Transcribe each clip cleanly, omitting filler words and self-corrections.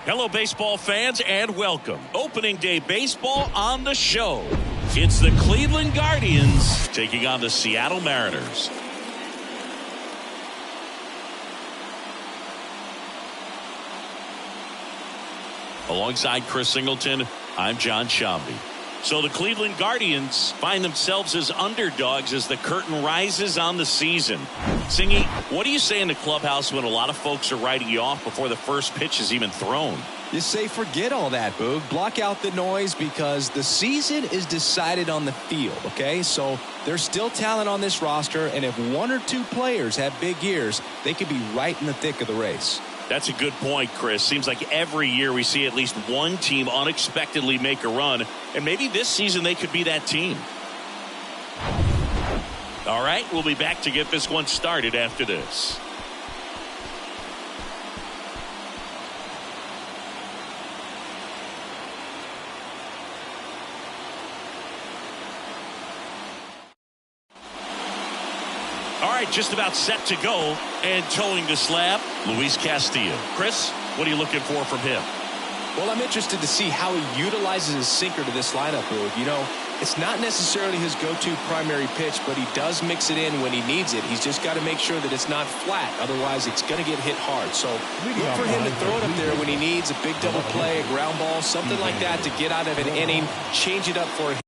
Hello, baseball fans, and welcome. Opening day baseball on the show. It's the Cleveland Guardians taking on the Seattle Mariners. Alongside Chris Singleton, I'm John Shambi. So the Cleveland Guardians find themselves as underdogs as the curtain rises on the season. Singy, what do you say in the clubhouse when a lot of folks are writing you off before the first pitch is even thrown? You say forget all that, Boog. Block out the noise because the season is decided on the field, okay? So there's still talent on this roster, and if one or two players have big years, they could be right in the thick of the race. That's a good point, Chris. Seems like every year we see at least one team unexpectedly make a run, and maybe this season they could be that team. All right, we'll be back to get this one started after this. All right, just about set to go, and towing the slab, Luis Castillo. Chris, what are you looking for from him? Well, I'm interested to see how he utilizes his sinker to this lineup, Boog. You know, it's not necessarily his go-to primary pitch, but he does mix it in when he needs it. He's just got to make sure that it's not flat. Otherwise, it's going to get hit hard. So look for him to throw it up there when he needs a big double play, a ground ball, something like that to get out of an inning, change it up for him.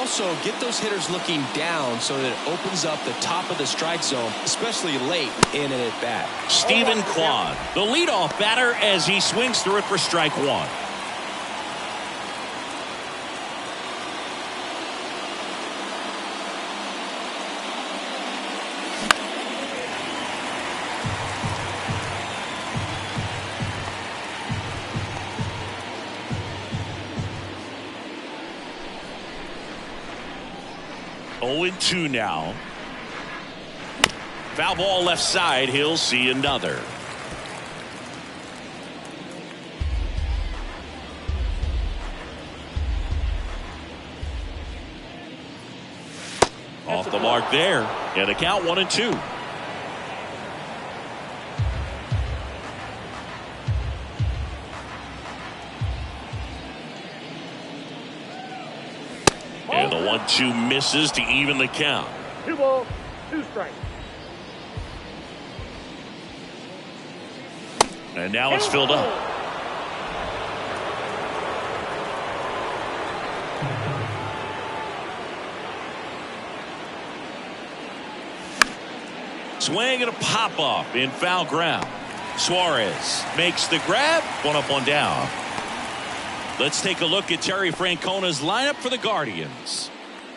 also get those hitters looking down so that it opens up the top of the strike zone, especially late in an at-bat. Stephen Kwan, the leadoff batter, as he swings through it for strike one. Oh, 0-2 now. Foul ball left side. He'll see another. Off the mark there. And the count 1-2. And the 1-2 misses to even the count. 2 balls, 2 strikes. And now it's filled up. Swing and a pop up in foul ground. Suarez makes the grab. 1 up, 1 down. Let's take a look at Terry Francona's lineup for the Guardians.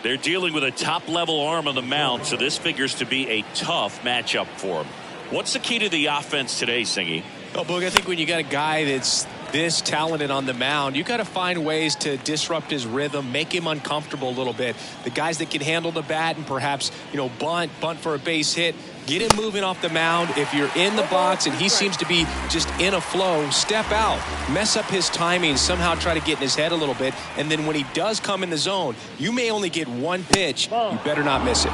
They're dealing with a top-level arm on the mound, so this figures to be a tough matchup for him. What's the key to the offense today, Singy? Oh, Boog, I think when you got a guy that's this talented on the mound, you got to find ways to disrupt his rhythm, make him uncomfortable a little bit. The guys that can handle the bat and perhaps, bunt for a base hit, get him moving off the mound. If you're in the box and he seems to be just in a flow, step out, mess up his timing, somehow try to get in his head a little bit. And then when he does come in the zone, you may only get 1 pitch. You better not miss it.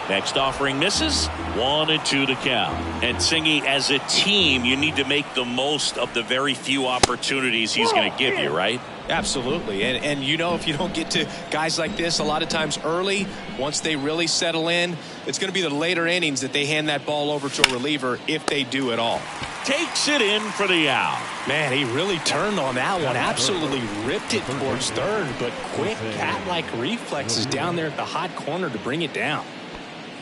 Next offering misses. 1-2 the count. And Singy, as a team, you need to make the most of the very few opportunities he's going to give you, right? Absolutely. And if you don't get to guys like this a lot of times early, once they really settle in, it's going to be the later innings that they hand that ball over to a reliever, if they do at all. Takes it in for the out. Man, he really turned on that one. Absolutely ripped it towards third, but quick cat-like reflexes down there at the hot corner to bring it down.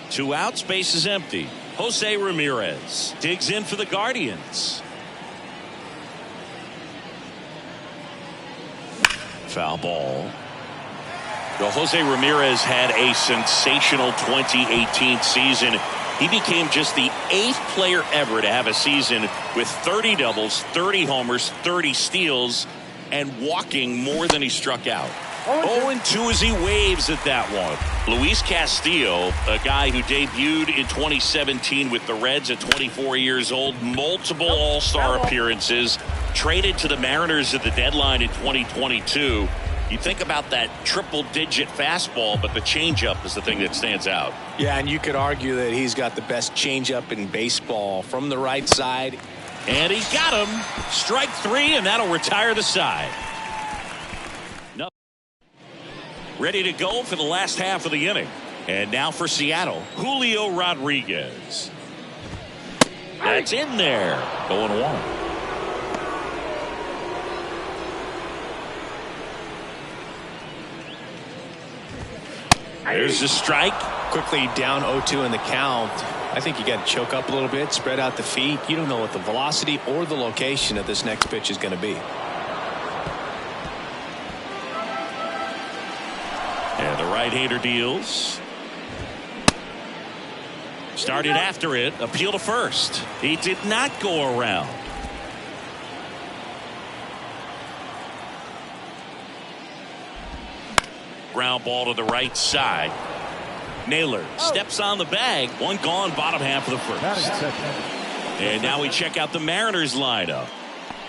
2 outs, base is empty. Jose Ramirez digs in for the Guardians. Foul ball. Well, Jose Ramirez had a sensational 2018 season. He became just the 8th player ever to have a season with 30 doubles, 30 homers, 30 steals, and walking more than he struck out. 0-2 as he waves at that one. Luis Castillo, a guy who debuted in 2017 with the Reds at 24 years old, multiple All-Star appearances, traded to the Mariners at the deadline in 2022. You think about that triple-digit fastball, but the changeup is the thing that stands out. Yeah, and you could argue that he's got the best changeup in baseball from the right side. And he got him. Strike 3, and that'll retire the side. Ready to go for the last half of the inning. And now for Seattle, Julio Rodriguez. That's in there. 0-1. There's the strike. Quickly down 0-2 in the count. I think you got to choke up a little bit, spread out the feet. You don't know what the velocity or the location of this next pitch is going to be. And the right-hander deals. Started after it. Appeal to first. He did not go around. Ground ball to the right side. Naylor steps on the bag. 1 gone, bottom half of the first. And now we check out the Mariners lineup.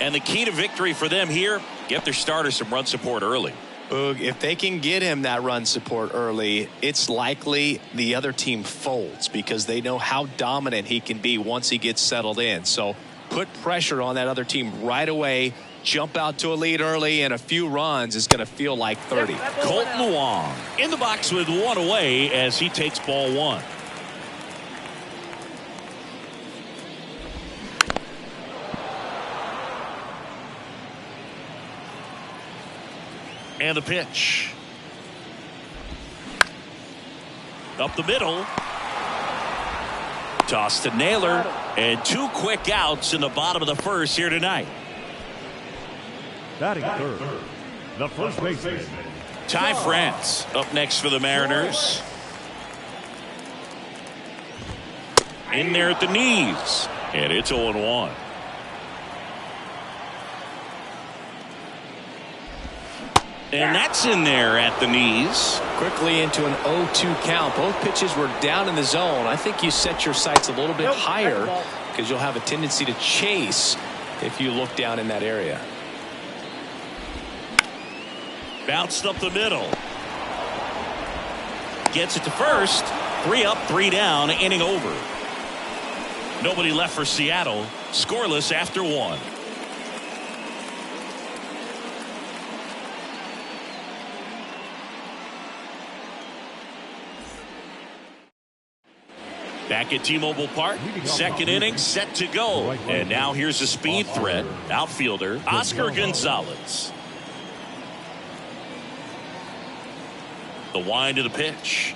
And the key to victory for them here, get their starter some run support early. Boog, if they can get him that run support early, it's likely the other team folds because they know how dominant he can be once he gets settled in. So put pressure on that other team right away. Jump out to a lead early, and a few runs is going to feel like 30. Colton Wong in the box with 1 away as he takes ball 1. And the pitch. Up the middle. Toss to Naylor. And 2 quick outs in the bottom of the first here tonight. Batting third, the first baseman, Ty France up next for the Mariners. In there at the knees. And it's 0-1. And that's in there at the knees. Quickly into an 0-2 count. Both pitches were down in the zone. I think you set your sights a little bit higher because you'll have a tendency to chase if you look down in that area. Bounced up the middle. Gets it to first. 3 up, 3 down, inning over. Nobody left for Seattle. Scoreless after 1. Back at T-Mobile Park, second inning set to go. And now here's a speed threat, outfielder Oscar Gonzalez. The wind of the pitch.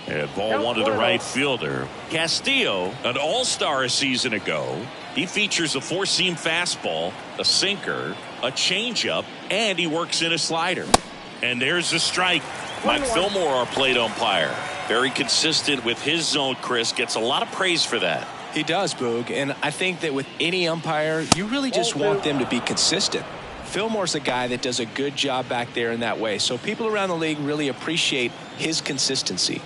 And ball 1 to the right fielder. Castillo, an all-star a season ago. He features a 4-seam fastball, a sinker, a changeup, and he works in a slider. And there's the strike. Mike Fillmore, our plate umpire. Very consistent with his zone, Chris. Gets a lot of praise for that. He does, Boog. And I think that with any umpire, you really just want them to be consistent. Fillmore's a guy that does a good job back there in that way. So people around the league really appreciate his consistency.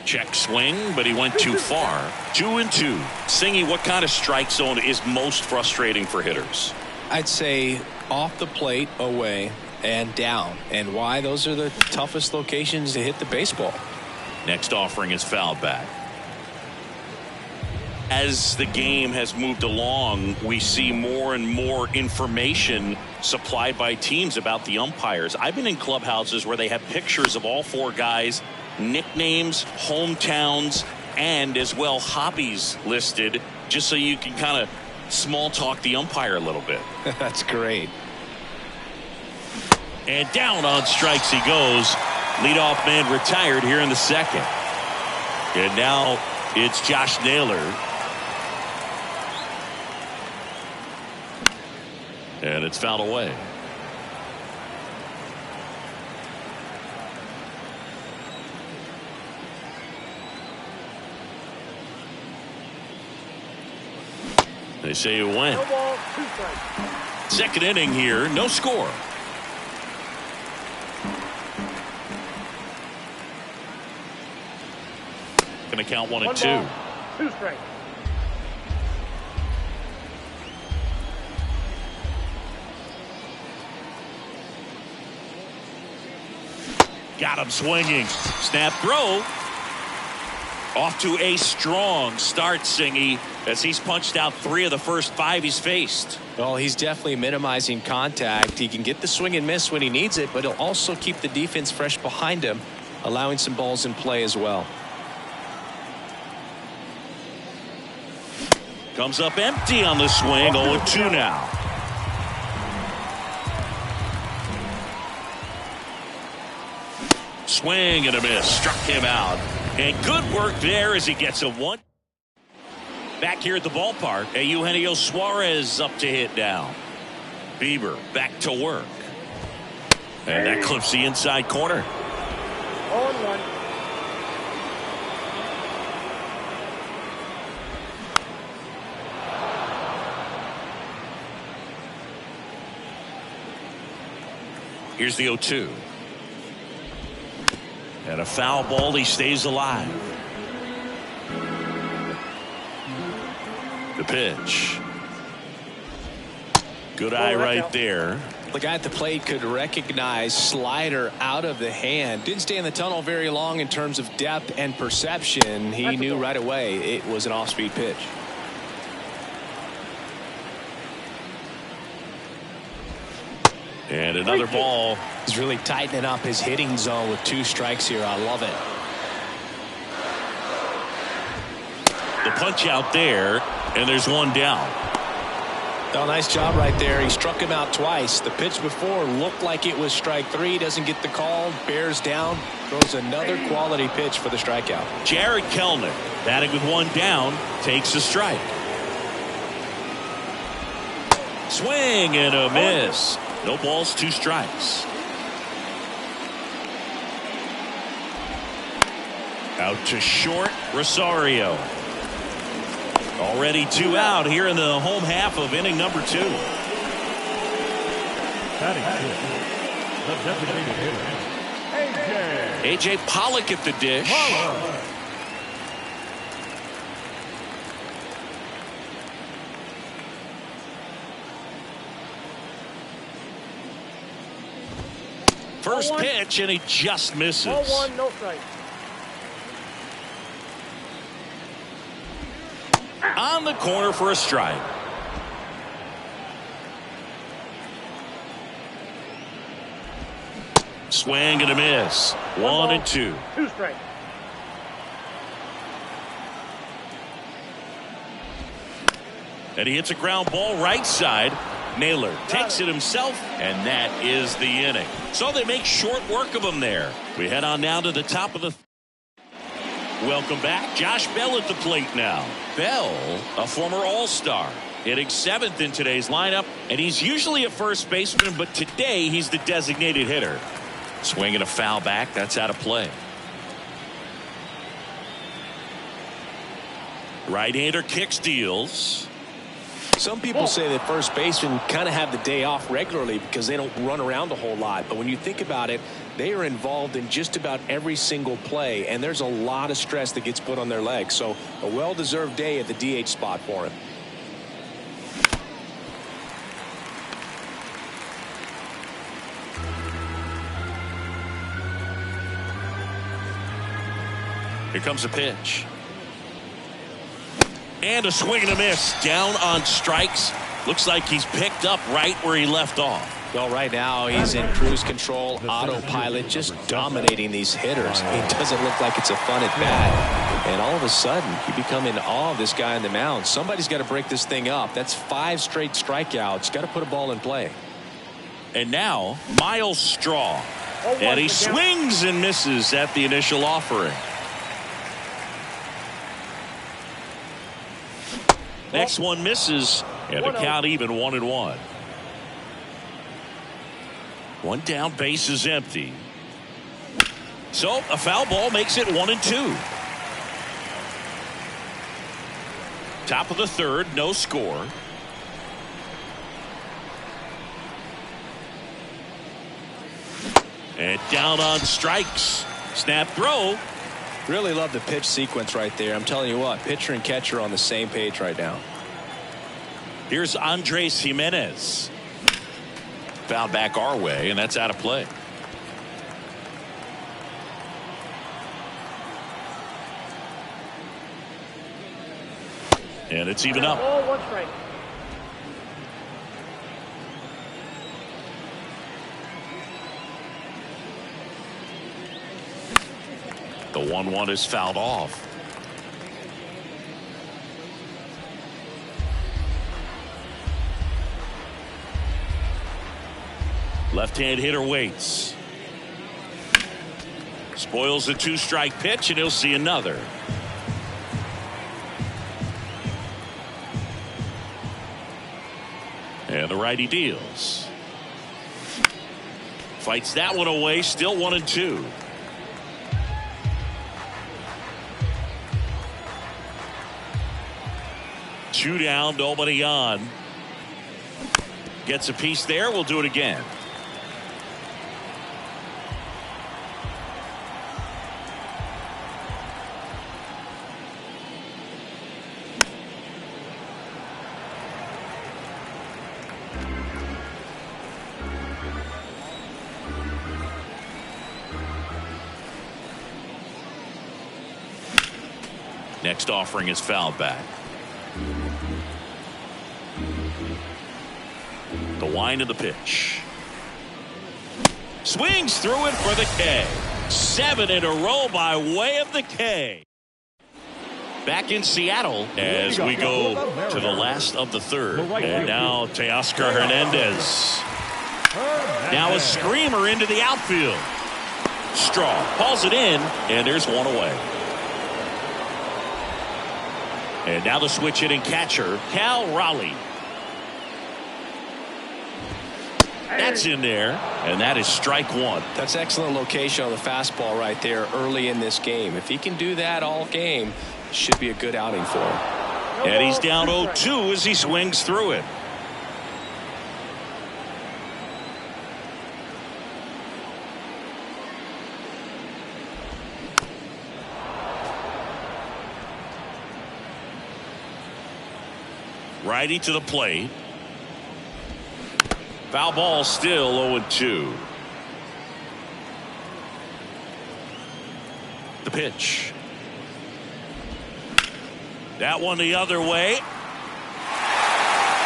Check swing, but he went too far. 2-2. Singy, what kind of strike zone is most frustrating for hitters? I'd say off the plate, away, and down. And why? Those are the toughest locations to hit the baseball. Next offering is foul back. As the game has moved along, we see more and more information supplied by teams about the umpires. I've been in clubhouses where they have pictures of all 4 guys, nicknames, hometowns, and as well hobbies listed, just so you can kind of small talk the umpire a little bit. That's great. And down on strikes he goes. Leadoff man retired here in the second. And now it's Josh Naylor. And it's fouled away. They say it went. Second inning here, no score. Going to count 1 and 2. 2 strikes. Got him swinging. Snap throw. Off to a strong start, Singy, as he's punched out 3 of the first 5 he's faced. Well, he's definitely minimizing contact. He can get the swing and miss when he needs it, but he'll also keep the defense fresh behind him, allowing some balls in play as well. Comes up empty on the swing. 0-2 now. Swing and a miss. Struck him out. And good work there as he gets a 1. Back here at the ballpark, Eugenio Suarez up to hit now. Bieber back to work. And that clips the inside corner. 0-1. Here's the 0-2. And a foul ball. He stays alive. The pitch. Good eye right there. The guy at the plate could recognize slider out of the hand. Didn't stay in the tunnel very long in terms of depth and perception. He knew right away it was an off-speed pitch. And another ball. He's really tightening up his hitting zone with 2 strikes here. I love it. The punch out there, and there's 1 down. Oh, nice job right there. He struck him out twice. The pitch before looked like it was strike 3. Doesn't get the call. Bears down. Throws another quality pitch for the strikeout. Jared Kelenic, batting with 1 down, takes a strike. Swing and a miss. No balls, 2 strikes. Out to short, Rosario. Already 2 out here in the home half of inning number 2. Batting fifth, the designated hitter, A.J. Pollock at the dish. First pitch, and he just misses. 0-1, no strike. On the corner for a strike. Swing and a miss. 1-2. 2 strikes. And he hits a ground ball right side. Naylor takes it himself, and that is the inning. So they make short work of him there. We head on now to the top of the. Welcome back. Josh Bell at the plate now. Bell, a former All-Star, hitting 7th in today's lineup, and he's usually a first baseman, but today he's the designated hitter. Swinging a foul back. That's out of play. Right-hander kick steals. Some people say that first basemen kind of have the day off regularly because they don't run around a whole lot. But when you think about it, they are involved in just about every single play, and there's a lot of stress that gets put on their legs. So a well-deserved day at the DH spot for him. Here comes a pitch. And a swing and a miss. Down on strikes. Looks like he's picked up right where he left off. Well, right now he's in cruise control, autopilot, just dominating these hitters. It doesn't look like it's a fun at bat. And all of a sudden, you become in awe of this guy on the mound. Somebody's got to break this thing up. That's 5 straight strikeouts. Got to put a ball in play. And now, Miles Straw. And he swings and misses at the initial offering. Next one misses, and the count even 1-1. 1 down, base is empty. So a foul ball makes it 1-2. Top of the 3rd, no score. And down on strikes. Snap throw. Really love the pitch sequence right there. I'm telling you what, pitcher and catcher on the same page right now. Here's Andres Jimenez. Foul back our way, and that's out of play. And it's even up. 1 strike. The 1-1 is fouled off. Left-hand hitter waits. Spoils a 2-strike pitch, and he'll see another. And the righty deals. Fights that one away, still 1-2. Two down, nobody on. Gets a piece there. We'll do it again. Next offering is fouled back. The wind of the pitch. Swings through it for the K. 7 in a row by way of the K. Back in Seattle as we go to the last of the third. And now Teoscar Hernandez. Now a screamer into the outfield. Straw hauls it in, and there's one away. And now the switch hitting catcher, Cal Raleigh. That's in there, and that is strike one. That's excellent location on the fastball right there early in this game. If he can do that all game, it should be a good outing for him. And he's down 0-2 as he swings through it. Righty to the plate. Foul ball, still 0-2. The pitch. That one the other way.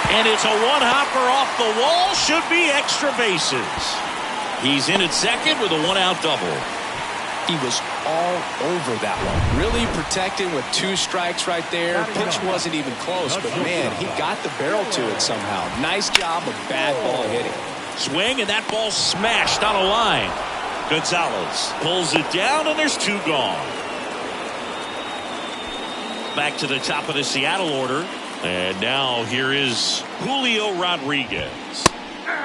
And it's a one-hopper off the wall. Should be extra bases. He's in at second with a one-out double. He was all over that one. Really protected with 2 strikes right there. Pitch wasn't even close, but man, he got the barrel to it somehow. Nice job of bad ball hitting. Swing, and that ball smashed on a line. Gonzalez pulls it down, and there's 2 gone. Back to the top of the Seattle order. And now here is Julio Rodriguez.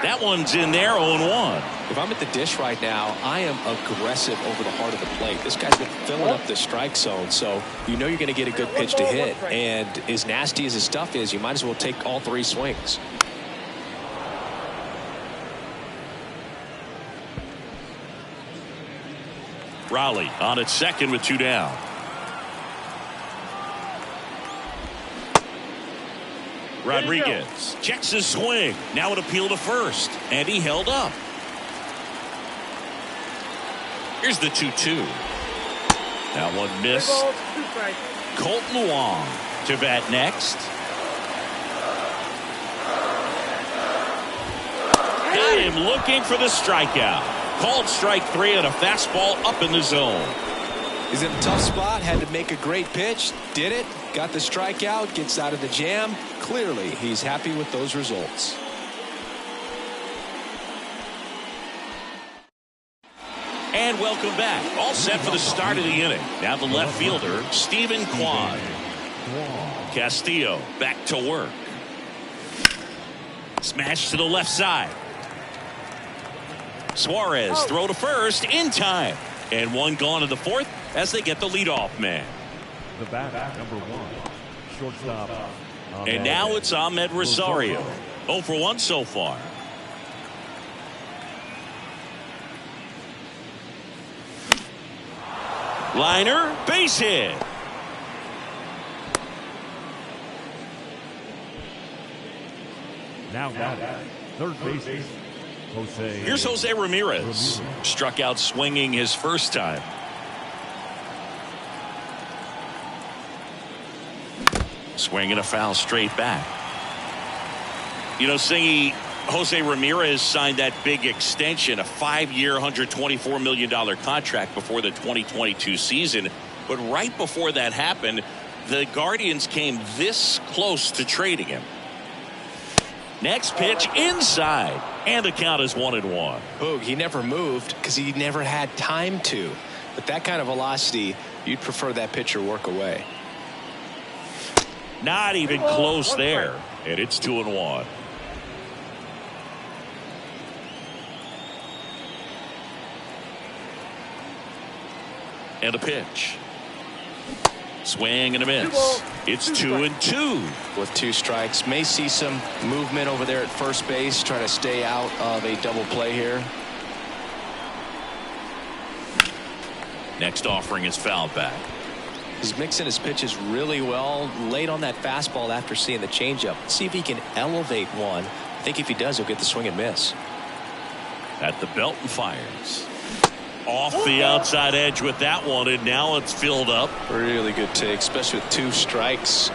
That one's in there, 0-1. If I'm at the dish right now, I am aggressive over the heart of the plate. This guy's been filling up the strike zone, so you know you're going to get a good pitch to hit. And as nasty as his stuff is, you might as well take all 3 swings. Raleigh on at second with 2 down. Rodriguez checks his swing. Now an appeal to first, and he held up. Here's the 2-2. That one missed. Colton Wong to bat next. Got him looking for the strikeout. Called strike 3 and a fastball up in the zone. He's in a tough spot, had to make a great pitch, did it, got the strikeout, gets out of the jam. Clearly, he's happy with those results. And welcome back. All set for the start of the inning. Now the left fielder, Stephen Kwan. Castillo back to work. Smash to the left side. Suarez throw to first in time. And one gone in the fourth as they get the leadoff man. The batter, number 1, shortstop. And now it's Ahmed Rosario. 0 for 1 so far. Liner, base hit. Now batting, third baseman, Jose. Here's Jose Ramirez. Struck out swinging his first time. Swinging a foul straight back. You know, Singy, Jose Ramirez signed that big extension, a 5-year, $124 million contract before the 2022 season. But right before that happened, the Guardians came this close to trading him. Next pitch inside, and the count is 1-1. Boog, he never moved because he never had time to. But that kind of velocity, you'd prefer that pitcher work away. Not even close there, and it's 2-1. And a pitch. Swing and a miss. It's 2-2. With 2 strikes, may see some movement over there at first base, trying to stay out of a double play here. Next offering is fouled back. He's mixing his pitches really well, late on that fastball after seeing the changeup. See if he can elevate one. I think if he does, he'll get the swing and miss. At the belt and fires. Off the outside edge with that one, and now it's filled up. Really good take, especially with 2 strikes.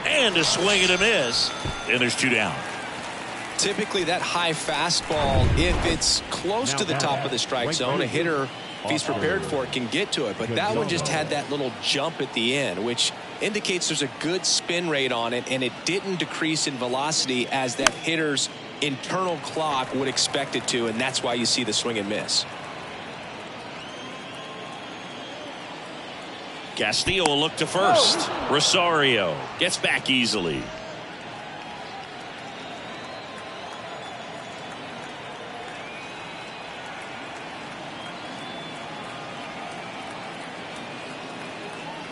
And a swing and a miss, and there's 2 down. Typically that high fastball, if it's close to the top of the strike zone, a hitter if he's prepared for it, can get to it. But that one just had that little jump at the end, which indicates there's a good spin rate on it, and it didn't decrease in velocity as that hitter's internal clock would expect it to, and that's why you see the swing and miss. Castillo will look to first. Rosario gets back easily.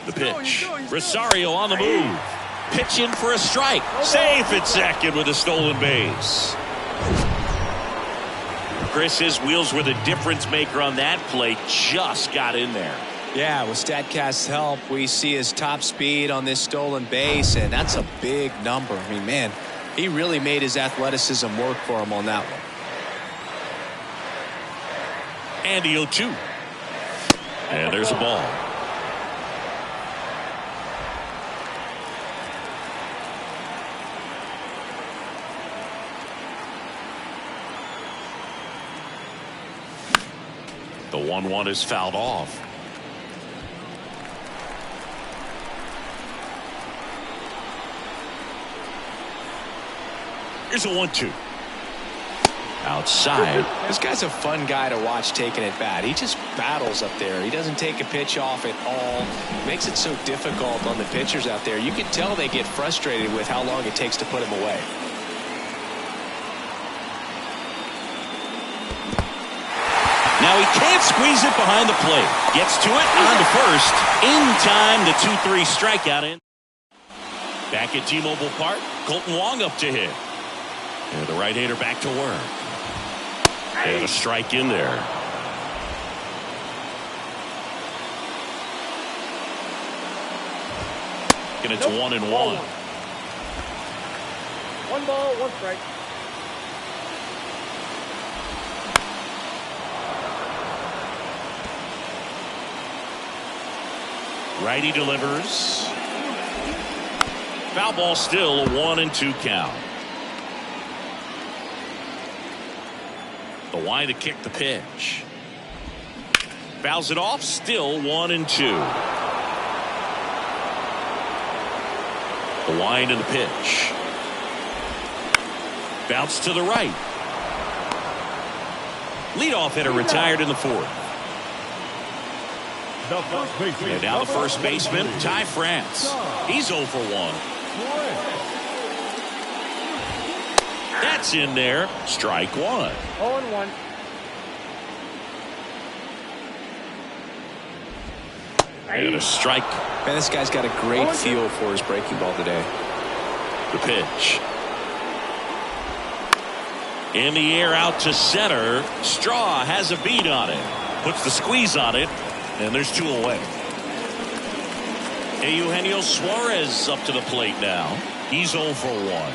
The pitch. Rosario on the move. Pitch in for a strike. Safe at second with a stolen base. Chris, his wheels were the difference maker on that play. Just got in there. Yeah, with StatCast's help, we see his top speed on this stolen base, and that's a big number. I mean, man, he really made his athleticism work for him on that one. And the 0-2. And there's a ball. The 1-1 is fouled off. Here's a 1-2. Outside. This guy's a fun guy to watch taking at bat. He just battles up there. He doesn't take a pitch off at all. Makes it so difficult on the pitchers out there. You can tell they get frustrated with how long it takes to put him away. Now he can't squeeze it behind the plate. Gets to it on to first. In time, the 2-3 strikeout in. Back at T-Mobile Park, Colton Wong up to hit. And the right-hander back to work. And a strike in there. And it's 1-1. 1 ball, 1 strike. Righty delivers. Foul ball, still a 1-2 count. The wind to kick the pitch. Fouls it off, still 1-2. The wind and the pitch. Bounce to the right. Leadoff hitter retired in the 4th. And now the first baseman, Ty France. He's 0 for 1. That's in there. Strike 1. 0-1. And a strike. Man, this guy's got a great feel for his breaking ball today. The pitch. In the air out to center. Straw has a beat on it. Puts the squeeze on it. And there's 2 away. Eugenio Suarez up to the plate now. He's 0 for 1.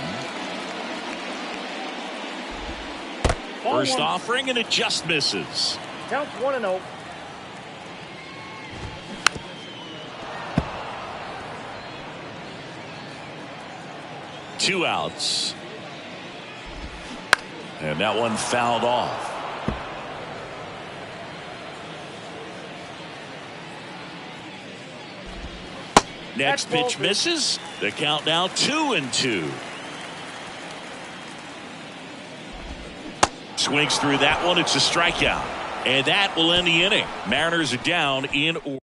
First offering, and it just misses. Counts 1-0. Two outs. And that one fouled off. Next pitch misses. The count now 2-2. Swings through that one. It's a strikeout. And that will end the inning. Mariners are down in order.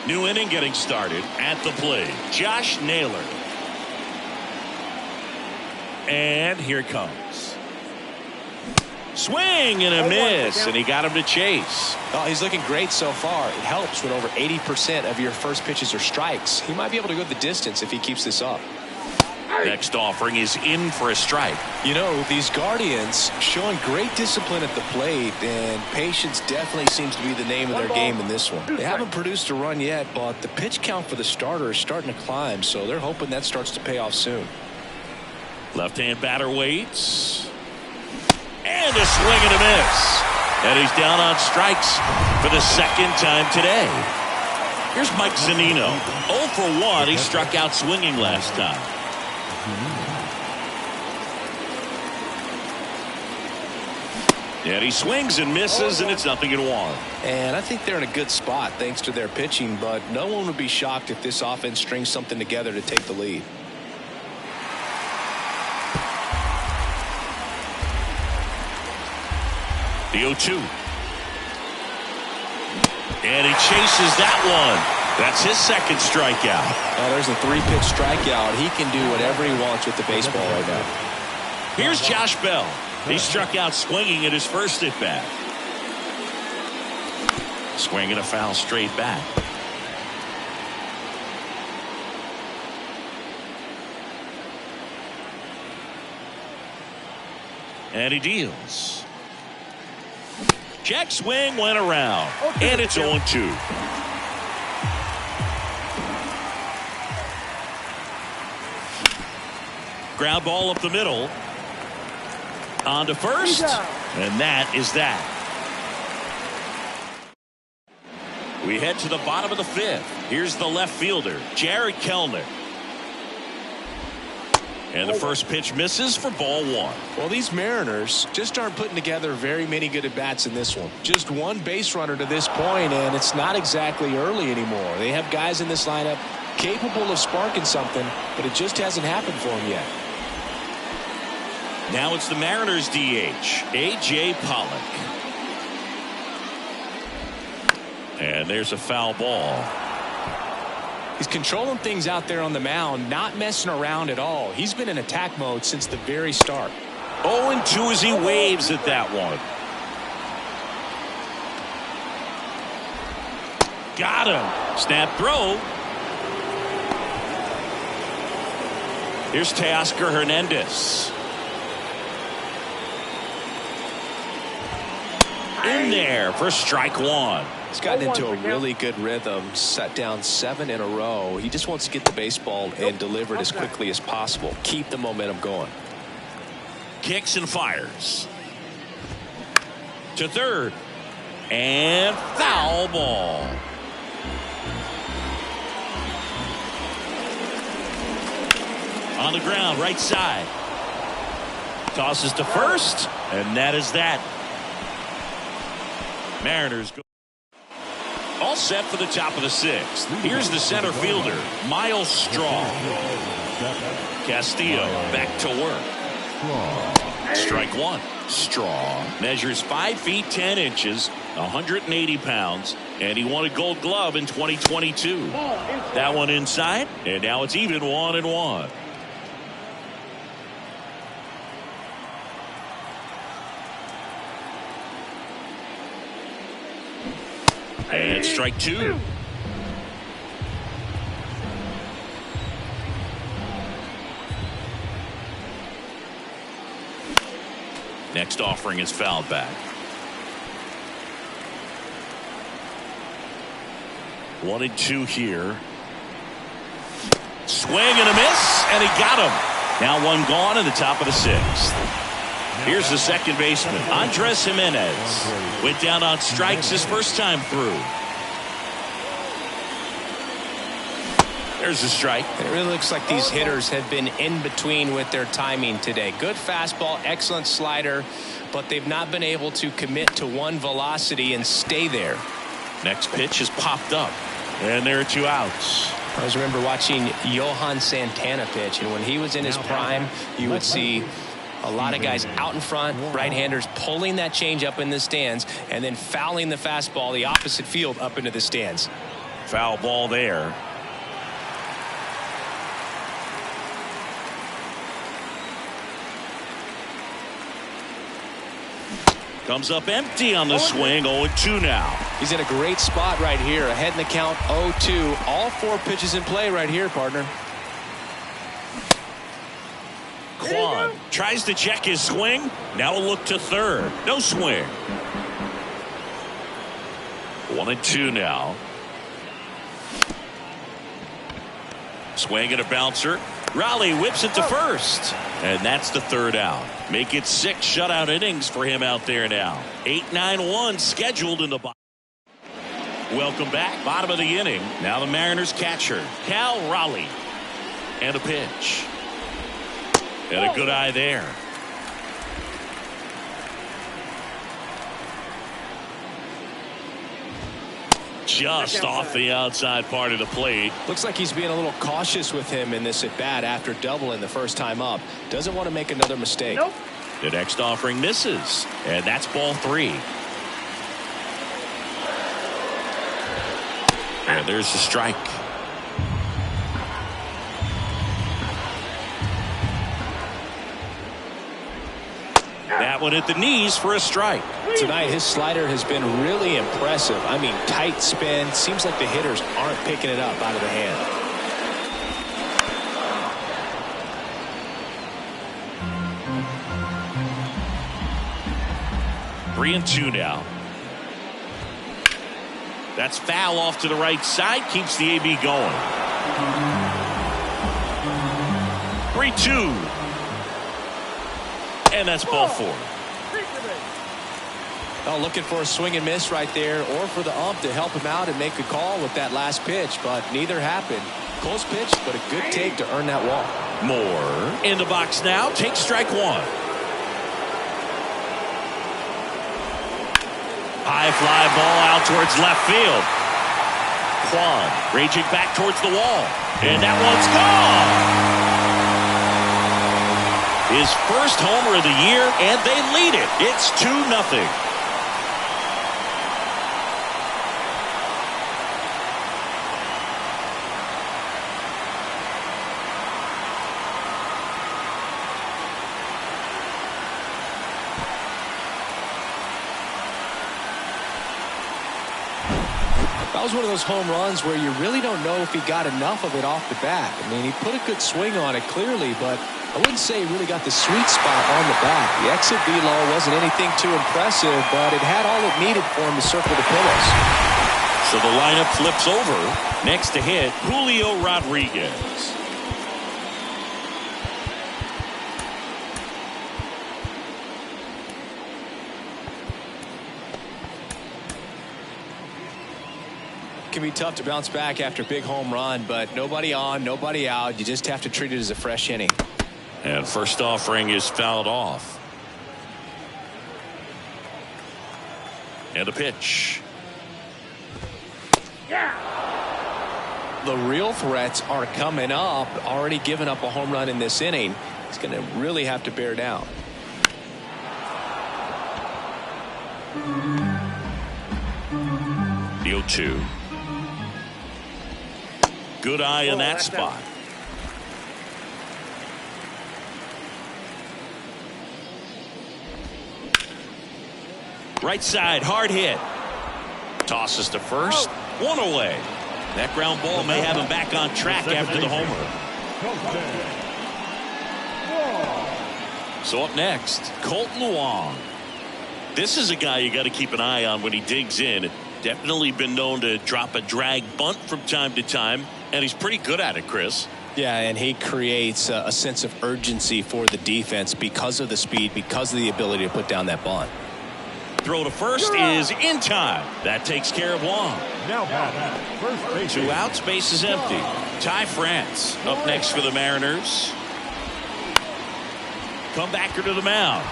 New inning getting started at the plate. Josh Naylor. And here it comes. Swing and a miss, and he got him to chase. Oh, he's looking great so far. It helps when over 80% of your first pitches are strikes. He might be able to go the distance if he keeps this up. Next offering is in for a strike. You know, these Guardians showing great discipline at the plate, and patience definitely seems to be the name of their game in this one. They haven't produced a run yet, but the pitch count for the starter is starting to climb, so they're hoping that starts to pay off soon. Left-hand batter waits. And a swing and a miss. And he's down on strikes for the second time today. Here's Mike Zunino. 0 for 1. He struck out swinging last time. And he swings and misses, and it's 0-1. And I think they're in a good spot thanks to their pitching, but no one would be shocked if this offense strings something together to take the lead. The 0-2. And he chases that one. That's his second strikeout. Now there's a 3-pitch strikeout. He can do whatever he wants with the baseball right now. Here's Josh Bell. He struck out swinging at his first at bat. Swing and a foul straight back. And he deals. Check swing went around. And it's 0-2. Ground ball up the middle. On to first. And that is that. We head to the bottom of the 5th. Here's the left fielder, Jared Kellner. And the first pitch misses for ball 1. Well, these Mariners just aren't putting together very many good at-bats in this one. Just one base runner to this point, and it's not exactly early anymore. They have guys in this lineup capable of sparking something, but it just hasn't happened for them yet. Now it's the Mariners DH, A.J. Pollock. And there's a foul ball. He's controlling things out there on the mound, not messing around at all. He's been in attack mode since the very start. 0-2 as he waves at that one. Got him. Snap throw. Here's Teoscar Hernandez. In there for strike 1. He's gotten into a really good rhythm, set down 7 in a row. He just wants to get the baseball and deliver it as quickly as possible. Keep the momentum going. Kicks and fires. To third. And foul ball. On the ground, right side. Tosses to first. And that is that. Mariners go. All set for the top of the 6th. Here's the center fielder, Miles Straw. Castillo back to work. Strike 1. Straw measures 5 feet 10 inches, 180 pounds, and he won a Gold Glove in 2022. That one inside, and now it's even 1-1. And strike 2. Next offering is fouled back. 1-2 here. Swing and a miss, and he got him. Now one gone in the top of the 6th. Here's the second baseman, Andres Jimenez. Went down on strikes his first time through. There's a strike. It really looks like these hitters have been in between with their timing today. Good fastball, excellent slider, but they've not been able to commit to one velocity and stay there. Next pitch is popped up, and there are 2 outs. I always remember watching Johan Santana pitch, and when he was in his prime, you would see a lot of guys out in front, right-handers pulling that change up in the stands and then fouling the fastball the opposite field up into the stands. Foul ball there. Comes up empty on the swing. 0-2 now. He's in a great spot right here. Ahead in the count, 0-2. All 4 pitches in play right here, partner. Kwan tries to check his swing. Now a look to third. No swing. 1-2 now. Swing and a bouncer. Raleigh whips it to first. And that's the 3rd out. Make it 6 shutout innings for him out there now. 8-9-1 scheduled in the bottom. Welcome back. Bottom of the inning. Now the Mariners catcher, Cal Raleigh. And a pitch. And a good eye there. just off the outside part of the plate. Looks like he's being a little cautious with him in this at bat after doubling the first time up. Doesn't want to make another mistake. Nope. The next offering misses, and that's ball 3. And there's the strike. That one at the knees for a strike. Tonight, his slider has been really impressive. I mean, tight spin. Seems like the hitters aren't picking it up out of the hand. 3-2 now. That's foul off to the right side. Keeps the AB going. 3-2. And that's ball 4. Oh, looking for a swing and miss right there, or for the ump to help him out and make a call with that last pitch, but neither happened. Close pitch, but a good take to earn that walk. Moore in the box now. Takes strike 1. High fly ball out towards left field. Kwan raging back towards the wall. And that one's gone. His first homer of the year, and they lead it. It's 2-0. That was one of those home runs where you really don't know if he got enough of it off the bat. I mean, he put a good swing on it clearly, but I wouldn't say he really got the sweet spot on the bat. The exit velo wasn't anything too impressive, but it had all it needed for him to circle the pillows. So the lineup flips over. Next to hit, Julio Rodriguez. Can be tough to bounce back after a big home run, but nobody on, nobody out. You just have to treat it as a fresh inning. And first offering is fouled off. And a pitch. The real threats are coming up. Already given up a home run in this inning. He's going to really have to bear down. The 0-2. Good eye in that spot. Right side, hard hit. Tosses to first. One away. That ground ball may have him back on track after the homer. So up next, Colton Wong. This is a guy you got to keep an eye on when he digs in. Definitely been known to drop a drag bunt from time to time, and he's pretty good at it, Chris. Yeah, and he creates a sense of urgency for the defense because of the speed, because of the ability to put down that bunt. Throw to first is in time. That takes care of Wong. Now first base. 2 outs, base is empty. Ty France up next for the Mariners. Comebacker to the mound.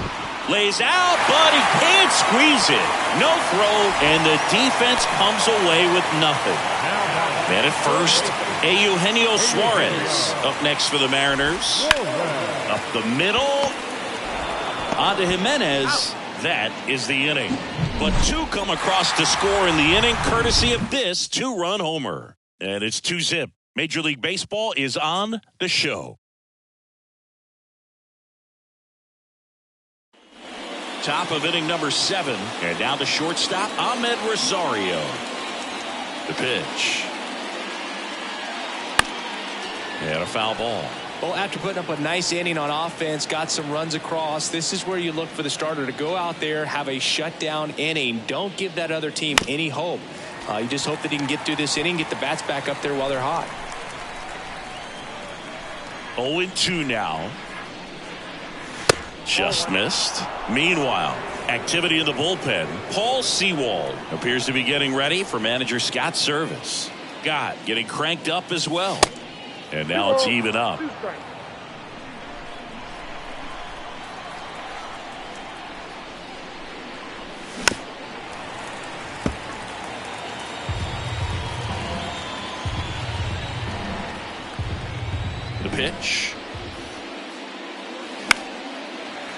Lays out, but he can't squeeze it. No throw, and the defense comes away with nothing. Man at first, Eugenio Suarez up next for the Mariners. Up the middle. On to Jimenez. That is the inning. But 2 come across to score in the inning, courtesy of this 2-run homer. And it's 2-zip. Major League Baseball is on the show. Top of inning number 7. And now the shortstop, Ahmed Rosario. The pitch. And a foul ball. Well, after putting up a nice inning on offense, got some runs across, this is where you look for the starter to go out there, have a shutdown inning. Don't give that other team any hope. You just hope that he can get through this inning, get the bats back up there while they're hot. 0-2 now. Just missed. Meanwhile, activity in the bullpen. Paul Sewald appears to be getting ready for manager Scott's service. Scott getting cranked up as well. And now it's even up. pitch.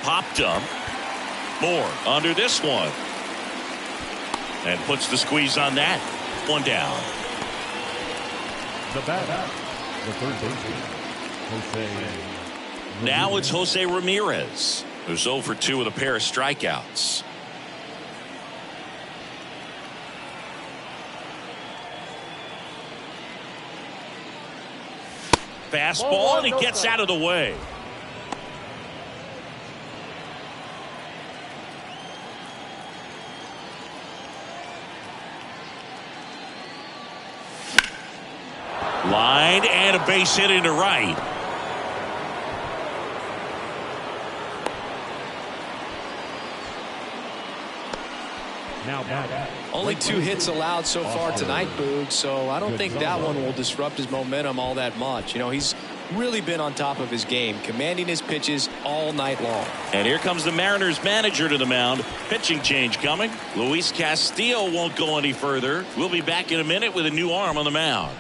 Popped up. Moore under this one. And puts the squeeze on that. One down. The batter, the third baseman, Jose. Now it's Jose Ramirez, who's 0 for 2 with a pair of strikeouts. Fastball, and he gets out of the way. Line and a base hit into right. Now batter. Only 2 hits allowed so far tonight, Boog, so I don't think that one will disrupt his momentum all that much. You know, he's really been on top of his game, commanding his pitches all night long. And here comes the Mariners manager to the mound. Pitching change coming. Luis Castillo won't go any further. We'll be back in a minute with a new arm on the mound.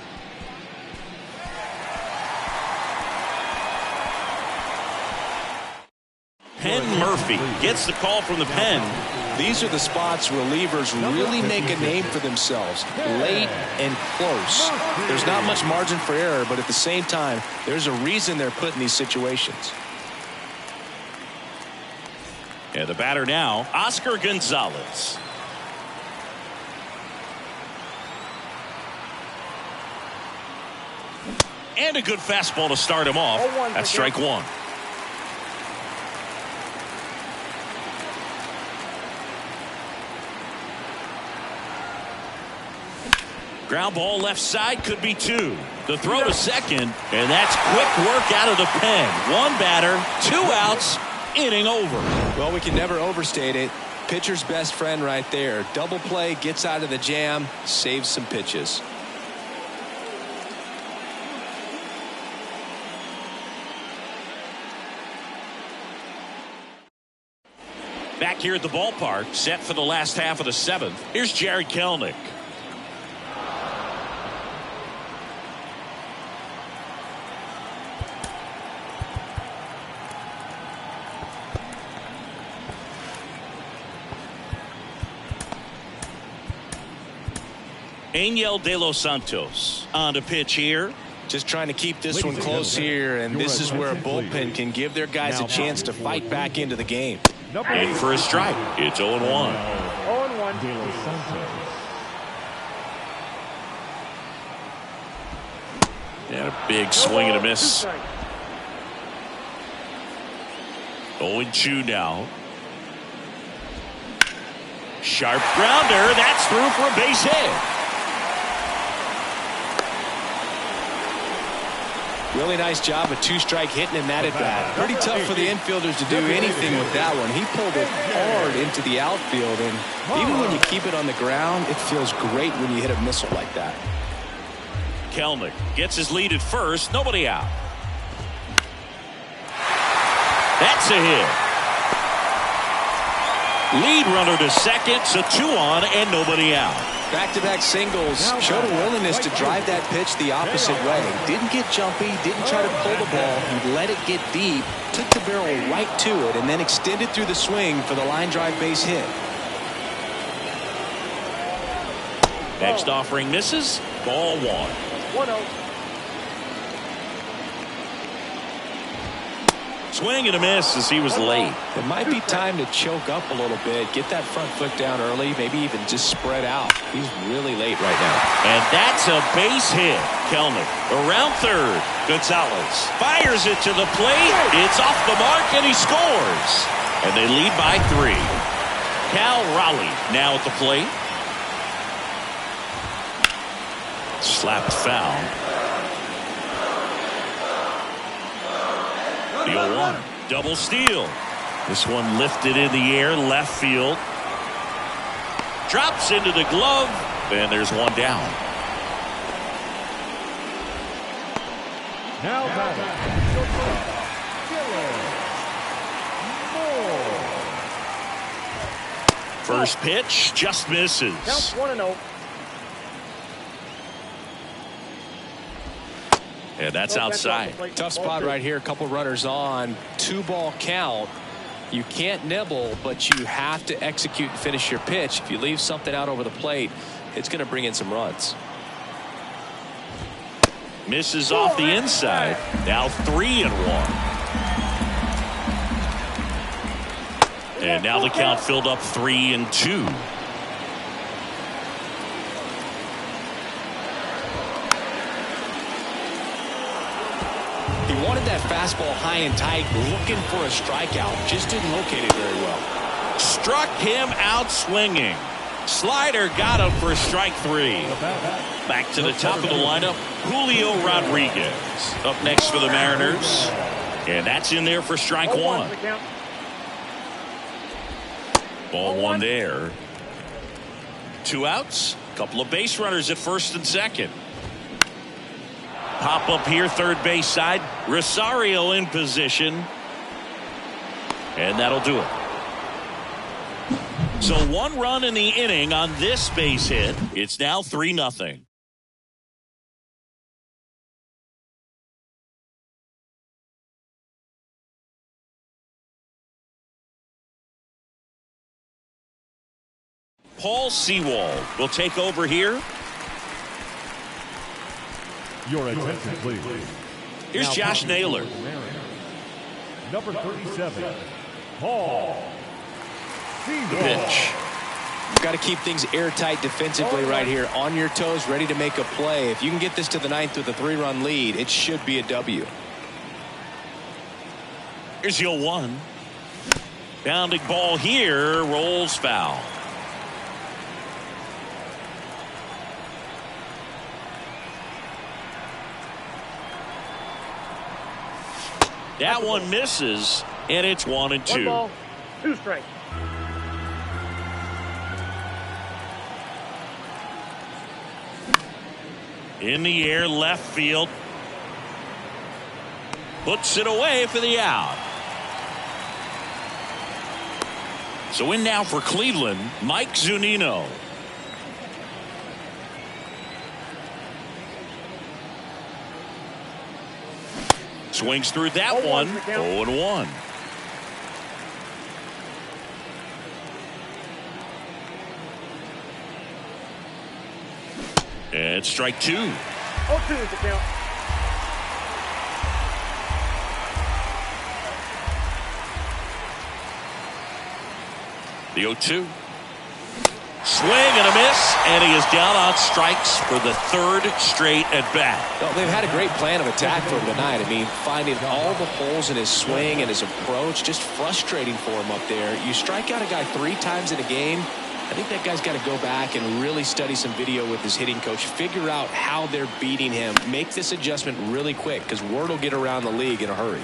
Penn Murphy gets the call from the pen. These are the spots relievers really make a name for themselves, late and close. There's not much margin for error, but at the same time, there's a reason they're put in these situations. And the batter now, Oscar Gonzalez. And a good fastball to start him off. That's strike one. Ground ball left side, could be 2. The throw to second, and that's quick work out of the pen. 1 batter, 2 outs, inning over. Well, we can never overstate it. Pitcher's best friend right there. Double play, gets out of the jam, saves some pitches. Back here at the ballpark, set for the last half of the 7th. Here's Jarred Kelenic. Angel De Los Santos on the pitch here. Just trying to keep this one close here, and this is where a bullpen can give their guys a chance to fight back into the game. In for a strike. It's 0-1. 0-1. De Los Santos. And a big swing and a miss. 0-2 now. Sharp grounder. That's through for a base hit. Really nice job of 2-strike hitting in that at bat. Pretty tough for the infielders to do anything with that one. He pulled it hard into the outfield, and even when you keep it on the ground, it feels great when you hit a missile like that. Kelenic gets his lead at first. Nobody out. That's a hit. Lead runner to second, so 2 on and nobody out. Back-to-back singles, showed a willingness to drive that pitch the opposite way. Didn't get jumpy, didn't try to pull the ball. He let it get deep, took the barrel right to it, and then extended through the swing for the line drive base hit. Next offering misses. Ball 1. 1-0. Swing and a miss as he was late. It might be time to choke up a little bit, get that front foot down early, maybe even just spread out. He's really late right now. And that's a base hit. Kelenic around third. Gonzalez fires it to the plate. It's off the mark and he scores. And they lead by 3. Cal Raleigh now at the plate. Slapped foul. The 0-1. Double steal. This one lifted in the air, left field. Drops into the glove, and there's 1 down. Now batting. First pitch just misses. Count 1-0. And that's outside. Tough spot right here. A couple runners on. 2-ball count. You can't nibble, but you have to execute and finish your pitch. If you leave something out over the plate, it's going to bring in some runs. Misses off the inside. Now 3-1. And now the count filled up 3-2. He wanted that fastball high and tight, looking for a strikeout. Just didn't locate it very well. Struck him out swinging. Slider got him for strike 3. Back to the top of the lineup, Julio Rodriguez. Up next for the Mariners. And that's in there for strike 1. Ball 1 there. 2 outs. Couple of base runners at first and second. Pop up here, third base side. Rosario in position. And that'll do it. So 1 run in the inning on this base hit. It's now 3-0. Paul Sewald will take over here. Your attention, please. Here's Josh Naylor. Number 37, Paul Sewald. The pitch. You've got to keep things airtight defensively right here. On your toes, ready to make a play. If you can get this to the 9th with a 3-run lead, it should be a W. Here's 0-1. Bounding ball here. Rolls foul. That one misses, and it's 1-2. 1 ball, 2 strikes. In the air, left field. Puts it away for the out. So in now for Cleveland, Mike Zunino. Swings through that one. 0-1. And strike 2. 0-2 is the count. The 0-2. Swing and a miss, and he is down on strikes for the 3rd straight at bat. Well, they've had a great plan of attack for him tonight. I mean, finding all the holes in his swing and his approach, just frustrating for him up there. You strike out a guy 3 times in a game, I think that guy's got to go back and really study some video with his hitting coach, figure out how they're beating him, make this adjustment really quick, because word will get around the league in a hurry.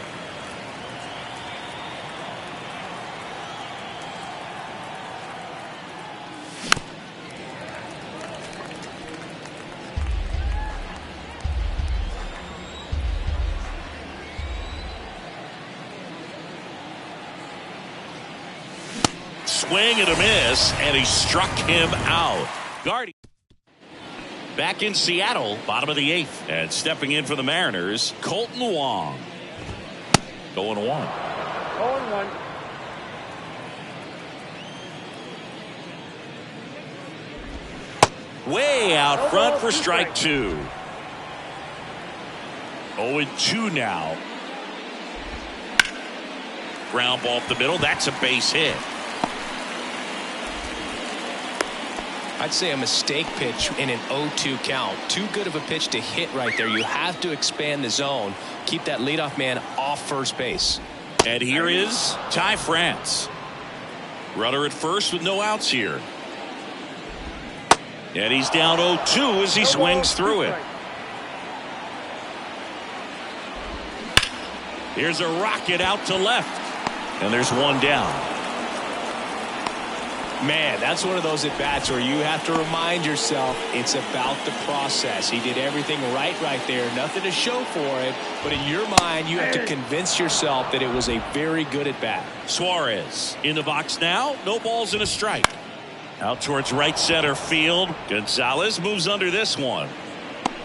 Swing and a miss, and he struck him out. Guardy back in Seattle, bottom of the 8th, and stepping in for the Mariners, Colton Wong. Going 1. 0-1. Way out front for strike 2. 0-2 now. Ground ball up the middle. That's a base hit. I'd say a mistake pitch in an 0-2 count. Too good of a pitch to hit right there. You have to expand the zone. Keep that leadoff man off first base. And here is Ty France. Runner at first with no outs here. And he's down 0-2 as he swings through it. Here's a rocket out to left. And there's 1 down. Man, that's one of those at-bats where you have to remind yourself it's about the process. He did everything right there. Nothing to show for it. But in your mind, you have to convince yourself that it was a very good at-bat. Suarez in the box now. No balls and a strike. Out towards right center field. Gonzalez moves under this one.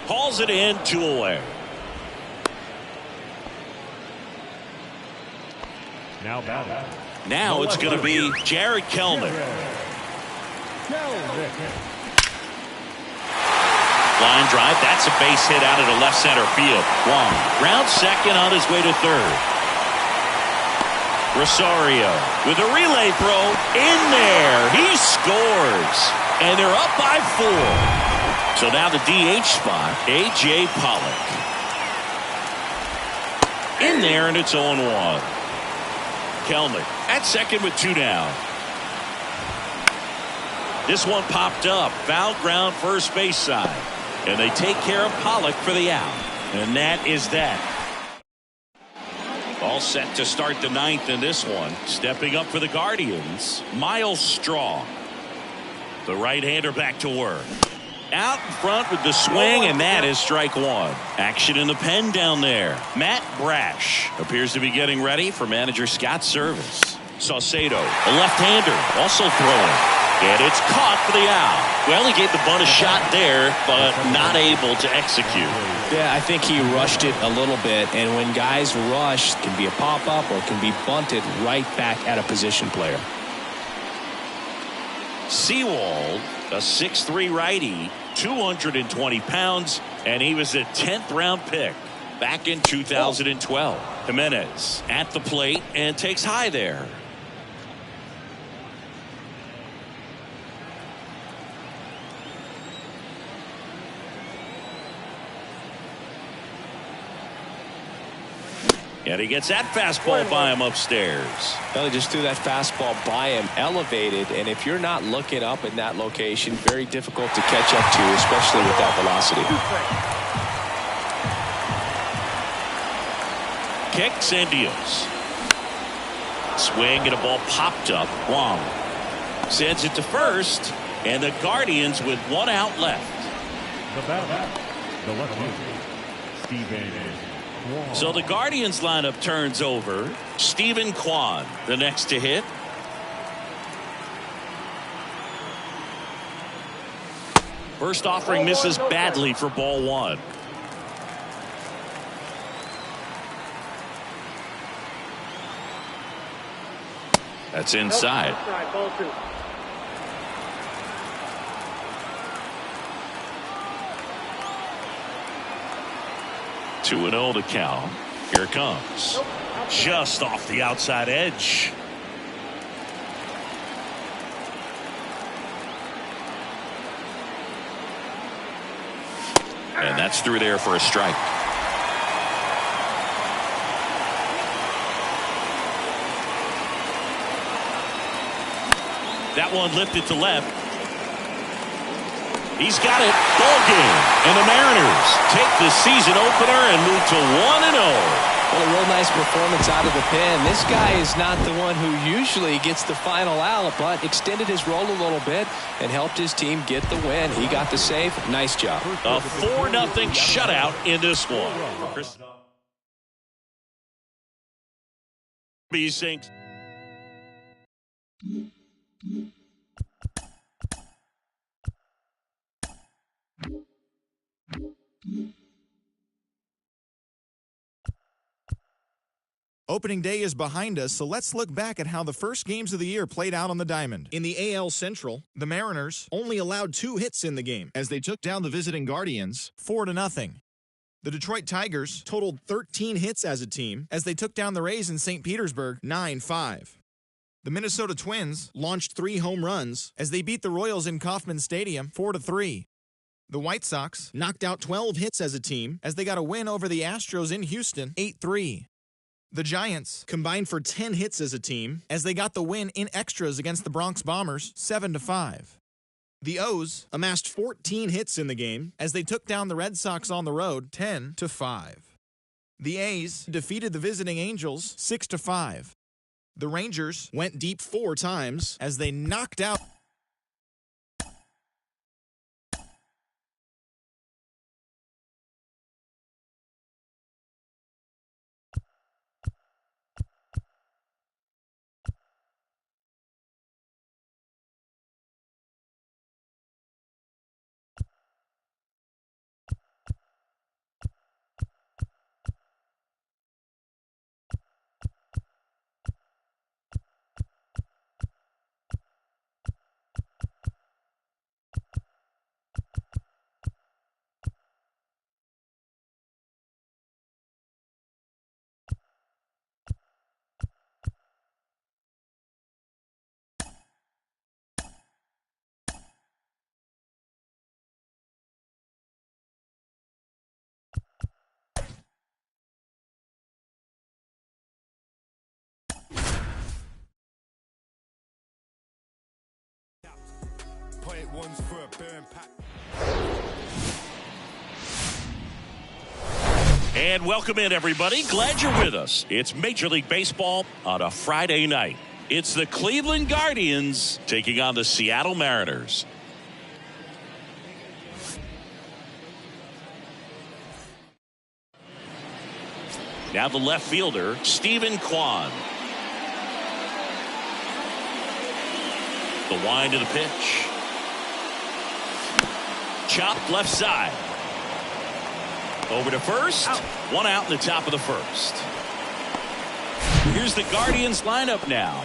Hauls it in, 2 away. Now batting. Now it's going to be Jared Kelnick. Line drive. That's a base hit out of the left center field. Wong round second on his way to third. Rosario with a relay throw in there. He scores. And they're up by 4. So now the DH spot, A.J. Pollock. In there, and it's 0-1. Kelnick at second with 2 down. This one popped up. Foul ground first base side. And they take care of Pollock for the out. And that is that. All set to start the 9th in this one. Stepping up for the Guardians, Miles Straw. The right-hander back to work. Out in front with the swing, and that is strike 1. Action in the pen down there. Matt Brash appears to be getting ready for manager Scott's service. Saucedo, a left-hander, also throwing. And it's caught for the out. Well, he gave the bunt a shot there, but not able to execute. Yeah, I think he rushed it a little bit, and when guys rush, it can be a pop-up or it can be bunted right back at a position player. Sewald, a 6'3" righty, 220 pounds, and he was a 10th round pick back in 2012. Jimenez at the plate and takes high there. And he gets that fastball by him upstairs. Well, he just threw that fastball by him, elevated, and if you're not looking up in that location, very difficult to catch up to, especially with that velocity. Kicks and deals. Swing and a ball popped up. Wong sends it to first, and the Guardians with 1 out left. The batter, the left-hander, Steven. So the Guardians lineup turns over. Stephen Kwan, the next to hit. First offering misses badly for ball 1. That's inside. Ball 2. 2-0 to count. Here it comes. Just off the outside edge. And that's through there for a strike. That one lifted to left. He's got it. Ball game. And the Mariners take the season opener and move to 1-0. Well, a real nice performance out of the pen. This guy is not the one who usually gets the final out, but extended his role a little bit and helped his team get the win. He got the save. Nice job. A 4-0 shutout in this one. B-Sinks. Opening day is behind us, so let's look back at how the first games of the year played out on the diamond. In the AL Central, the Mariners only allowed 2 hits in the game as they took down the visiting Guardians 4-0. The Detroit Tigers totaled 13 hits as a team as they took down the Rays in St. Petersburg 9-5. The Minnesota Twins launched 3 home runs as they beat the Royals in Kauffman Stadium 4-3. The White Sox knocked out 12 hits as a team as they got a win over the Astros in Houston 8-3. The Giants combined for 10 hits as a team as they got the win in extras against the Bronx Bombers 7-5. The O's amassed 14 hits in the game as they took down the Red Sox on the road 10-5. The A's defeated the visiting Angels 6-5. The Rangers went deep 4 times as they knocked out Quiet ones for a burn pack. And welcome in, everybody. Glad you're with us. It's Major League Baseball on a Friday night. It's the Cleveland Guardians taking on the Seattle Mariners. Now the left fielder, Stephen Kwan. The wind of the pitch. Chopped left side. Over to first. Out. One out in the top of the first. Here's the Guardians lineup now.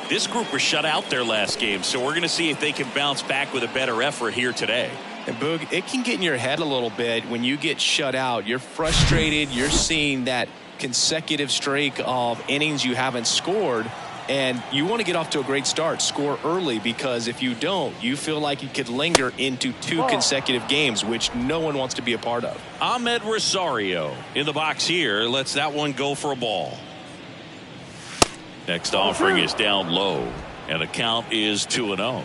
This group was shut out their last game, so we're going to see if they can bounce back with a better effort here today. And Boog, it can get in your head a little bit when you get shut out. You're frustrated. You're seeing that consecutive streak of innings you haven't scored. And you want to get off to a great start, score early, because if you don't, you feel like you could linger into two consecutive games, which no one wants to be a part of. Ahmed Rosario in the box here lets that one go for a ball. Next offering is down low, and the count is 2-0.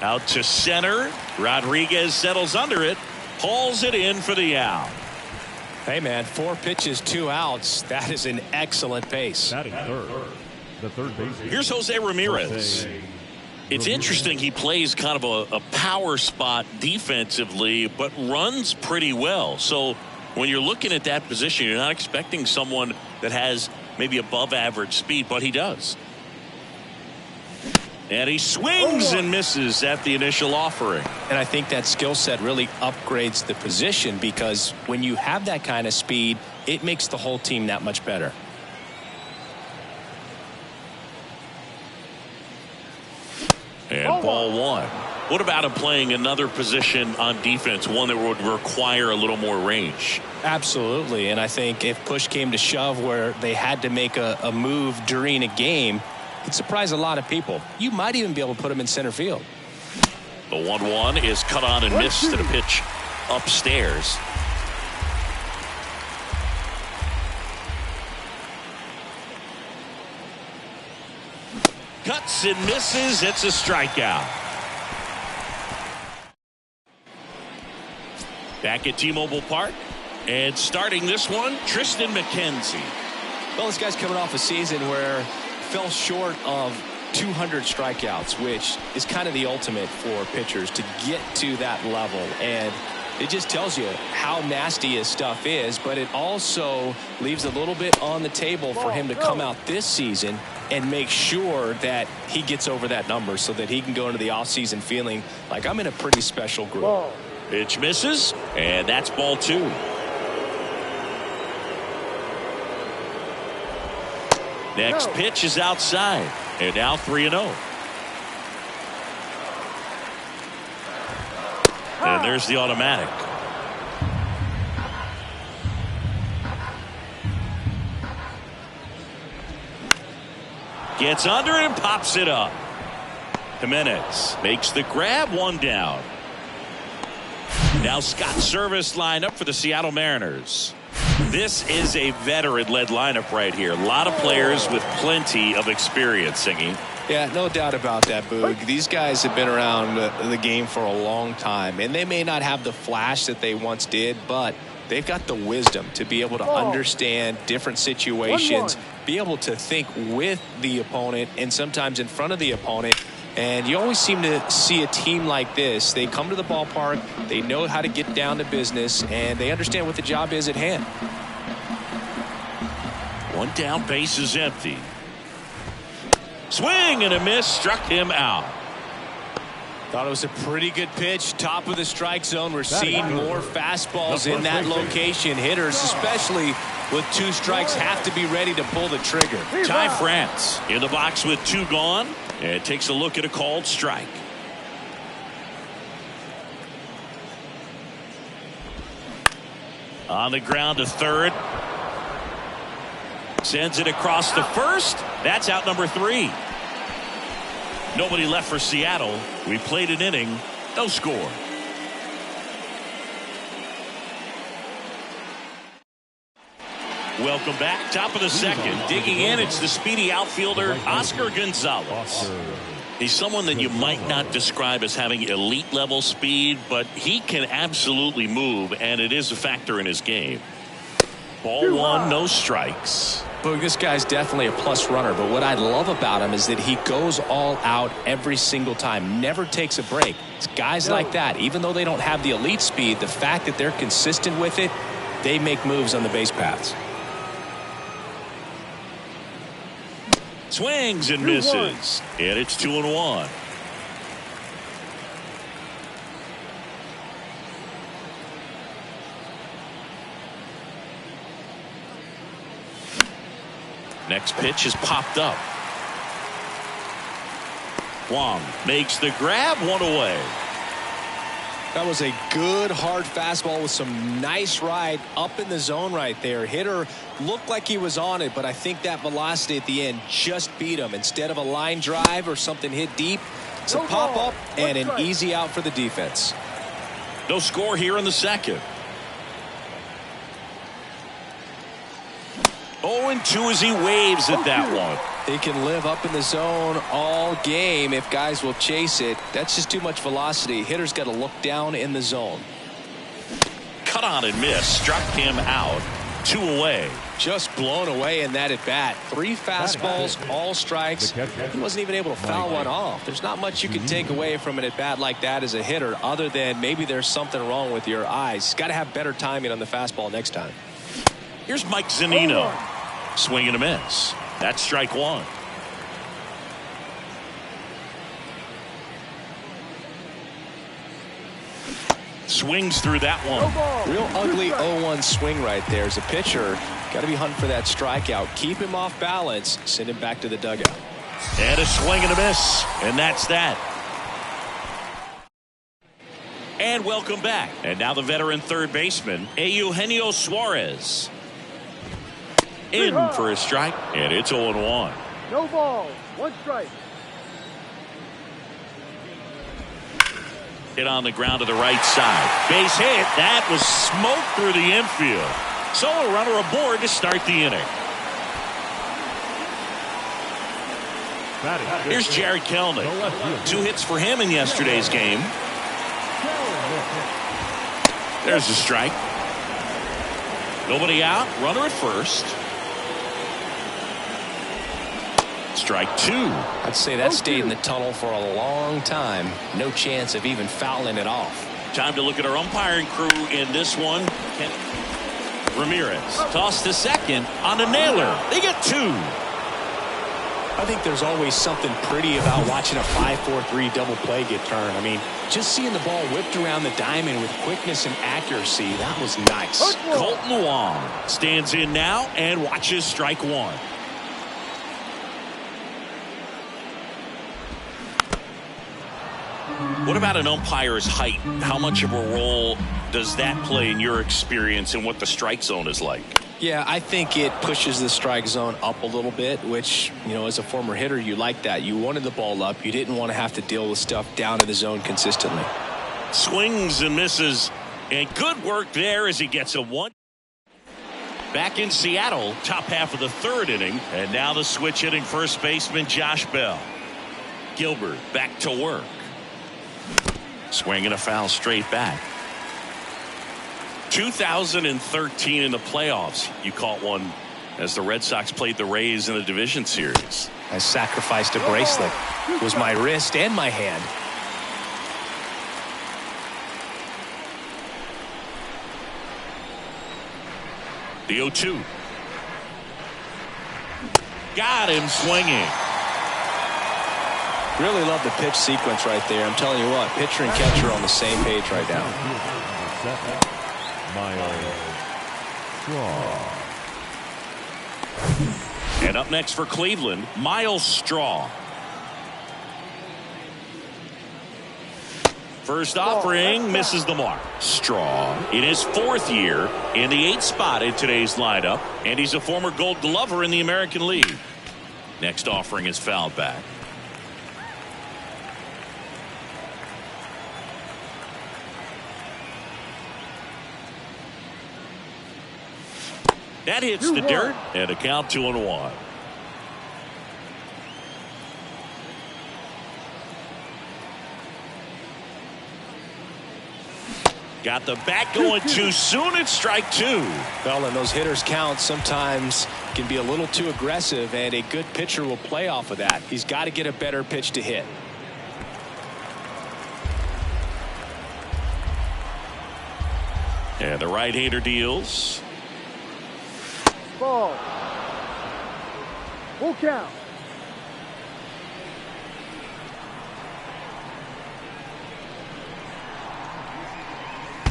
Out to center. Rodriguez settles under it, hauls it in for the out. Hey, man, 4 pitches, 2 outs. That is an excellent pace. Batting third, the third baseman. Here's Jose Ramirez. It's interesting. He plays kind of a power spot defensively, but runs pretty well. So when you're looking at that position, you're not expecting someone that has maybe above average speed, but he does. And he swings and misses at the initial offering. And I think that skill set really upgrades the position, because when you have that kind of speed, it makes the whole team that much better. And ball one. What about him playing another position on defense, one that would require a little more range? Absolutely. And I think if push came to shove where they had to make a move during a game, it'd surprise a lot of people. You might even be able to put him in center field. The 1-1 is cut on and missed to the pitch upstairs. Cuts and misses. It's a strikeout. Back at T-Mobile Park. And starting this one, Triston McKenzie. Well, this guy's coming off a season where fell short of 200 strikeouts, which is kind of the ultimate for pitchers to get to that level. And it just tells you how nasty his stuff is, but it also leaves a little bit on the table for him to come out this season and make sure that he gets over that number so that he can go into the offseason feeling like I'm in a pretty special group. Pitch misses, and that's ball 2. Next pitch is outside, and now 3-0. And there's the automatic. Gets under it and pops it up. Jimenez makes the grab, 1 down. Now Scott Service lined up for the Seattle Mariners. This is a veteran-led lineup right here. A lot of players with plenty of experience, Singy. Yeah, no doubt about that, Boog. These guys have been around the game for a long time, and they may not have the flash that they once did, but they've got the wisdom to be able to understand different situations, be able to think with the opponent and sometimes in front of the opponent. And you always seem to see a team like this. They come to the ballpark, they know how to get down to business, and they understand what the job is at hand. 1 down, base is empty. Swing and a miss, struck him out. Thought it was a pretty good pitch, top of the strike zone. We're seeing more fastballs in that location. Hitters, especially with 2 strikes, have to be ready to pull the trigger. Ty France in the box with 2 gone, and takes a look at a called strike. On the ground to third. Sends it across to first. That's out number 3. Nobody left for Seattle. We played an inning. No score. Welcome back. Top of the second. Digging in, it's the speedy outfielder, Oscar Gonzalez. He's someone that you might not describe as having elite level speed, but he can absolutely move, and it is a factor in his game. Ball one, no strikes. Boog, this guy's definitely a plus runner, but what I love about him is that he goes all out every single time, never takes a break. It's guys like that, even though they don't have the elite speed, the fact that they're consistent with it, they make moves on the base paths. Swings and misses. And it's 2-1. Next pitch is popped up. Wong makes the grab, one away. That was a good hard fastball with some nice ride up in the zone right there. Hitter looked like he was on it, but I think that velocity at the end just beat him. Instead of a line drive or something hit deep, it's a pop up and an easy out for the defense. No score here in the second. 0-2 as he waves at that one. He can live up in the zone all game if guys will chase it. That's just too much velocity. Hitter's got to look down in the zone. Cut on and miss. Struck him out. 2 away. Just blown away in that at bat. 3 fastballs, all strikes. He wasn't even able to foul one off. There's not much you can take away from an at bat like that as a hitter, other than maybe there's something wrong with your eyes. Got to have better timing on the fastball next time. Here's Mike Zunino. Swing and a miss. That's strike one. Swings through that one. Real ugly 0-1 swing right there. As a pitcher, got to be hunting for that strikeout. Keep him off balance. Send him back to the dugout. And a swing and a miss. And that's that. And welcome back. And now the veteran third baseman, Eugenio Suarez. In for a strike, and it's 0-1. No ball, 1 strike. Hit on the ground to the right side. Base hit. That was smoked through the infield. So a runner aboard to start the inning. Here's Jared Kelenic. 2 hits for him in yesterday's game. There's a strike. Nobody out. Runner at first. Strike 2. I'd say that stayed in the tunnel for a long time. No chance of even fouling it off. Time to look at our umpiring crew in this one. Ramirez tossed to second on a nailer. They get 2. I think there's always something pretty about watching a 5-4-3 double play get turned. I mean, just seeing the ball whipped around the diamond with quickness and accuracy, that was nice. Colton Wong stands in now and watches strike 1. What about an umpire's height? How much of a role does that play in your experience and what the strike zone is like? Yeah, I think it pushes the strike zone up a little bit, which, you know, as a former hitter, you like that. You wanted the ball up. You didn't want to have to deal with stuff down in the zone consistently. Swings and misses, and good work there as he gets a 1. Back in Seattle, top half of the third inning, and now the switch hitting first baseman Josh Bell. Gilbert back to work. Swing and a foul straight back. 2013 in the playoffs, you caught one as the Red Sox played the Rays in the division series. I sacrificed a bracelet. It was my wrist and my hand. The 0-2. Got him swinging. Really love the pitch sequence right there. I'm telling you what, pitcher and catcher are on the same page right now. Miles Straw. And up next for Cleveland, Miles Straw. First offering misses the mark. Straw in his 4th year in the 8th spot in today's lineup, and he's a former Gold Glover in the American League. Next offering is fouled back. That hits the dirt, and a count 2-1. Got the bat going too soon. It's strike 2. Well, and those hitters count sometimes can be a little too aggressive, and a good pitcher will play off of that. He's got to get a better pitch to hit. And the right-hander deals. Ball. Full count.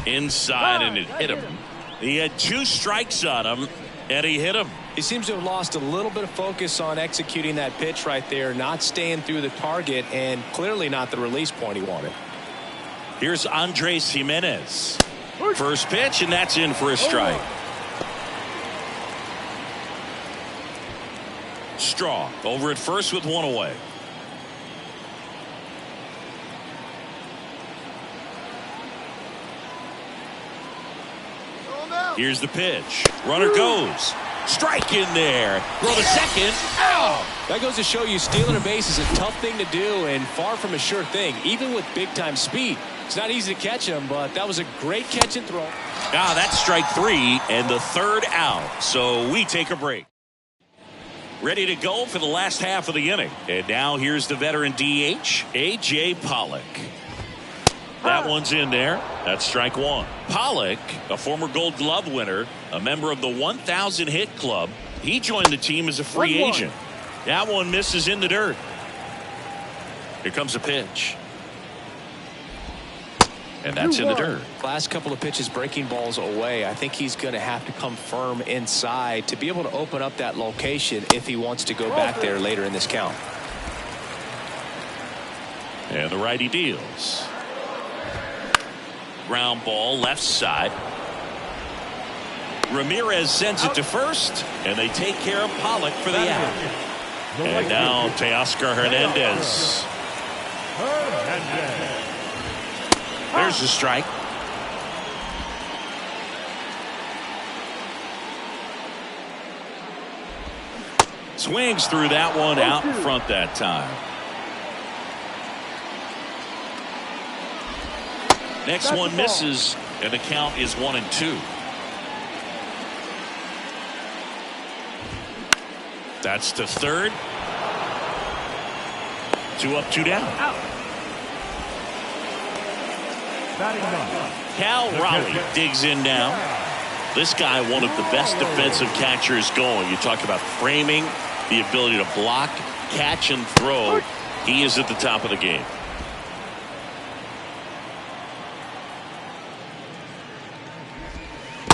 Inside, and it hit him. He had 2 strikes on him, and he hit him. He seems to have lost a little bit of focus on executing that pitch right there, not staying through the target, and clearly not the release point he wanted. Here's Andres Jimenez. First pitch, and that's in for a strike. Straw over at first with 1 away. Here's the pitch. Runner goes. Strike in there. Throw to second. Ow! That goes to show you stealing a base is a tough thing to do and far from a sure thing, even with big-time speed. It's not easy to catch him, but that was a great catch and throw. Now that's strike 3 and the 3rd out. So we take a break. Ready to go for the last half of the inning. And now here's the veteran DH, A.J. Pollock. That one's in there. That's strike 1. Pollock, a former Gold Glove winner, a member of the 1,000 hit club. He joined the team as a free agent. That one misses in the dirt. Here comes a pitch. And that's in the dirt. Last couple of pitches breaking balls away. I think he's going to have to come firm inside to be able to open up that location if he wants to go back there later in this count. And the righty deals. Ground ball left side. Ramirez sends it to first, and they take care of Pollock for the out. And now Teoscar Hernandez. There's the strike. Swings through that one out in front that time. Next one misses, and the count is 1-2. That's to third. 2 up, 2 down. Cal Raleigh digs in now. This guy, one of the best defensive catchers going. You talk about framing, the ability to block, catch, and throw. He is at the top of the game.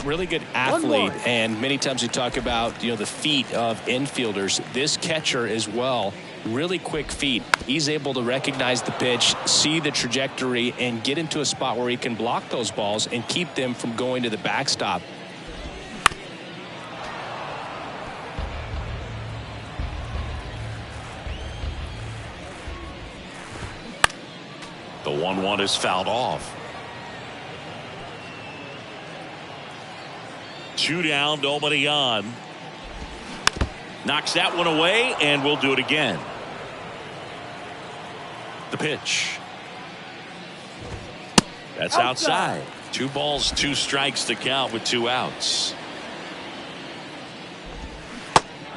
Really good athlete, and many times we talk about the feet of infielders. This catcher as well, really quick feet. He's able to recognize the pitch, see the trajectory, and get into a spot where he can block those balls and keep them from going to the backstop. The 1-1 is fouled off. 2 down, nobody on. Knocks that one away, and we'll do it again. The pitch. That's outside. 2 balls, 2 strikes to count with 2 outs.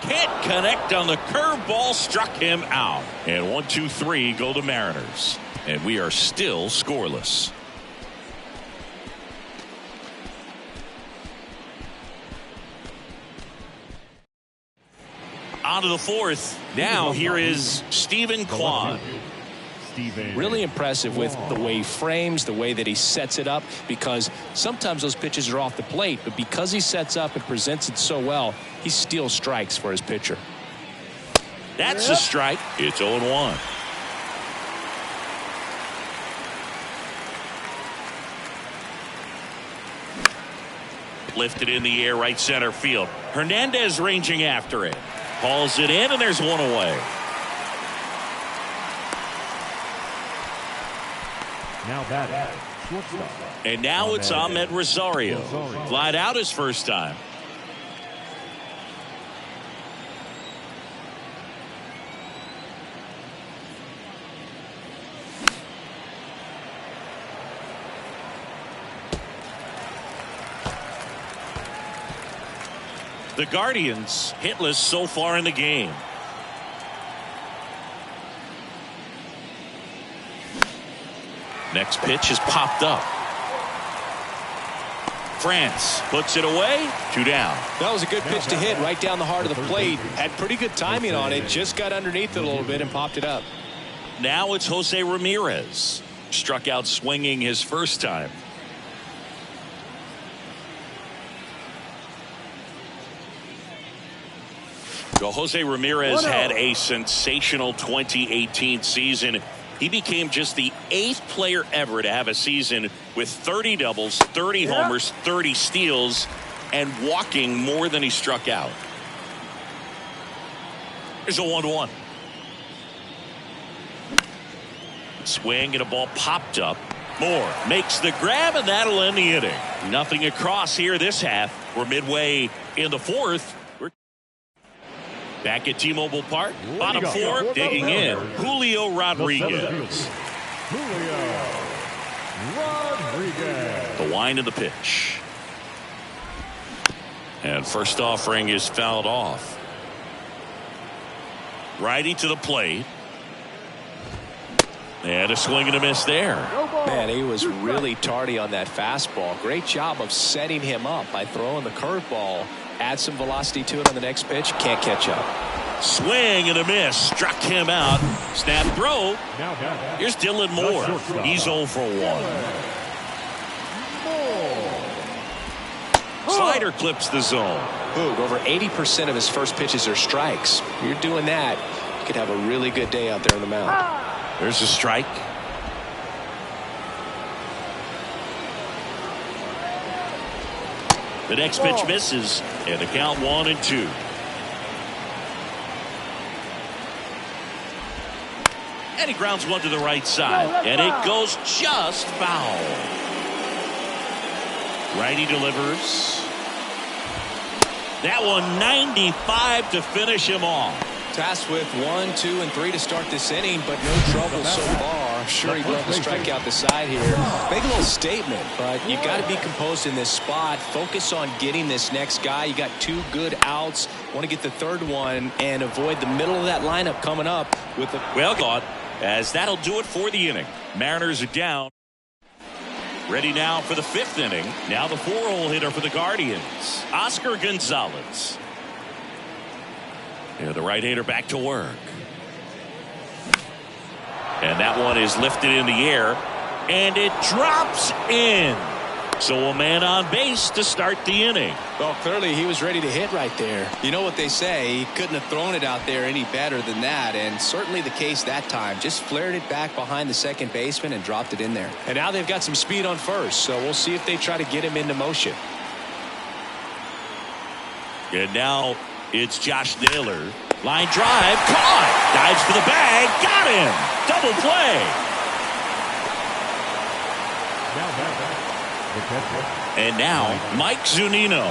Can't connect on the curveball, struck him out. And 1-2-3 go the Mariners. And we are still scoreless. On to the 4th. Now here is Stephen Kwan. Really impressive with the way he frames, the way that he sets it up, because sometimes those pitches are off the plate, but because he sets up and presents it so well, he steals strikes for his pitcher. That's a strike. It's 0-1. Lifted in the air, right center field. Hernandez ranging after it. Hauls it in, and there's 1 away. Now batting, shortstop. And now it's Ahmed Rosario. Flied out his first time. The Guardians hitless so far in the game. Next pitch is popped up. France puts it away. 2 down. That was a good pitch to hit right down the heart of the plate. Had pretty good timing on it. Just got underneath it a little bit and popped it up. Now it's Jose Ramirez. Struck out swinging his first time. So Jose Ramirez had a sensational 2018 season. He became just the 8th player ever to have a season with 30 doubles, 30 homers, 30 steals, and walking more than he struck out. Here's a 1-1. Swing and a ball popped up. Moore makes the grab, and that'll end the inning. Nothing across here this half. We're midway in the 4th. We're back at T-Mobile Park. Bottom 4, digging in. Julio Rodriguez. Julio Rodriguez. The wind of the pitch. And first offering is fouled off. Righty to the plate. And a swing and a miss there. Man, he was really tardy on that fastball. Great job of setting him up by throwing the curveball. Add some velocity to it on the next pitch. Can't catch up. Swing and a miss. Struck him out. Snap throw. Here's Dylan Moore. He's 0 for 1. Slider clips the zone. Boog, over 80% of his first pitches are strikes. You're doing that, you could have a really good day out there on the mound. There's a strike. The next pitch misses, and the count 1-2. And he grounds one to the right side, and it goes just foul. Righty delivers. That one 95 to finish him off. Tasked with 1, 2, and 3 to start this inning, but no trouble so far. I'm sure he'd love to strike out the side here. Make a little statement, but you got to be composed in this spot. Focus on getting this next guy. You got 2 good outs. Want to get the 3rd one and avoid the middle of that lineup coming up with the well caught, as that'll do it for the inning. Mariners are down. Ready now for the 5th inning. Now the 4-hole hitter for the Guardians, Oscar Gonzalez. Yeah, the right-hander back to work. And that one is lifted in the air, and it drops in. So a man on base to start the inning. Well, clearly he was ready to hit right there. You know what they say, he couldn't have thrown it out there any better than that, and certainly the case that time. Just flared it back behind the second baseman and dropped it in there. And now they've got some speed on first, so we'll see if they try to get him into motion. And now it's Josh Naylor. Line drive, caught. Dives for the bag, got him. Double play. And now Mike Zunino.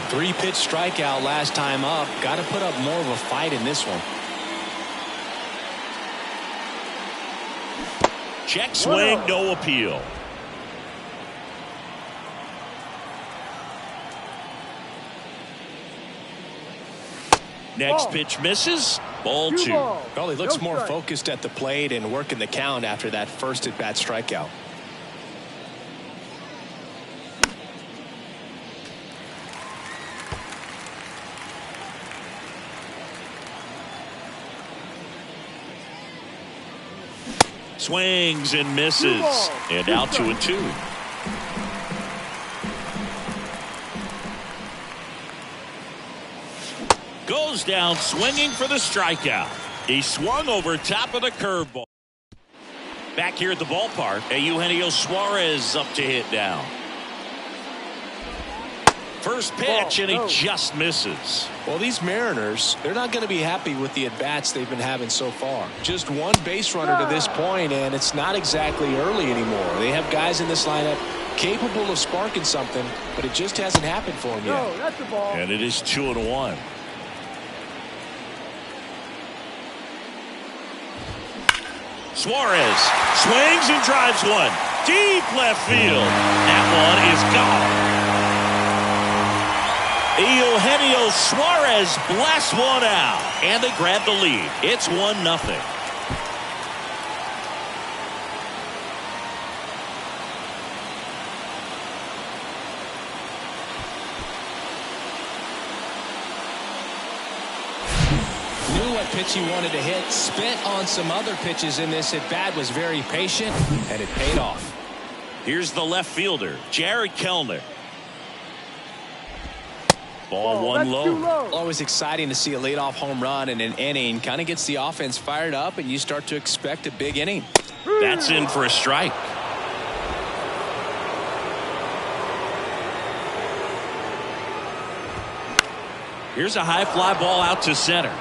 3-pitch strikeout last time up. Got to put up more of a fight in this one. Check swing, no appeal. Next pitch misses. Ball 2. Well, he looks more focused at the plate and working the count after that first at-bat strikeout. Swings and misses. And now 2-2. Goes down swinging for the strikeout. He swung over top of the curveball. Back here at the ballpark, Eugenio Suarez up to hit now. First pitch, and he just misses. Well, these Mariners, they're not going to be happy with the at-bats they've been having so far. Just one base runner to this point, and it's not exactly early anymore. They have guys in this lineup capable of sparking something, but it just hasn't happened for them yet. That's the ball. And it is 2-1. Suarez swings and drives one. Deep left field. That one is gone. Eugenio Suarez blasts one out, and they grab the lead. It's 1-0. Knew what pitch he wanted to hit, spent on some other pitches in this at bat, was very patient, and it paid off. Here's the left fielder, Jared Kellner. Ball one that's too low. low. Always exciting to see a leadoff home run in an inning. Kind of gets the offense fired up, and you start to expect a big inning. That's in for a strike. Here's a high fly ball out to center.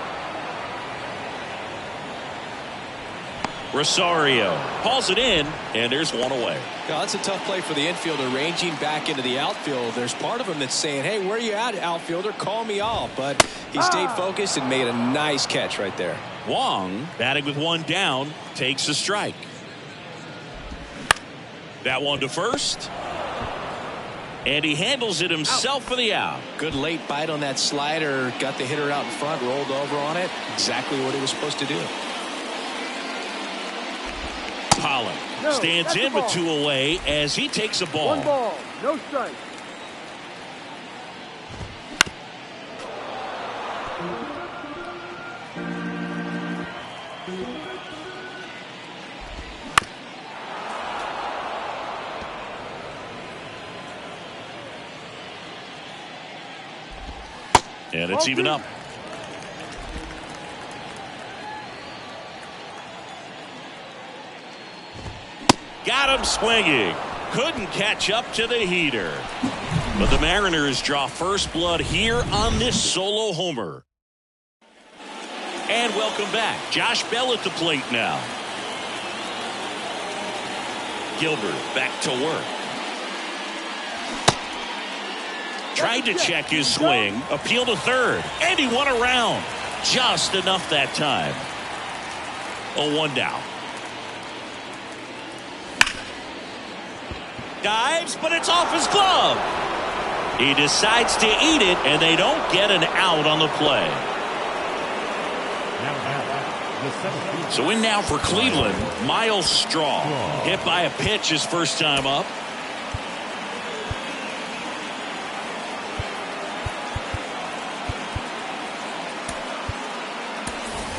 Rosario hauls it in, and there's one away. Now, that's a tough play for the infielder, ranging back into the outfield. There's part of him that's saying, hey, where are you at, outfielder? Call me off. But he stayed focused and made a nice catch right there. Wong, batting with one down, takes a strike. That one to first. And he handles it himself for the out. Good late bite on that slider. Got the hitter out in front, rolled over on it. Exactly what he was supposed to do. Pollock No, stands that's a in with ball. two away as he takes a ball. 1 ball, no strike. And it's even up. Got him swinging. Couldn't catch up to the heater. But the Mariners draw first blood here on this solo homer. And welcome back. Josh Bell at the plate now. Gilbert back to work. Tried to check his swing. Appeal to third. And he won around. Just enough that time. 0-1 down. Dives, but it's off his glove. He decides to eat it, and they don't get an out on the play. So in now for Cleveland, Miles Straw. Hit by a pitch his first time up.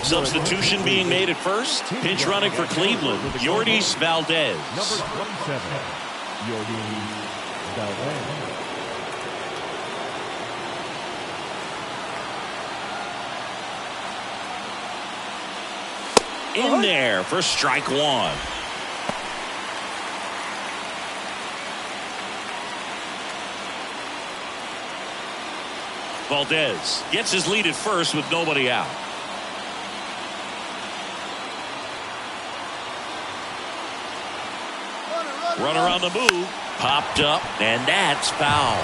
Substitution being made at first. Pinch running for Cleveland, Yordis Valdez. Number 27, Yordis Valdez. In there for strike one. Valdez gets his lead at first with nobody out. Runner on the move, popped up, and that's foul.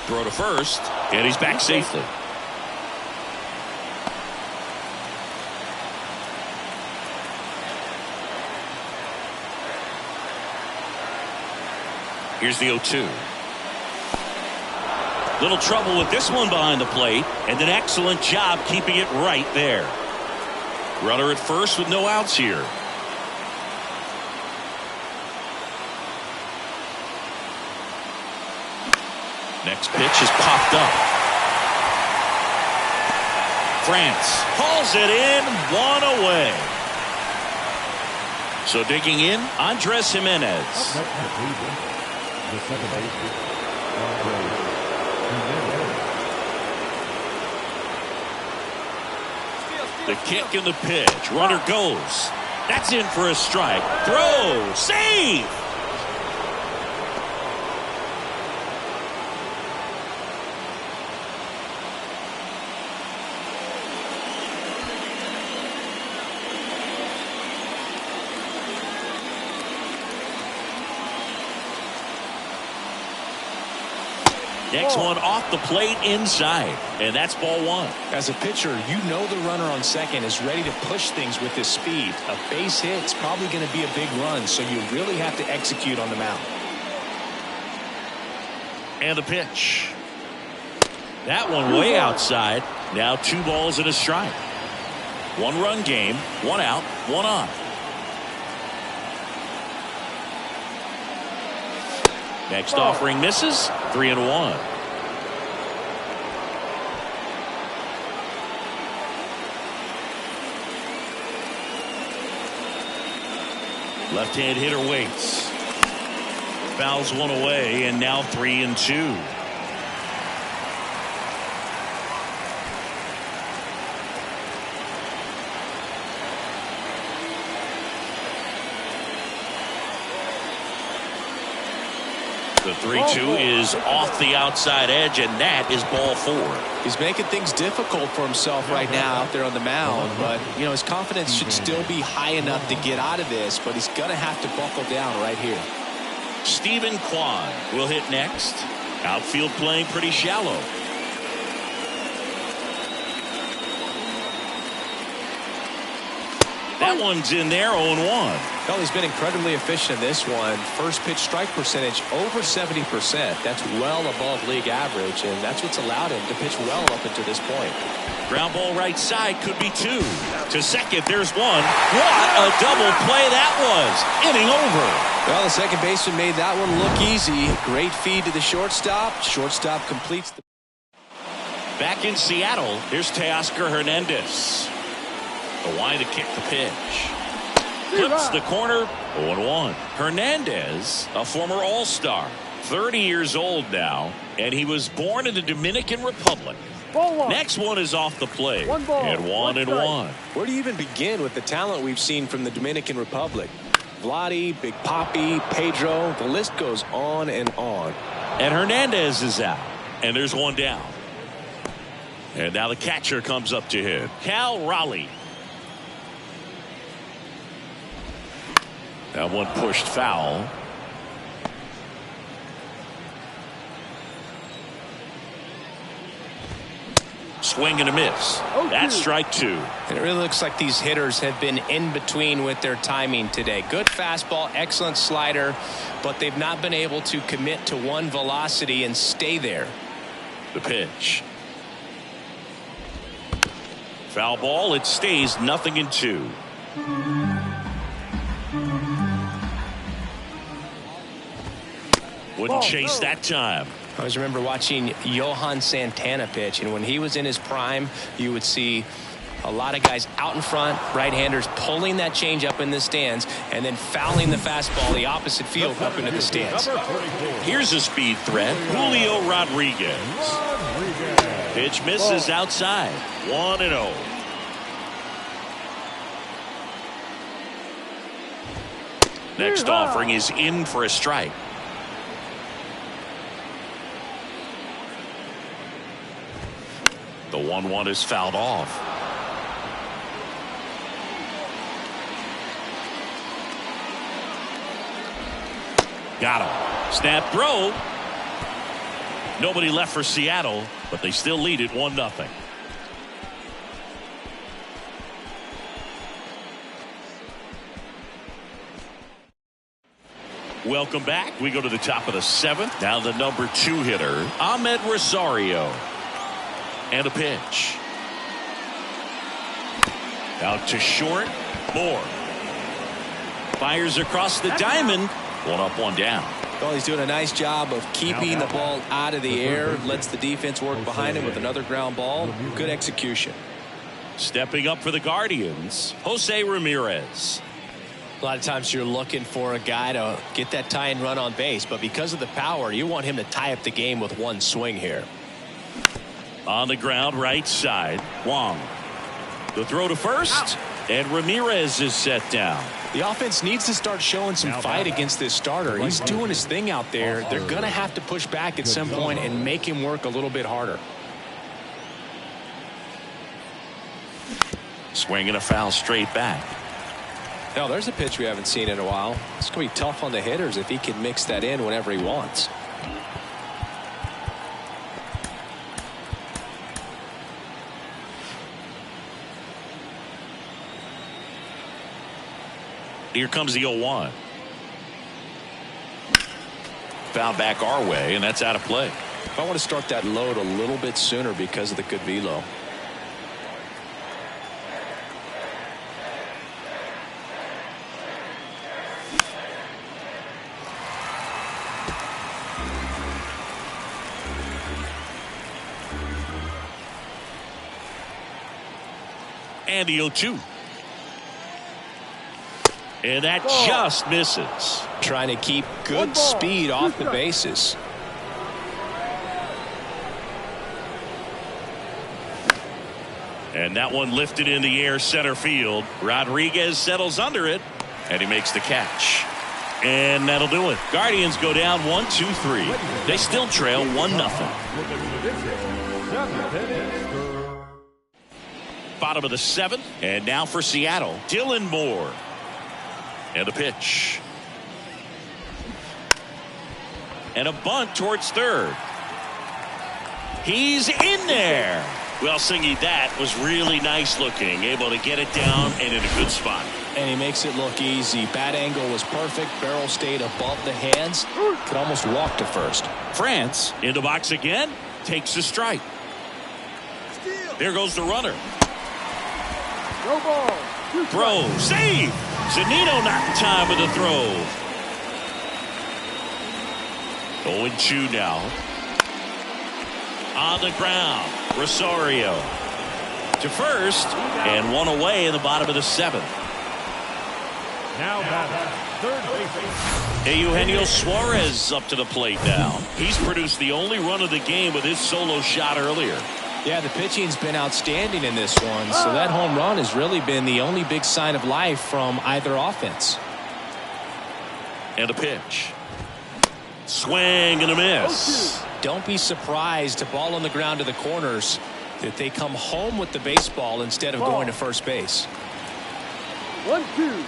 Throw to first, and he's back safely. Here's the 0-2. Little trouble with this one behind the plate, and an excellent job keeping it right there. Runner at first with no outs here. Next pitch is popped up. France hauls it in, one away. So digging in, Andres Jimenez. The second baseman, Andres Jimenez. The kick and the pitch. Runner goes. That's in for a strike. Throw. Save. Next one off the plate inside, and that's ball one. As a pitcher, you know the runner on second is ready to push things with his speed. A base hit is probably going to be a big run, so you really have to execute on the mound. And the pitch. That one way outside. Now 2 balls and a strike. 1-run game, 1 out, 1 on. Next offering misses. 3-1. Left-hand hitter waits. Fouls one away, and now 3-2. The 3-2 is off the outside edge, and that is ball 4. He's making things difficult for himself right now out there on the mound, but you know his confidence should still be high enough to get out of this, but he's gonna have to buckle down right here. Stephen Kwan will hit next. Outfield playing pretty shallow. That one's in there, 0-1. Well, he's been incredibly efficient in this one. First pitch strike percentage over 70%. That's well above league average, and that's what's allowed him to pitch well up until this point. Ground ball right side, could be 2. To second, there's 1. What a double play that was. Inning over. Well, the second baseman made that one look easy. Great feed to the shortstop. Shortstop completes the... Back in Seattle, here's Teoscar Hernandez. The line to kick the pitch. Clips the corner, 0-1. Hernandez, a former All-Star, 30 years old now, and he was born in the Dominican Republic. Next one is off the plate. 1 ball, and 1-1. Where do you even begin with the talent we've seen from the Dominican Republic? Vladdy, Big Papi, Pedro, the list goes on and on. And Hernandez is out, and there's 1 down. And now the catcher comes up to hit. Cal Raleigh. That one pushed foul. Swing and a miss. That's strike 2. And it really looks like these hitters have been in between with their timing today. Good fastball, excellent slider, but they've not been able to commit to one velocity and stay there. The pitch. Foul ball. It stays 0-2. Wouldn't chase that time. I always remember watching Johan Santana pitch, and when he was in his prime, you would see a lot of guys out in front, right-handers pulling that change up in the stands and then fouling the fastball the opposite field up into the stands. Here's a speed threat, Julio Rodriguez. Pitch misses outside, 1-0. Next offering is in for a strike. The 1-1 is fouled off. Got him. Snap throw. Nobody left for Seattle, but they still lead it 1-0. Welcome back. We go to the top of the 7th. Now the number 2 hitter, Ahmed Rosario. And a pitch. Out to short. Moore. Fires across the diamond. 1 up, 1 down. Well, he's doing a nice job of keeping the ball out of the air. Lets the defense work behind him with another ground ball. Good execution. Stepping up for the Guardians, Jose Ramirez. A lot of times you're looking for a guy to get that tie and run on base, but because of the power, you want him to tie up the game with one swing here. On the ground, right side, Wong. The throw to first, and Ramirez is set down. The offense needs to start showing some fight against this starter. He's doing his thing out there. They're going to have to push back at some point and make him work a little bit harder. Swinging a foul straight back. Now, there's a pitch we haven't seen in a while. It's going to be tough on the hitters if he can mix that in whenever he wants. Here comes the 0-1. Foul back our way, and that's out of play. I want to start that load a little bit sooner because of the good velo. And the 0-2. And that just misses. Trying to keep good speed off the bases. And that one lifted in the air center field. Rodriguez settles under it, and he makes the catch. And that'll do it. Guardians go down 1-2-3. They still trail 1-0. Bottom of the 7th, and now for Seattle, Dylan Moore. And a pitch. And a bunt towards third. He's in there. Well, Singy, that was really nice looking. Able to get it down and in a good spot. And he makes it look easy. Bat angle was perfect. Barrel stayed above the hands. Could almost walk to first. France in the box again. Takes the strike. There goes the runner. No ball. Throw. Save. Zunino not in time with the throw. 0-2 now. On the ground. Rosario to first, and one away in the bottom of the 7th. Now batting, third baseman Eugenio Suarez up to the plate now. He's produced the only run of the game with his solo shot earlier. Yeah, the pitching's been outstanding in this one, so that home run has really been the only big sign of life from either offense. And a pitch. Swing and a miss. Don't be surprised, a ball on the ground to the corners, that they come home with the baseball instead of going to first base. 1-2.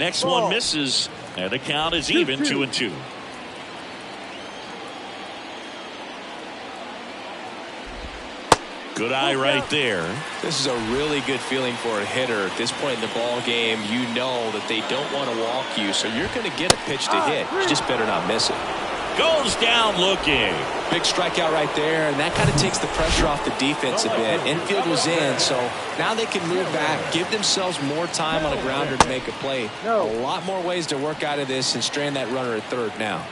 Next one misses, and the count is even 2-2. Good eye right there. This is a really good feeling for a hitter. At this point in the ball game, you know that they don't want to walk you, so you're going to get a pitch to hit. You just better not miss it. Goes down looking. Big strikeout right there, and that kind of takes the pressure off the defense a bit. Infield was in, so now they can move back, give themselves more time on a grounder to make a play. A lot more ways to work out of this and strand that runner at third now.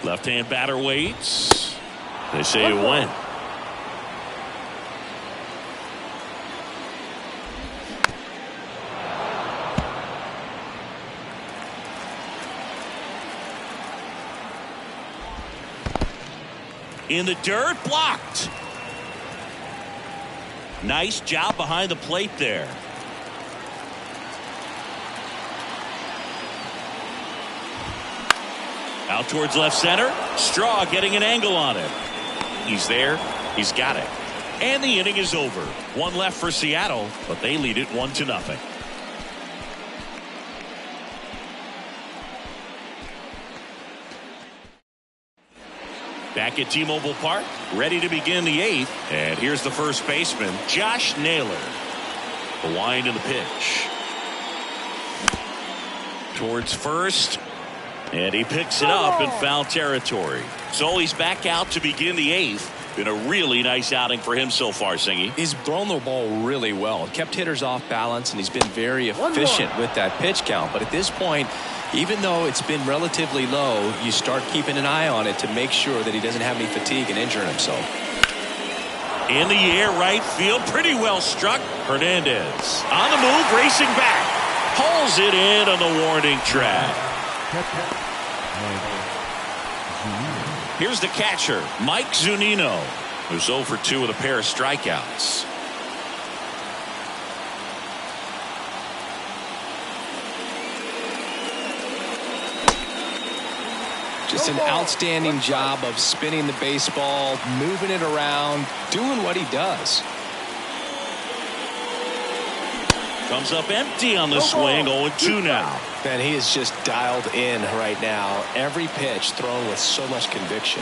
Left-hand batter waits. They say it went. In the dirt, blocked. Nice job behind the plate there. Out towards left center. Straw getting an angle on it. He's there. He's got it. And the inning is over. One left for Seattle, but they lead it 1-0. Back at T-Mobile Park, ready to begin the 8th. And here's the first baseman, Josh Naylor. The wind of the pitch. Towards first. And he picks it up in foul territory. So he's back out to begin the 8th. Been a really nice outing for him so far, Singy. He's thrown the ball really well. Kept hitters off balance, and he's been very efficient with that pitch count. But at this point, even though it's been relatively low, you start keeping an eye on it to make sure that he doesn't have any fatigue and injuring himself. In the air, right field, pretty well struck. Hernandez on the move, racing back. Pulls it in on the warning track. Here's the catcher, Mike Zunino, who's 0 for 2 with a pair of strikeouts. Just an outstanding job of spinning the baseball, moving it around, doing what he does. Comes up empty on the swing, 0-2 now. Man, he is just dialed in right now. Every pitch thrown with so much conviction.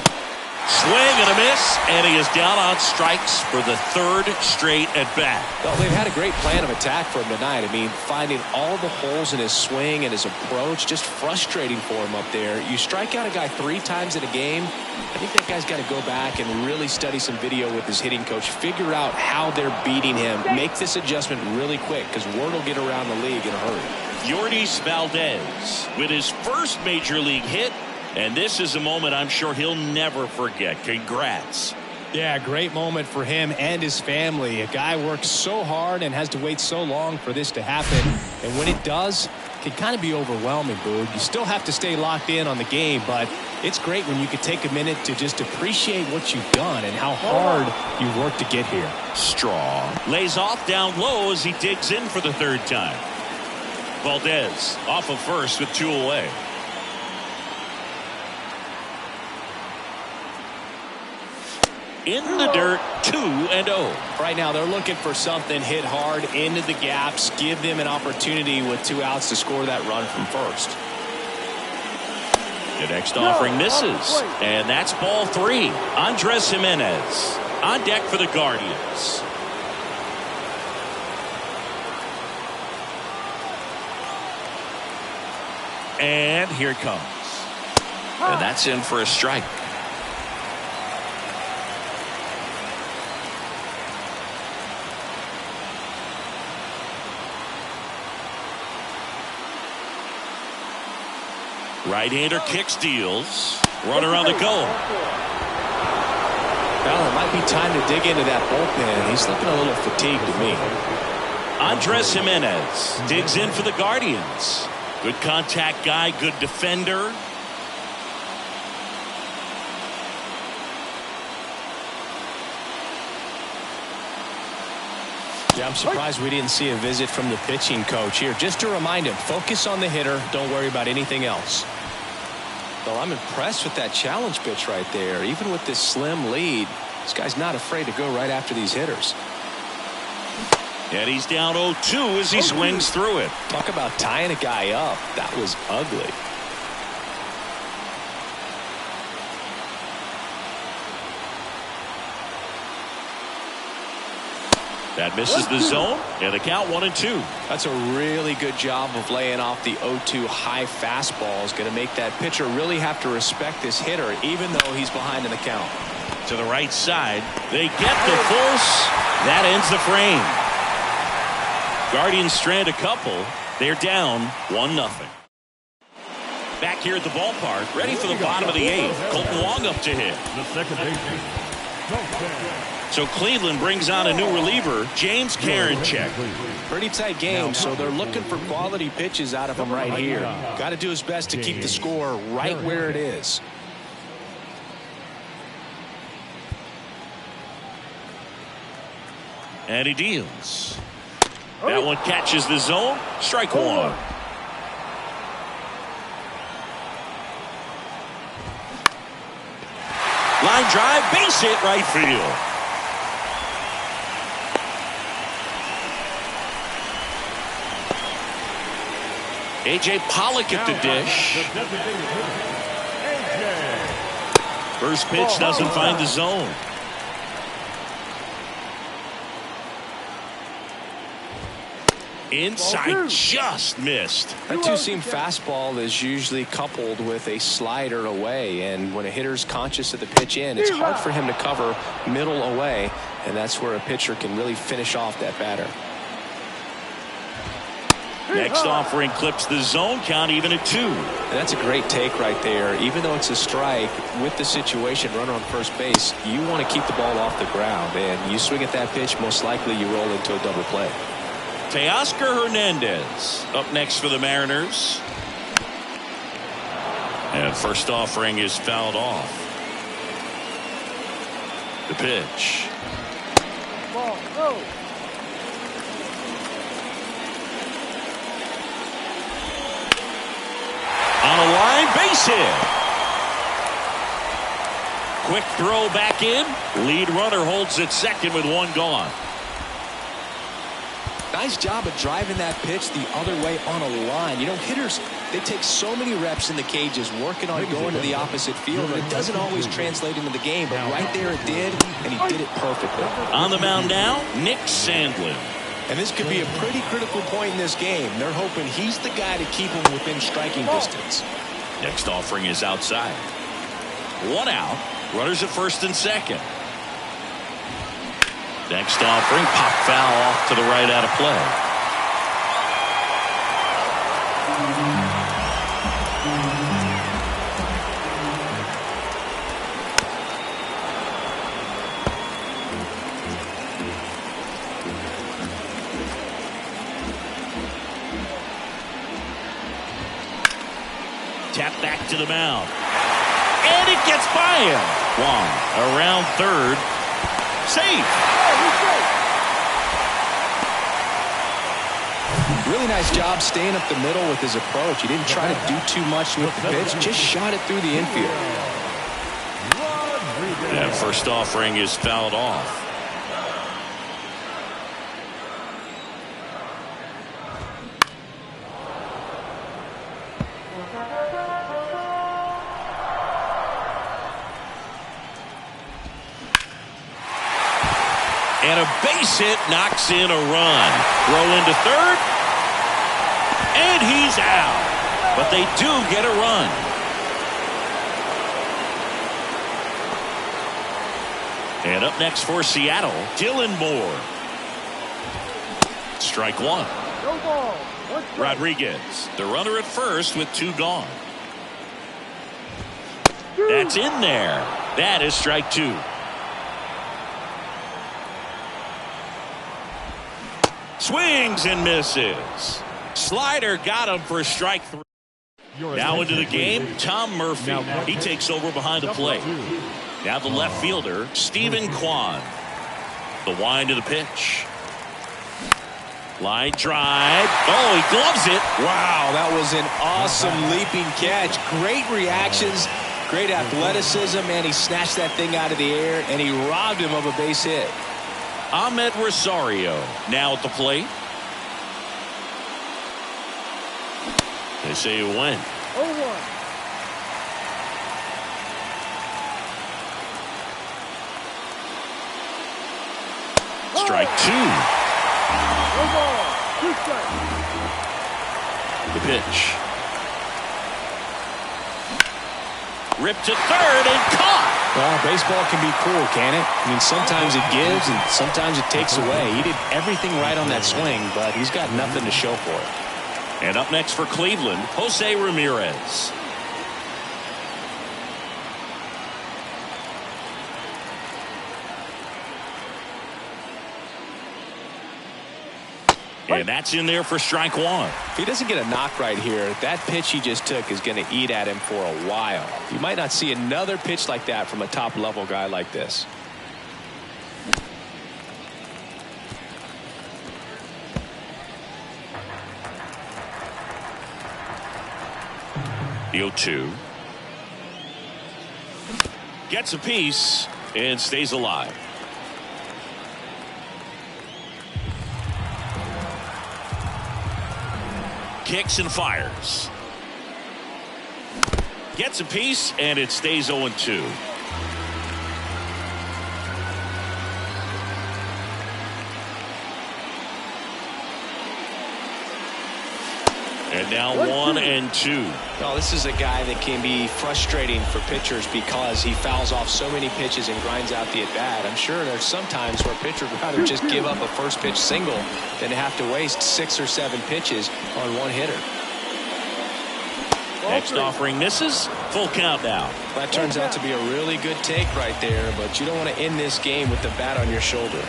Swing and a miss, and he is down on strikes for the third straight at bat. Well, they've had a great plan of attack for him tonight. I mean, finding all the holes in his swing and his approach, just frustrating for him up there. You strike out a guy 3 times in a game, I think that guy's got to go back and really study some video with his hitting coach, figure out how they're beating him, make this adjustment really quick because word will get around the league in a hurry. Yourdes Valdez with his first major league hit. And this is a moment I'm sure he'll never forget. Congrats. Yeah, great moment for him and his family. A guy works so hard and has to wait so long for this to happen. And when it does, it can kind of be overwhelming, Boog. You still have to stay locked in on the game, but it's great when you can take a minute to just appreciate what you've done and how hard you worked to get here. Straw lays off down low as he digs in for the third time. Valdez off of first with 2 away. In the dirt, 2-0. Right now, they're looking for something, hit hard into the gaps, give them an opportunity with 2 outs to score that run from first. The next offering misses, and that's ball 3. Andres Gimenez on deck for the Guardians. And here it comes. And that's in for a strike. Right-hander kicks, deals. Runner on the go. Well, it might be time to dig into that bullpen. He's looking a little fatigued to me. Andres Gimenez digs in for the Guardians. Good contact guy, good defender. Yeah, I'm surprised we didn't see a visit from the pitching coach here. Just to remind him, focus on the hitter. Don't worry about anything else. Well, I'm impressed with that challenge pitch right there. Even with this slim lead, this guy's not afraid to go right after these hitters. And he's down 0-2 as he swings through it. Talk about tying a guy up. That was ugly. That misses the zone, and the count 1-2. That's a really good job of laying off the 0-2 high fastball. Is going to make that pitcher really have to respect this hitter, even though he's behind in the count. To the right side, they get the force. That ends the frame. Guardians strand a couple. They're down 1-0. Back here at the ballpark, ready for the bottom of the 8th. Colton Wong up to hit. The second baseman, Colton. So Cleveland brings on a new reliever, James Karinchak. Pretty tight game, so they're looking for quality pitches out of him right here. Got to do his best to keep the score right where it is. And he deals. That one catches the zone. Strike 1. Line drive, base hit, right field. A.J. Pollock at the dish. First pitch doesn't find the zone. Inside, just missed. That two-seam fastball is usually coupled with a slider away, and when a hitter's conscious of the pitch in, it's hard for him to cover middle away, and that's where a pitcher can really finish off that batter. Next offering clips the zone, count even at 2. And that's a great take right there. Even though it's a strike, with the situation, runner on first base, you want to keep the ball off the ground, and you swing at that pitch, most likely you roll into a double play. Teoscar Hernandez up next for the Mariners. And first offering is fouled off. The pitch. Ball, go. On a line, base hit. Quick throw back in. Lead runner holds at second with 1 gone. Nice job of driving that pitch the other way on a line. You know, hitters, they take so many reps in the cages working on going to the opposite field, and it doesn't always translate into the game, but right there it did, and he did it perfectly. On the mound now, Nick Sandlin. And this could be a pretty critical point in this game. They're hoping he's the guy to keep them within striking distance. Next offering is outside. 1 out. Runners at first and second. Next offering, pop foul off to the right, out of play. Tap back to the mound. And it gets by him. Wong around third. Safe. Really nice job staying up the middle with his approach. He didn't try to do too much with the pitch, just shot it through the infield. That first offering is fouled off. And a base hit knocks in a run. Throw into third. And he's out. But they do get a run. And up next for Seattle, Dylan Moore. Strike one. No ball. Rodriguez, the runner at first with 2 gone. That's in there. That is strike 2. Swings and misses. Slider got him for strike 3. Now into the game, Tom Murphy. He takes over behind the plate. Now the left fielder, Stephen Kwan. The wind of the pitch. Line drive. Oh, he gloves it. Wow, that was an awesome leaping catch. Great reactions, great athleticism, and he snatched that thing out of the air, and he robbed him of a base hit. Ahmed Rosario now at the plate. They say you win. 0-1. Strike 2. No ball. 2 strikes. The pitch. Ripped to third and caught. Well, baseball can be cruel, can it? I mean, sometimes it gives and sometimes it takes away. He did everything right on that swing, but he's got nothing to show for it. And up next for Cleveland, Jose Ramirez. And that's in there for strike 1. If he doesn't get a knock right here, that pitch he just took is going to eat at him for a while. You might not see another pitch like that from a top-level guy like this. The 0-2. Gets a piece and stays alive. Kicks and fires. Gets a piece and it stays 0-2. And now 1-2. Well, this is a guy that can be frustrating for pitchers because he fouls off so many pitches and grinds out the at-bat. I'm sure there's some times where a pitcher would rather just give up a first pitch single than to have to waste 6 or 7 pitches on one hitter. Next offering misses. Full count now. That turns out to be a really good take right there, but you don't want to end this game with the bat on your shoulder.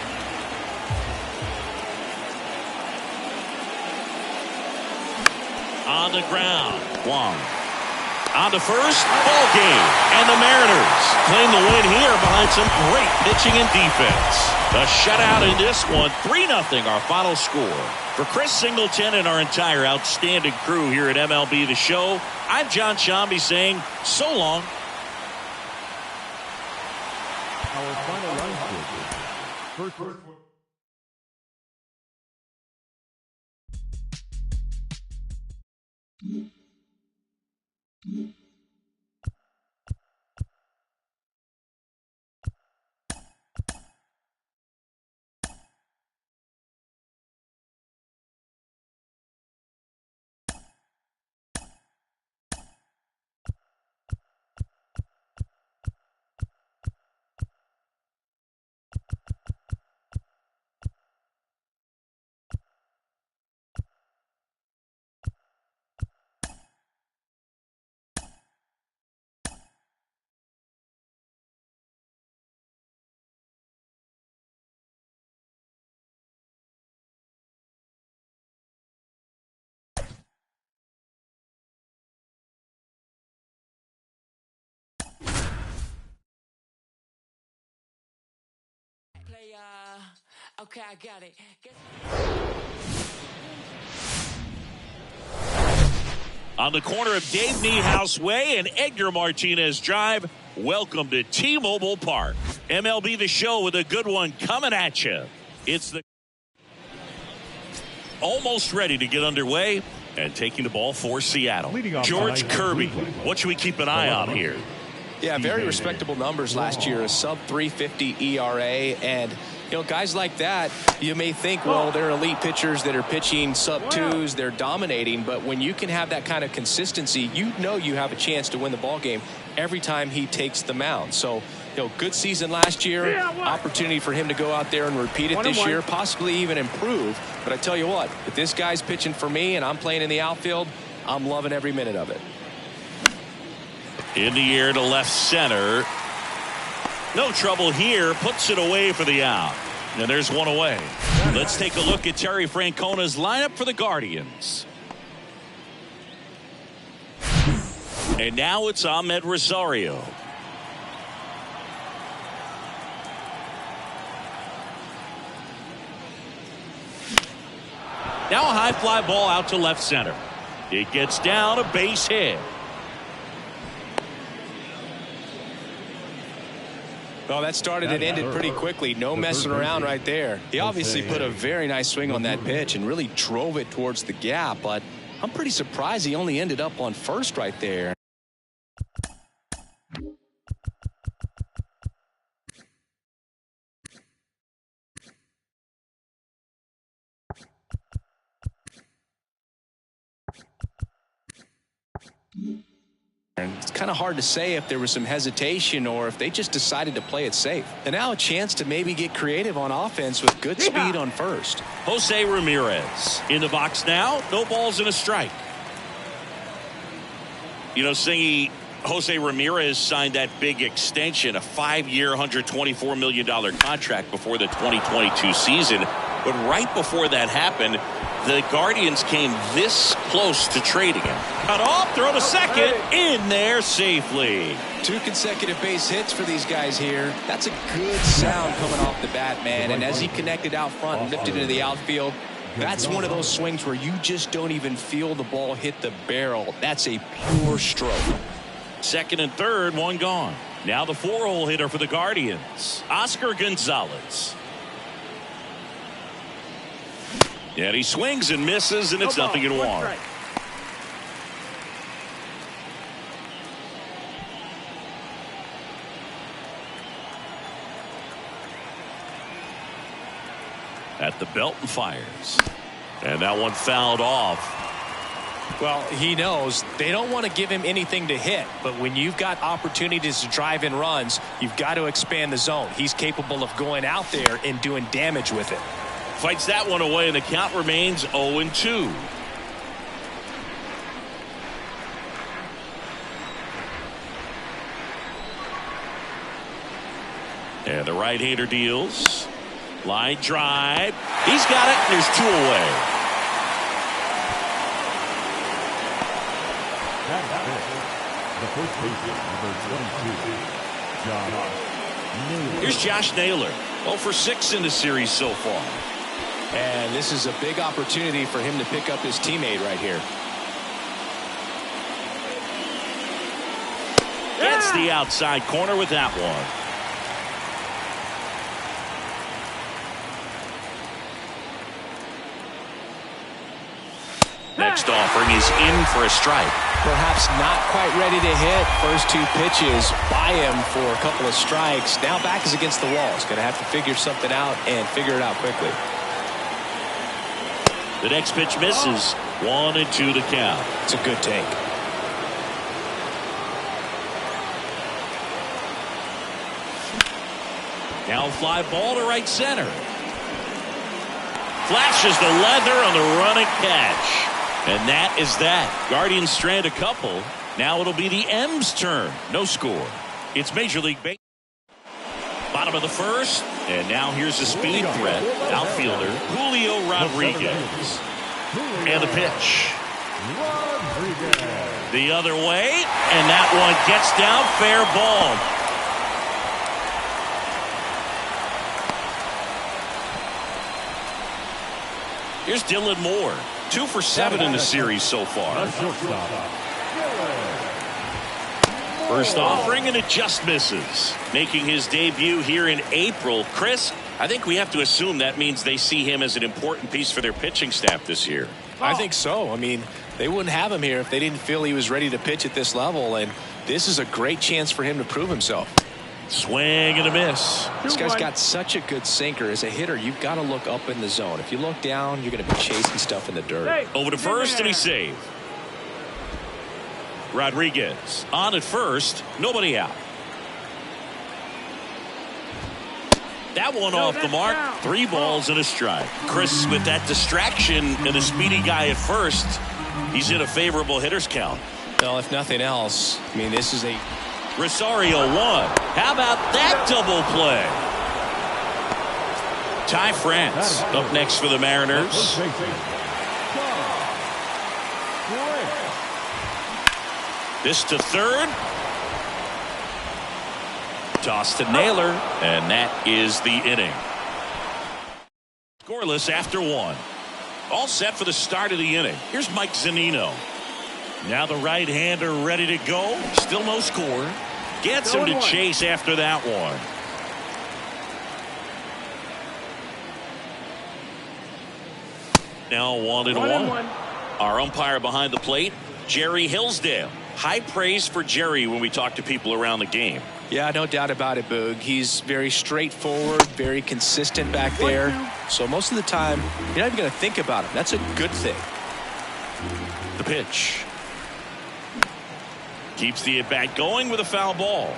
On the ground, Wong. On to first, ball game. And the Mariners claim the win here behind some great pitching and defense. A shutout in this one, 3-0 our final score. For Chris Singleton and our entire outstanding crew here at MLB The Show, I'm John Shambi saying so long. Our final line score. First Okay, I got it. On the corner of Dave Niehaus Way and Edgar Martinez Drive, welcome to T-Mobile Park. MLB The Show with a good one coming at you. It's the almost ready to get underway and taking the ball for Seattle. George Kirby, what should we keep an eye on here? Yeah, very respectable numbers last year, a sub 350 ERA, and guys like that, you may think, well, they're elite pitchers that are pitching sub twos, they're dominating, but when you can have that kind of consistency, you have a chance to win the ball game every time he takes the mound. So, good season last year, opportunity for him to go out there and repeat it this year, possibly even improve. But I tell you what, if this guy's pitching for me and I'm playing in the outfield, I'm loving every minute of it. In the air to left center. No trouble here. Puts it away for the out. And there's one away. Let's take a look at Terry Francona's lineup for the Guardians. And now it's Ahmed Rosario. Now a high fly ball out to left center. It gets down, a base hit. Well, that started and ended pretty quickly. No messing around right there. He obviously put a very nice swing on that pitch and really drove it towards the gap, but I'm pretty surprised he only ended up on first right there. It's kind of hard to say if there was some hesitation or if they just decided to play it safe. And now a chance to maybe get creative on offense with good speed on first. Jose Ramirez in the box now. No balls and a strike. Singy, Jose Ramirez signed that big extension, a 5-year, $124 million contract before the 2022 season. But right before that happened, the Guardians came this close to trading him. Cut off, throw to second, in there safely. 2 consecutive base hits for these guys here. That's a good sound coming off the bat, man. And as he connected out front and lifted into the outfield, that's one of those swings where you just don't even feel the ball hit the barrel. That's a pure stroke. Second and third, one gone. Now the 4-hole hitter for the Guardians, Oscar Gonzalez. And he swings and misses, and it's nothing in one. At the belt and fires. And that one fouled off. Well, he knows they don't want to give him anything to hit, but when you've got opportunities to drive in runs, you've got to expand the zone. He's capable of going out there and doing damage with it. Fights that one away, and the count remains 0-2. And the right-hander deals. Line drive. He's got it, and there's 2 away. The first baseman, number 22, Josh Naylor. Here's Josh Naylor. 0 for 6 in the series so far. And this is a big opportunity for him to pick up his teammate right here. Gets the outside corner with that one. Next offering is in for a strike. Perhaps not quite ready to hit. First two pitches by him for a couple of strikes. Now back is against the wall. He's going to have to figure something out and figure it out quickly. The next pitch misses. 1-2 the count. It's a good take. Now fly ball to right center. Flashes the leather on the running catch. And that is that. Guardians strand a couple. Now it'll be the M's turn. No score. It's Major League Baseball. Bottom of the first. And now here's a speed threat. Outfielder Julio Rodriguez. And the pitch. The other way. And that one gets down. Fair ball. Here's Dylan Moore. 2 for 7 in the series so far. First offering, and it just misses. Making his debut here in April. Chris, I think we have to assume that means they see him as an important piece for their pitching staff this year. I think so. I mean, they wouldn't have him here if they didn't feel he was ready to pitch at this level, and this is a great chance for him to prove himself. Swing and a miss. This guy's got such a good sinker. As a hitter, you've got to look up in the zone. If you look down, you're going to be chasing stuff in the dirt. Over to first, and he saved. Rodriguez on at first. Nobody out. That one off the mark. 3 balls and a strike. Chris, with that distraction and a speedy guy at first, he's in a favorable hitter's count. Well, if nothing else, I mean, this is a... Rosario 1. How about that double play? Ty France up next for the Mariners. This to third. Toss to Naylor, and that is the inning. Scoreless after 1. All set for the start of the inning. Here's Mike Zunino. Now the right-hander ready to go. Still no score. Gets him to chase after that one. Now 1-1. Our umpire behind the plate, Jerry Hillsdale. High praise for Jerry when we talk to people around the game. Yeah, no doubt about it, Boog. He's very straightforward, very consistent back there. So most of the time, you're not even going to think about him. That's a good thing. The pitch. Keeps the at-bat going with a foul ball.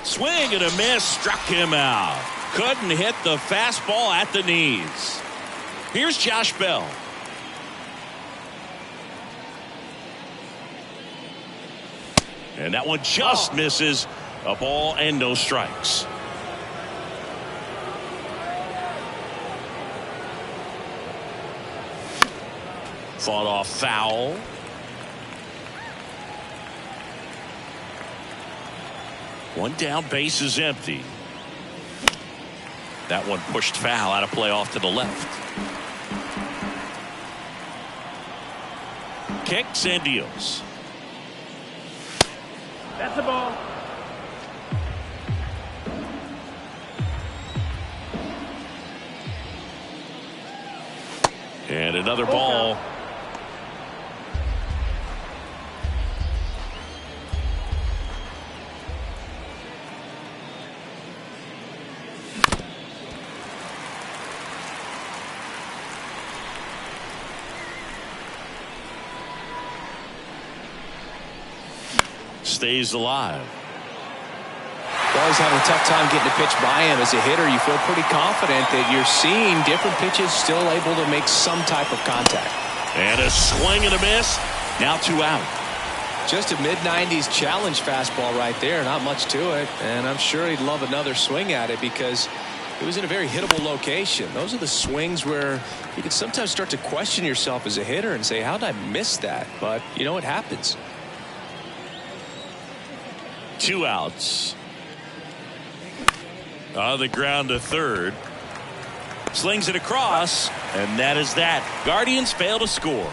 Swing and a miss. Struck him out. Couldn't hit the fastball at the knees. Here's Josh Bell. And that one just misses. A ball and no strikes. Fought off foul. One down, base is empty. That one pushed foul out of play off to the left. Kicks and deals. That's the ball. And another ball. Stays alive. Well, he's having a tough time getting a pitch by him. As a hitter, you feel pretty confident that you're seeing different pitches still able to make some type of contact. And a swing and a miss. Now 2 out. Just a mid-90s challenge fastball right there. Not much to it. And I'm sure he'd love another swing at it because it was in a very hittable location. Those are the swings where you can sometimes start to question yourself as a hitter and say, how did I miss that? But, you know, it happens. 2 outs. On the ground to third. Slings it across, and that is that. Guardians fail to score.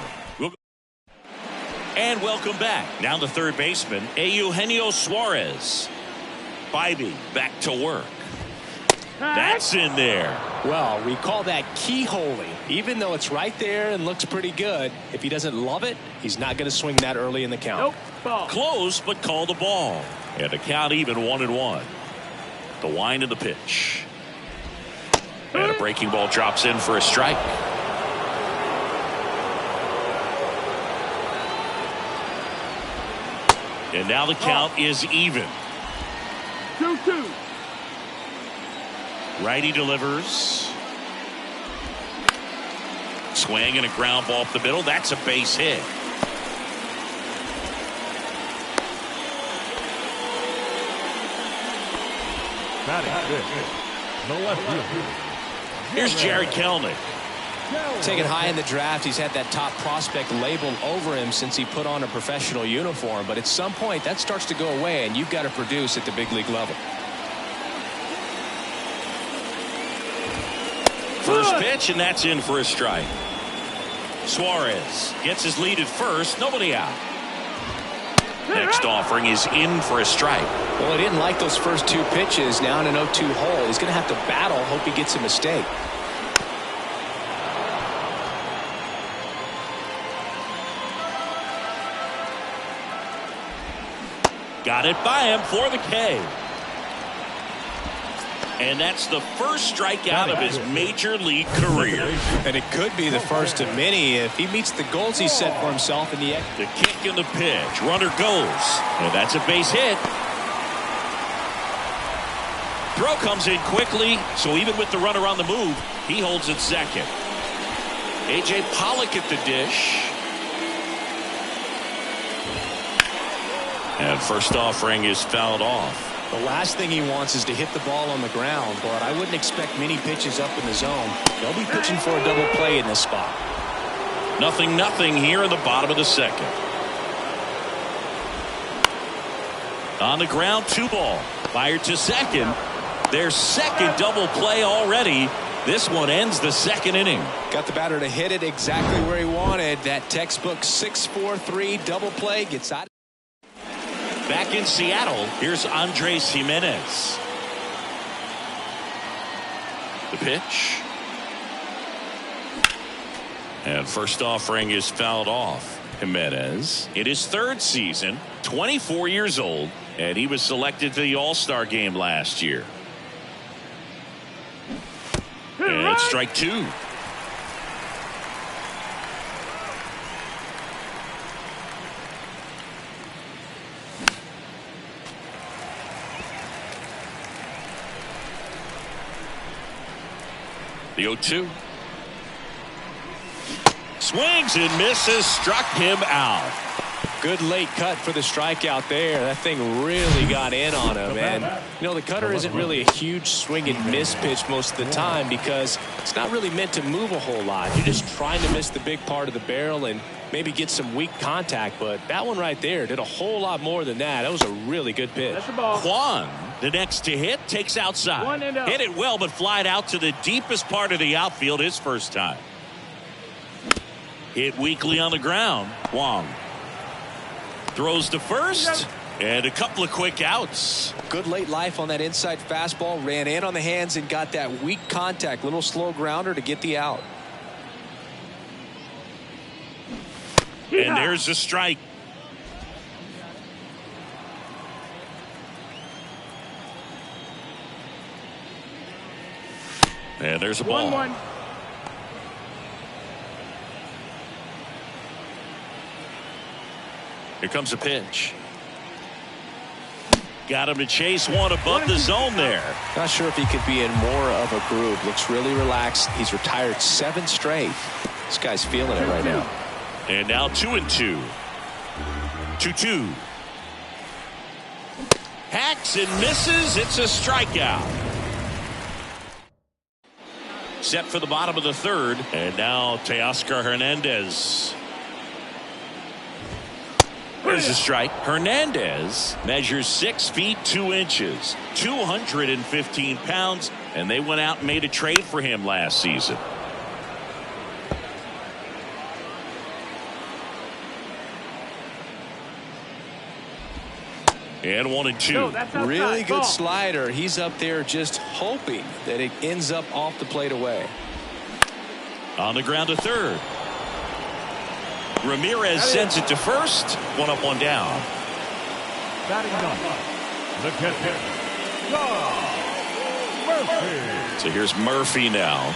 And welcome back. Now the third baseman, Eugenio Suarez. Bibee back to work. That's in there. Well, we call that keyholing. Even though it's right there and looks pretty good, if he doesn't love it, he's not going to swing that early in the count. Nope. Ball. Close, but called the ball. And the count even 1-1. The wind of the pitch. And a breaking ball drops in for a strike. And now the count is even. 2-2. Righty delivers. Swing and a ground ball up the middle. That's a base hit. Batting fifth, the left fielder. Here's Jerry Kelnick. Taken high in the draft, he's had that top prospect label over him since he put on a professional uniform. But at some point, that starts to go away, and you've got to produce at the big league level. First pitch, and that's in for a strike. Suarez gets his lead at first. Nobody out. Next offering is in for a strike. Well, he didn't like those first two pitches. Now in an 0-2 hole, he's going to have to battle. Hope he gets a mistake. Got it by him for the K. And that's the first strikeout of his major league career. And it could be the first of many if he meets the goals he set for himself in the end. The kick and the pitch. Runner goes. And that's a base hit. Throw comes in quickly, so even with the runner on the move, he holds it second. A.J. Pollock at the dish. And first offering is fouled off. The last thing he wants is to hit the ball on the ground, but I wouldn't expect many pitches up in the zone. They'll be pitching for a double play in this spot. 0-0 here in the bottom of the second. On the ground, 2 ball. Fired to second. Their second double play already. This one ends the second inning. Got the batter to hit it exactly where he wanted. That textbook 6-4-3 double play gets out. Back in Seattle, here's Andres Jimenez. The pitch. And first offering is fouled off. Jimenez in his 3rd season, 24 years old, and he was selected to the All-Star game last year. And it's strike 2. The 0-2. Swings and misses, struck him out. Good late cut for the strikeout there. That thing really got in on him. And, you know, the cutter isn't really a huge swing and miss pitch most of the time because it's not really meant to move a whole lot. You're just trying to miss the big part of the barrel and maybe get some weak contact. But that one right there did a whole lot more than that. That was a really good pitch. That's the ball. Kwan, the next to hit, takes outside. 1 and 0. Hit it well, but flied out to the deepest part of the outfield his first time. Hit weakly on the ground. Wong throws to first, and a couple of quick outs. Good late life on that inside fastball. Ran in on the hands and got that weak contact. Little slow grounder to get the out. And there's a strike. And there's a ball. 1-1. Here comes a pitch. Got him to chase one above the zone there. Not sure if he could be in more of a groove. Looks really relaxed. He's retired 7 straight. This guy's feeling it right now. And now 2-2. 2-2. Hacks and misses. It's a strikeout. Set for the bottom of the 3rd. And now Teoscar Hernandez. There's a strike. Hernandez measures 6 feet 2 inches, 215 pounds, and they went out and made a trade for him last season. And 1-2. No, that's outside. Really good Ball. slider. He's up there just hoping that it ends up off the plate away. On the ground to third. Ramirez sends it to first. One up, one down. Batting ninth, the catcher, John Murphy. So here's Murphy now.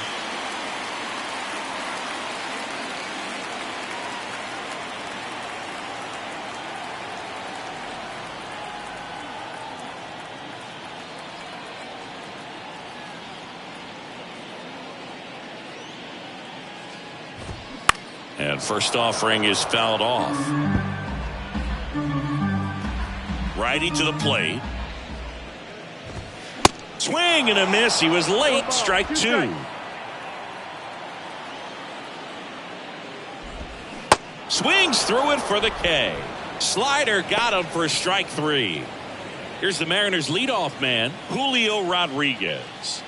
And first offering is fouled off. Righty to the plate. Swing and a miss. He was late. Strike two. Swings through it for the K. Slider got him for strike three. Here's the Mariners leadoff man, Julio Rodriguez.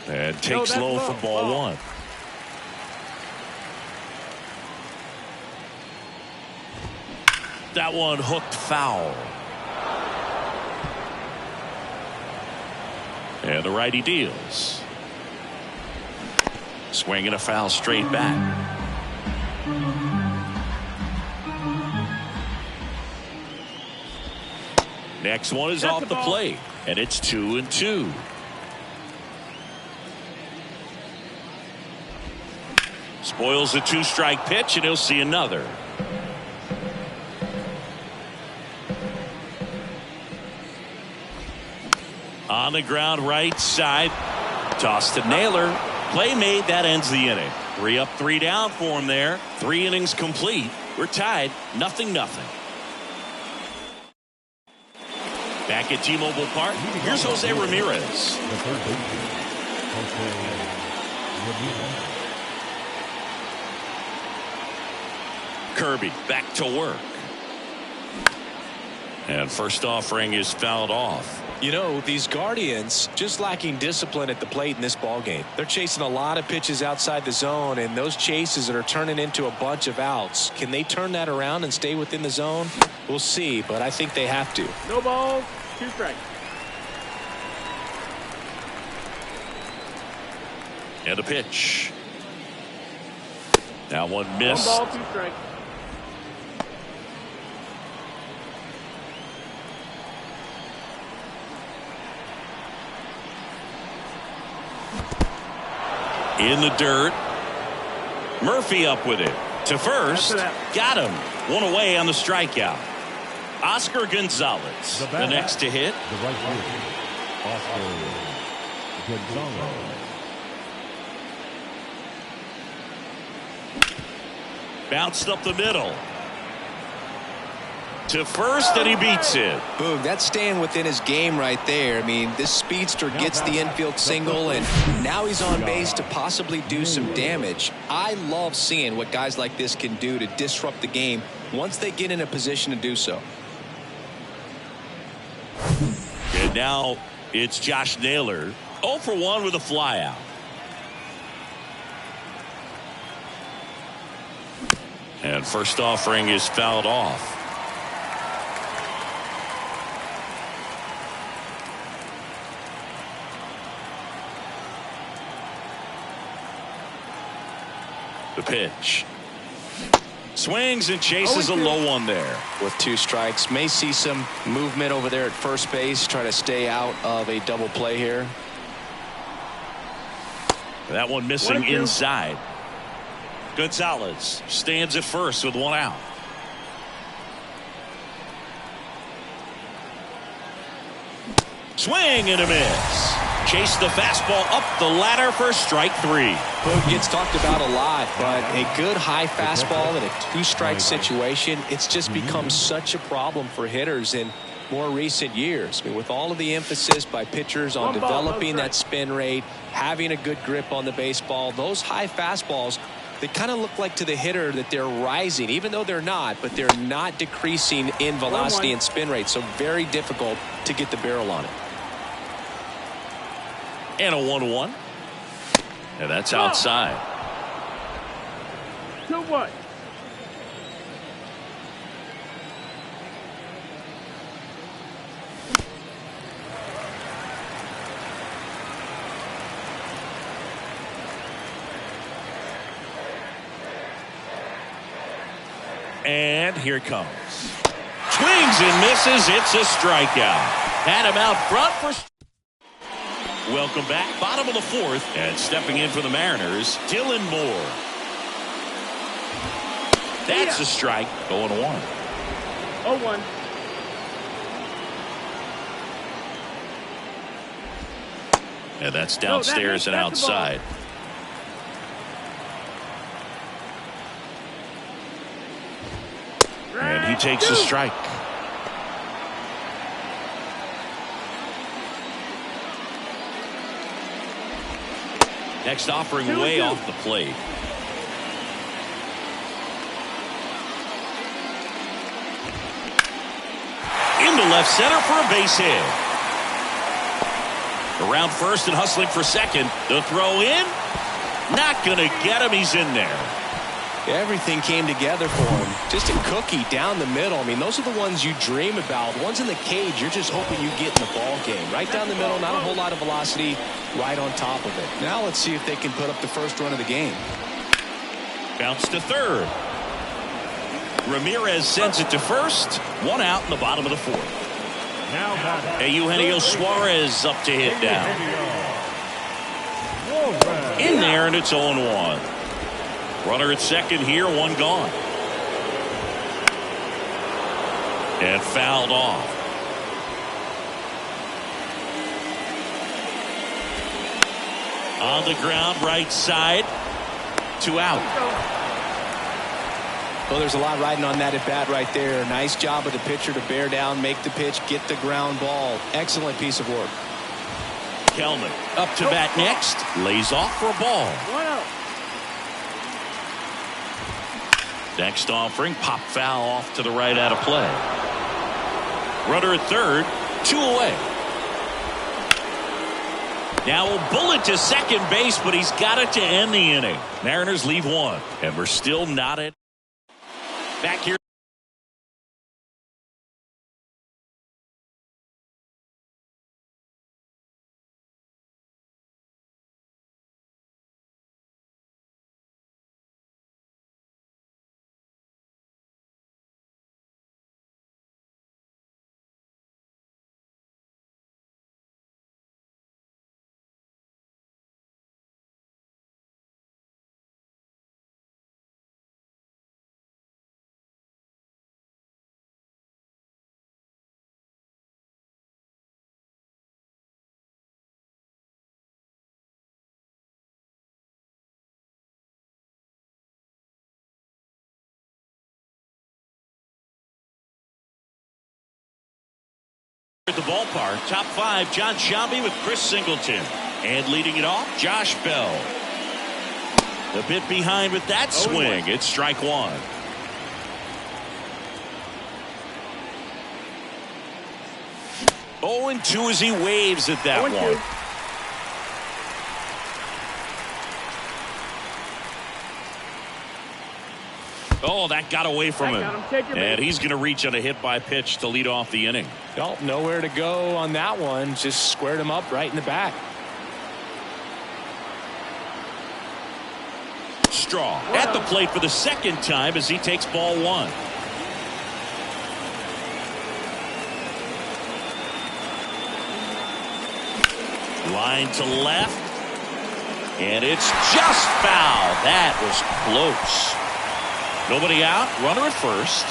And takes low for ball one. That one hooked foul. And the righty deals. Swinging a foul straight back. Next one is off the plate. And it's 2-2. Spoils a two-strike pitch, and he'll see another. On the ground right side. Toss to Naylor. Play made. That ends the inning. 3 up, 3 down for him there. 3 innings complete. We're tied 0-0. Back at T-Mobile Park, here's Jose Ramirez. The third baseman, Jose Ramirez. Kirby back to work. And first offering is fouled off. You know, these Guardians just lacking discipline at the plate in this ball game. They're chasing a lot of pitches outside the zone, and those chases that are turning into a bunch of outs. Can they turn that around and stay within the zone? We'll see, but I think they have to. No balls, 2 strikes. And a pitch. Now one missed. 1 ball, 2 strikes. In the dirt. Murphy up with it. To first. Got him. 1 away on the strikeout. Oscar Gonzalez. The next to hit. The right fielder, Oscar Gonzalez. Bounced up the middle. To first, and he beats it. Boog, that's staying within his game right there. I mean, this speedster gets the infield single, and now he's on base to possibly do some damage. I love seeing what guys like this can do to disrupt the game once they get in a position to do so. And now it's Josh Naylor. 0 for 1 with a flyout. And first offering is fouled off. The pitch. Swings and chases a low one there. With 2 strikes, may see some movement over there at first base, try to stay out of a double play here. That one missing inside. Gonzalez stands at first with 1 out. Swing and a miss. Chase the fastball up the ladder for strike 3. Boog gets talked about a lot, but a good high fastball in a 2-strike situation, it's just become such a problem for hitters in more recent years. I mean, with all of the emphasis by pitchers on developing that spin rate, having a good grip on the baseball, those high fastballs, they kind of look like to the hitter that they're rising, even though they're not, but they're not decreasing in velocity and spin rate, so very difficult to get the barrel on it. And a 1-1. And that's outside. 2-1. And here it comes. Swings and misses. It's a strikeout. Had him out front for... Welcome back. Bottom of the fourth. And stepping in for the Mariners, Dylan Moore. That's a strike. 0-1. 0-1. And that's downstairs and outside. And he takes a strike. Next offering way off the plate. Into left center for a base hit. Around first and hustling for second. The throw in. Not going to get him. He's in there. Everything came together for him. Just a cookie down the middle. I mean, those are the ones you dream about. Ones in the cage, you're just hoping you get in the ball game. Right down the middle, not a whole lot of velocity, right on top of it. Now let's see if they can put up the first run of the game. Bounce to third. Ramirez sends it to first. One out in the bottom of the fourth. Now batting. Eugenio Suarez up to hit down. In there, and it's 0-1. Runner at second here, one gone. And fouled off. On the ground, right side. 2 out. Well, there's a lot riding on that at bat right there. Nice job of the pitcher to bear down, make the pitch, get the ground ball. Excellent piece of work. Kelman up to bat next. Lays off for a ball. 1 out. Next offering, pop foul off to the right out of play. Runner at third, 2 away. Now a bullet to second base, but he's got it to end the inning. Mariners leave 1, and we're still not at. Back here. At the ballpark, top 5, John Sciambi with Chris Singleton. And leading it off, Josh Bell. A bit behind with that swing. It's strike 1. Oh, and 2 as he waves at that one. Oh, that got away from him. And he's going to reach on a hit by pitch to lead off the inning. Well, nowhere to go on that one. Just squared him up right in the back. Straw at the plate for the second time as he takes ball 1. Line to left. And it's just foul. That was close. Nobody out. Runner at first.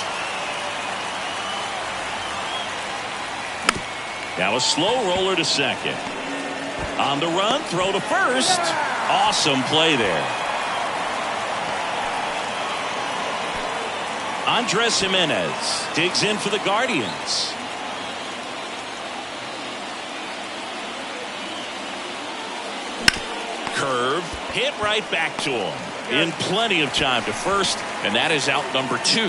Now a slow roller to second. On the run, throw to first. Awesome play there. Andres Jimenez digs in for the Guardians. Curve, hit right back to him. In plenty of time to first, and that is out number 2.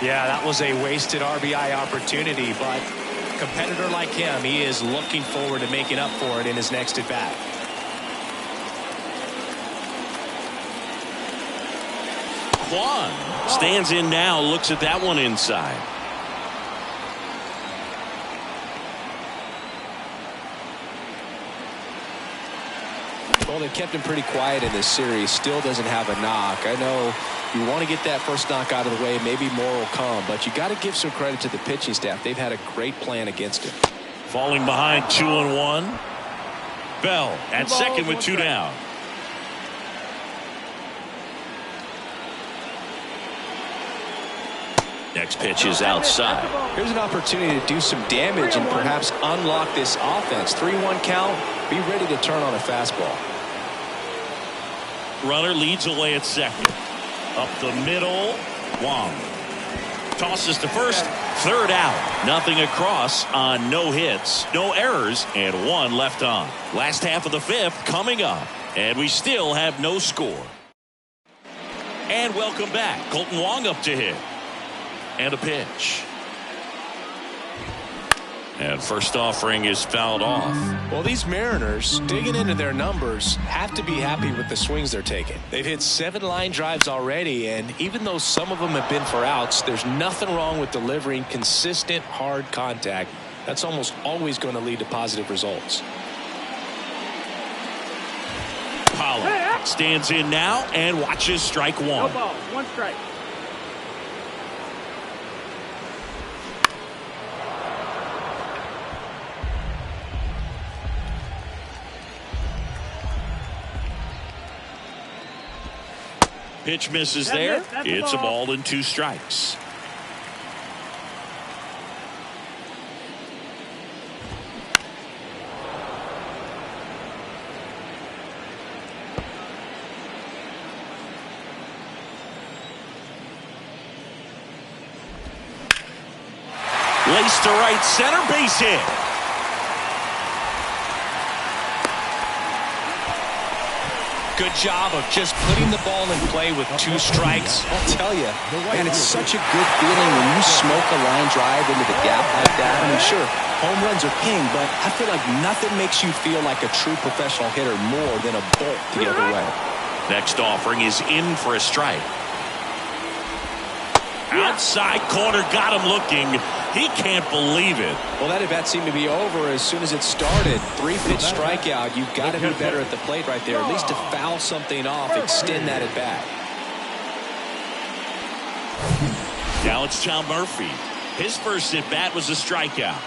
Yeah, that was a wasted RBI opportunity, but a competitor like him, he is looking forward to making up for it in his next at bat. Kwan stands in now, looks at that one inside. Well, they've kept him pretty quiet in this series. Still doesn't have a knock. I know you want to get that first knock out of the way. Maybe more will come. But you got to give some credit to the pitching staff. They've had a great plan against him. Falling behind 2-1. Bell at second with 2 down. Next pitch is outside. Here's an opportunity to do some damage and perhaps unlock this offense. 3-1 count. Be ready to turn on a fastball. Runner leads away at second. Up the middle. Wong tosses to first. Third out. Nothing across on no hits, no errors, and 1 left on. Last half of the 5th coming up, and we still have no score. And welcome back. Kolten Wong up to hit. And a pitch. And first offering is fouled off. Well, these Mariners, digging into their numbers, have to be happy with the swings they're taking. They've hit 7 line drives already, and even though some of them have been for outs, there's nothing wrong with delivering consistent, hard contact. That's almost always going to lead to positive results. Pollard stands in now and watches strike 1. No ball, 1 strike. Pitch misses there. It's a ball and 2 strikes. Laced to right center, base hit. Good job of just putting the ball in play with 2 strikes. I'll tell you, man, it's such a good feeling when you smoke a line drive into the gap like that. I mean, sure, home runs are king, but I feel like nothing makes you feel like a true professional hitter more than a bolt the other way. Next offering is in for a strike. Outside corner, got him looking. He can't believe it. Well, that at-bat seemed to be over as soon as it started. 3-pitch strikeout. You've got to be better at the plate right there. At least to foul something off, extend that at-bat. Now it's John Murphy. His first at-bat was a strikeout.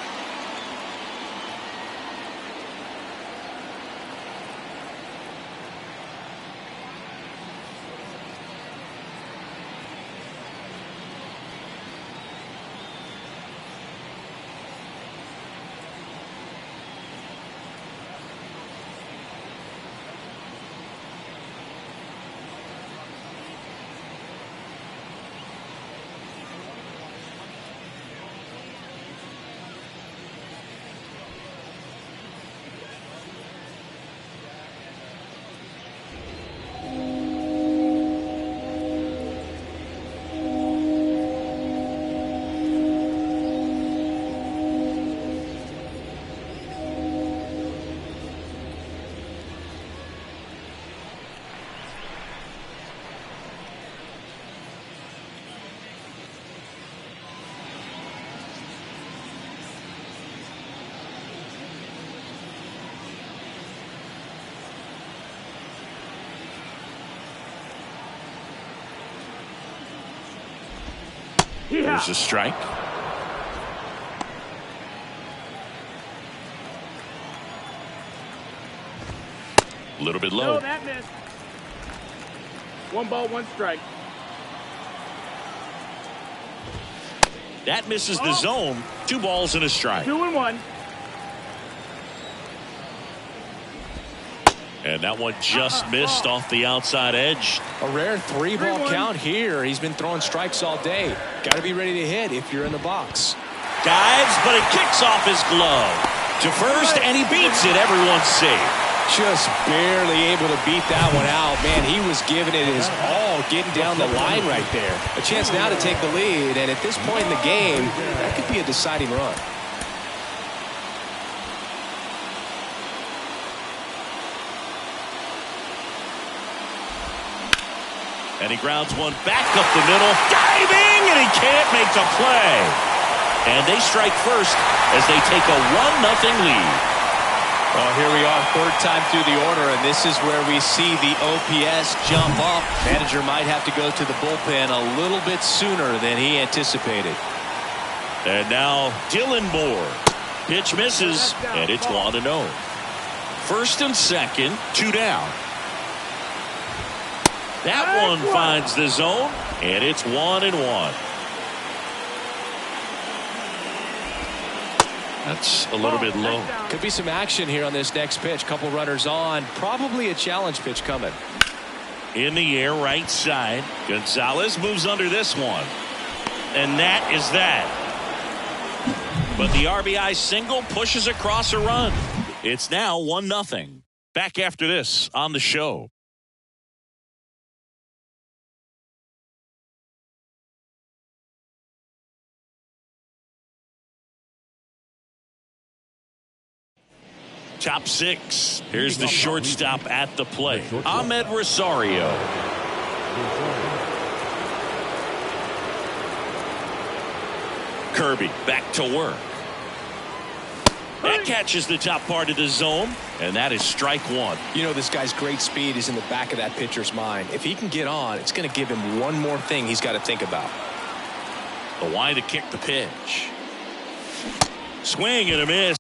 There's a strike. A little bit low. No, that missed. 1 ball, 1 strike. That misses the zone. 2 balls and a strike. 2-1. And that one just missed off the outside edge. A rare 3-ball count here. He's been throwing strikes all day. Got to be ready to hit if you're in the box. Dives, but it kicks off his glove to first, and he beats it. Everyone's safe. Just barely able to beat that one out. Man, he was giving it his all, getting down the line right there. A chance now to take the lead, and at this point in the game, that could be a deciding run. And he grounds one back up the middle. Diving, and he can't make the play. And they strike first as they take a 1-0 lead. Well, here we are, third time through the order, and this is where we see the OPS jump up. Manager might have to go to the bullpen a little bit sooner than he anticipated. And now Dylan Moore. Pitch misses, and it's 1-0. First and second, 2 down. That one finds the zone, and it's 1-1. That's a little bit low. Could be some action here on this next pitch. Couple runners on. Probably a challenge pitch coming. In the air, right side. Gonzalez moves under this one. And that is that. But the RBI single pushes across a run. It's now 1-0. Back after this on the show. Top 6. Here's the shortstop at the plate. Ahmed Rosario. Kirby back to work. That catches the top part of the zone, and that is strike 1. You know, this guy's great speed is in the back of that pitcher's mind. If he can get on, it's going to give him one more thing he's got to think about. The line to kick the pitch. Swing and a miss.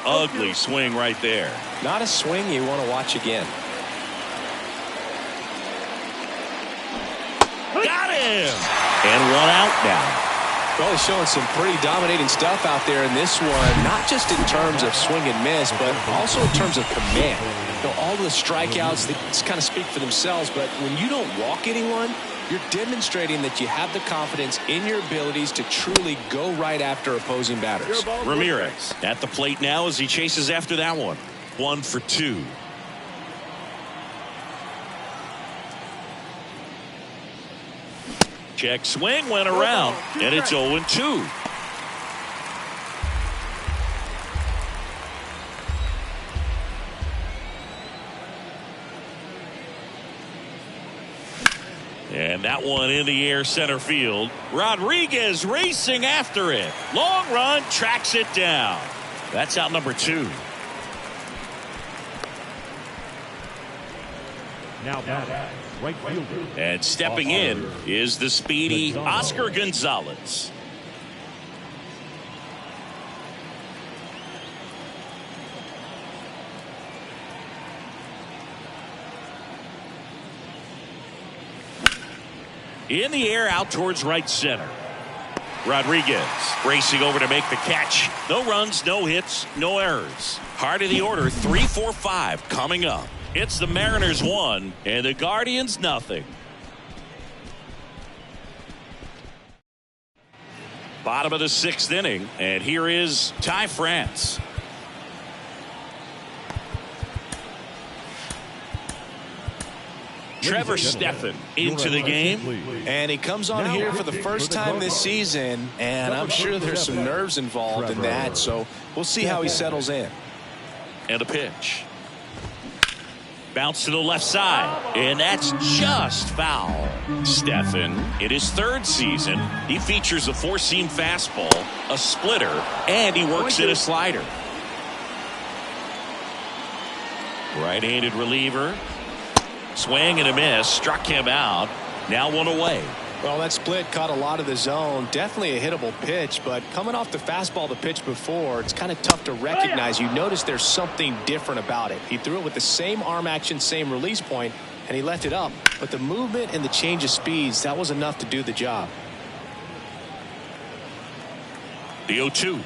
Ugly swing right there. Not a swing you want to watch again. Got him! And 1 out now. Probably showing some pretty dominating stuff out there in this one, not just in terms of swing and miss, but also in terms of command. You know, all the strikeouts, they kind of speak for themselves, but when you don't walk anyone, you're demonstrating that you have the confidence in your abilities to truly go right after opposing batters. Ramirez at the plate now as he chases after that one. 1 for 2. Check swing went around, and it's 0-2. And that one in the air center field. Rodriguez racing after it. Long run, tracks it down. That's out number 2. Now back, right fielder. And stepping in is the speedy Oscar Gonzalez. In the air out towards right center. Rodriguez racing over to make the catch. No runs, no hits, no errors. Heart of the order, 3-4-5 coming up. It's the Mariners 1 and the Guardians nothing. Bottom of the 6th inning, and here is Ty France. Trevor Stephan into the game. And he comes on here for the first time this season, and I'm sure there's some nerves involved in that, so we'll see how he settles in. And a pitch. Bounce to the left side, and that's just foul. Stephan, in his third season, he features a four-seam fastball, a splitter, and he works in a slider. Right-handed reliever. Swing and a miss. Struck him out. Now one away. Well, that split caught a lot of the zone. Definitely a hittable pitch, but coming off the fastball the pitch before, it's kind of tough to recognize. You notice there's something different about it. He threw it with the same arm action, same release point, and he left it up. But the movement and the change of speeds, that was enough to do the job. The 0-2.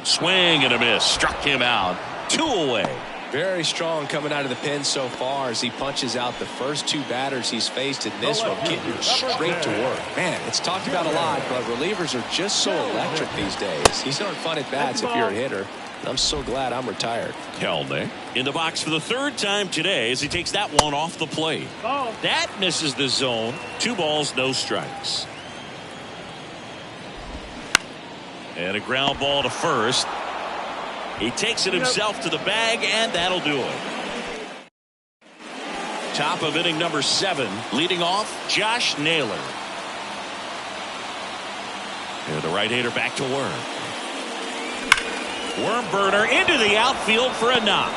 Swing and a miss. Struck him out. Two away. Very strong coming out of the pen so far as he punches out the first two batters he's faced in this one, getting straight to work. Man, it's talked about a lot, but relievers are just so electric these days. These aren't fun at bats if you're a hitter. I'm so glad I'm retired. Kelnick in the box for the third time today as he takes that one off the plate. That misses the zone. 2 balls, no strikes. And a ground ball to first. He takes it himself to the bag, and that'll do it. Top of inning number 7, leading off, Josh Naylor. And the right-hander back to work. Worm burner into the outfield for a knock.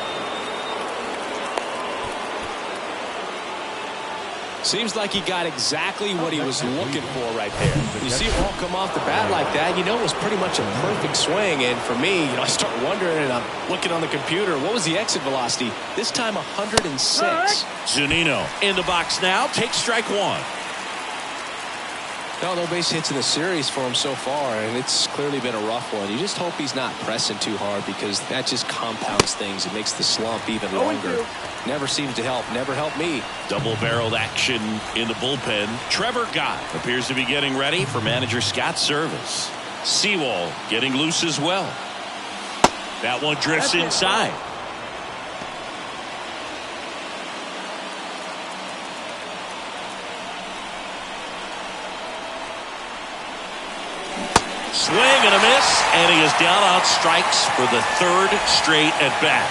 Seems like he got exactly what he was looking for right there. When you see it all come off the bat like that, you know it was pretty much a perfect swing. And for me, I start wondering, and I'm looking on the computer, what was the exit velocity? This time 106. Zunino in the box now, takes strike 1. No base hits in the series for him so far, and it's clearly been a rough one. You just hope he's not pressing too hard because that just compounds things. It makes the slump even longer. Never seems to help. Never helped me. Double-barreled action in the bullpen. Trevor Gott appears to be getting ready for manager Scott's service. Sewell getting loose as well. That one drifts inside. Swing and a miss, and he is down on strikes for the third straight at bat.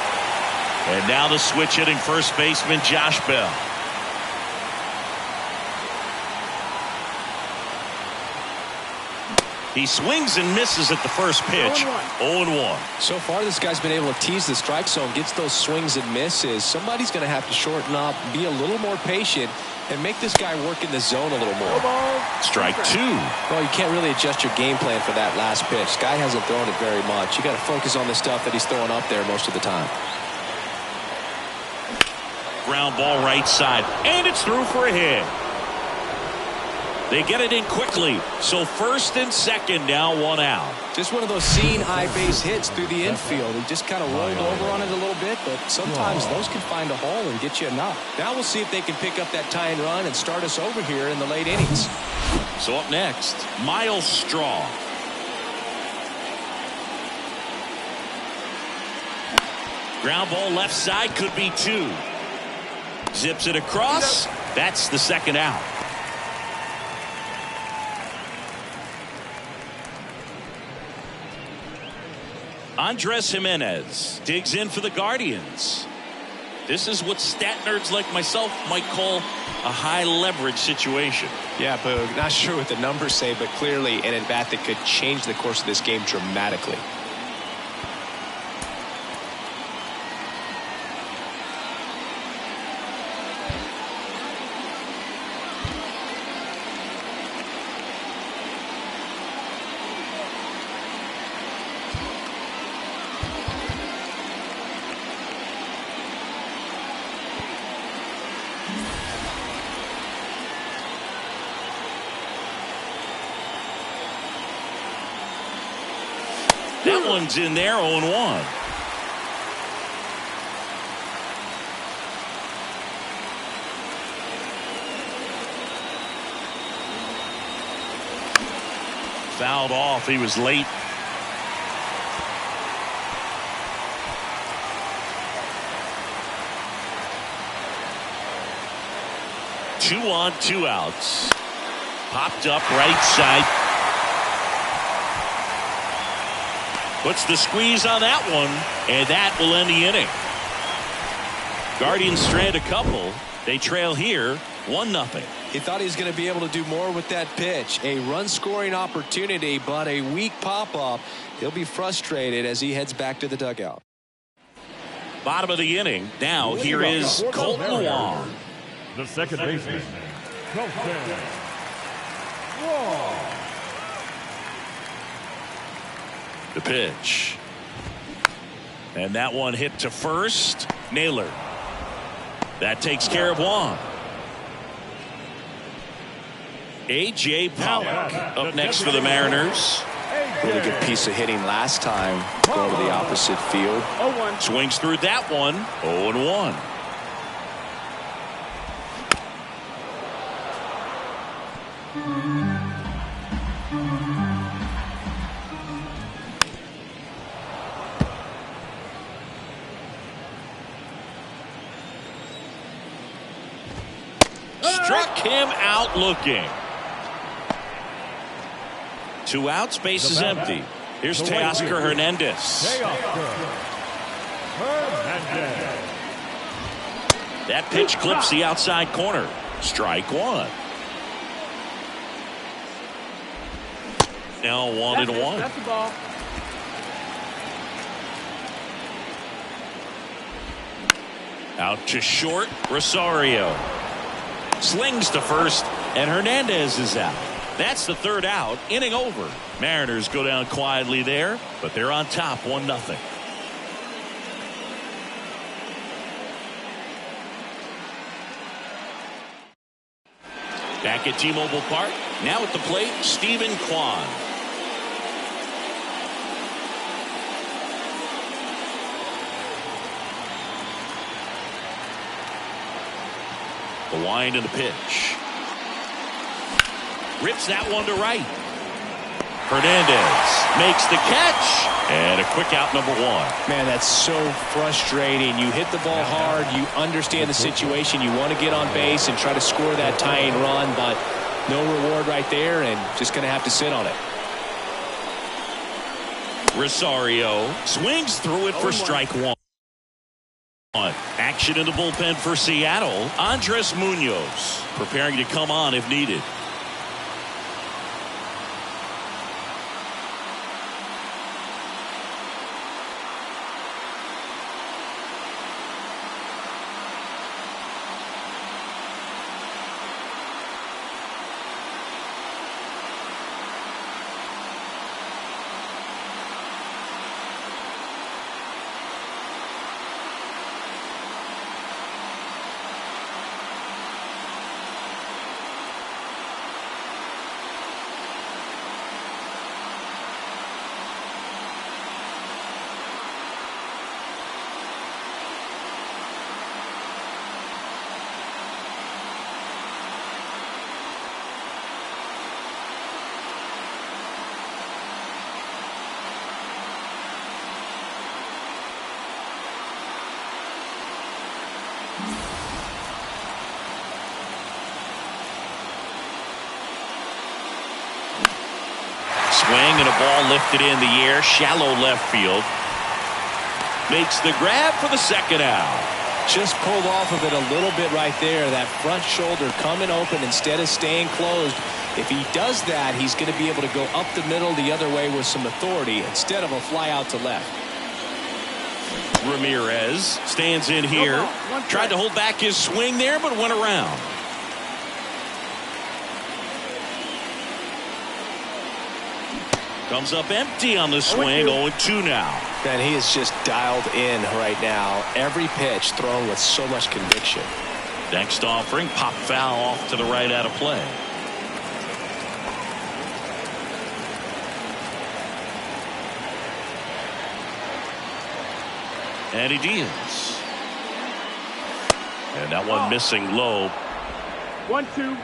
And now the switch hitting first baseman Josh Bell. He swings and misses at the first pitch. 0-1. So far, this guy's been able to tease the strike zone, gets those swings and misses. Somebody's going to have to shorten up, be a little more patient, and make this guy work in the zone a little more. Strike 2. Well, you can't really adjust your game plan for that last pitch. Guy hasn't thrown it very much. You got to focus on the stuff that he's throwing up there most of the time. Ground ball right side, and it's through for a hit. They get it in quickly, so first and second now, 1 out. Just one of those seeing eye base hits through the infield. He just kind of rolled over on it a little bit, but sometimes those can find a hole and get you a knock. Now we'll see if they can pick up that tying run and start us over here in the late innings. So up next, Miles Straw. Ground ball left side, could be 2. Zips it across. That's the second out. Andres Jimenez digs in for the Guardians. This is what stat nerds like myself might call a high leverage situation. Yeah, Boog, not sure what the numbers say, but clearly an at-bat that could change the course of this game dramatically. That one's in there, 0-1. Fouled off. He was late. 2 on, 2 outs. Popped up right side. Puts the squeeze on that one, and that will end the inning. Guardians strand a couple. They trail here 1-0. He thought he was going to be able to do more with that pitch. A run-scoring opportunity, but a weak pop-up. He'll be frustrated as he heads back to the dugout. Bottom of the inning. Now here is Colton Wong. The second baseman, Colton Wong. The pitch. And that one hit to first. Naylor. That takes care of Wong. A.J. Pollock up next for the Mariners. Really good piece of hitting last time going to the opposite field. Swings through that one. 0-1. Struck him out looking. 2 outs, base is empty. Here's Teoscar Hernandez. That pitch clips the outside corner. Strike 1. Now 1-1. That's the ball. Out to short. Rosario slings to first, and Hernandez is out. That's the 3rd out. Inning over. Mariners go down quietly there, but they're on top 1-0. Back at T-Mobile Park. Now at the plate, Stephen Kwan. The wind and the pitch. Rips that one to right. Hernandez makes the catch. And a quick out, number 1. Man, that's so frustrating. You hit the ball hard. You understand the situation. You want to get on base and try to score that tying run, but no reward right there, and just going to have to sit on it. Rosario swings through it for strike 1. Action in the bullpen for Seattle. Andres Munoz preparing to come on if needed. Swing and a ball lifted in the air, shallow left field. Makes the grab for the 2nd out. Just pulled off of it a little bit right there. That front shoulder coming open instead of staying closed. If he does that, he's going to be able to go up the middle the other way with some authority instead of a fly out to left. Ramirez stands in here. Tried to hold back his swing there, but went around. Comes up empty on the swing. 0-2 now. Man, he is just dialed in right now. Every pitch thrown with so much conviction. Next offering, pop foul off to the right out of play. Eddie Diaz. And that one missing low. 1-2.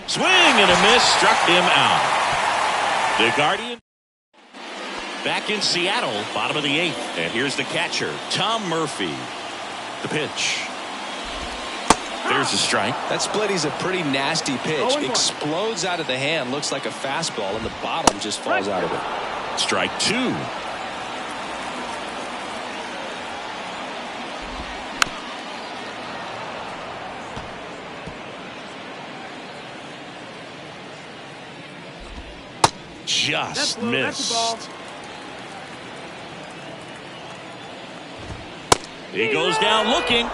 Swing and a miss, struck him out. The Guardian. Back in Seattle, bottom of the 8th. And here's the catcher, Tom Murphy. The pitch. There's a strike. That splitty's a pretty nasty pitch. Explodes out of the hand. Looks like a fastball, and the bottom just falls out of it. Strike 2. Just missed. He goes down looking.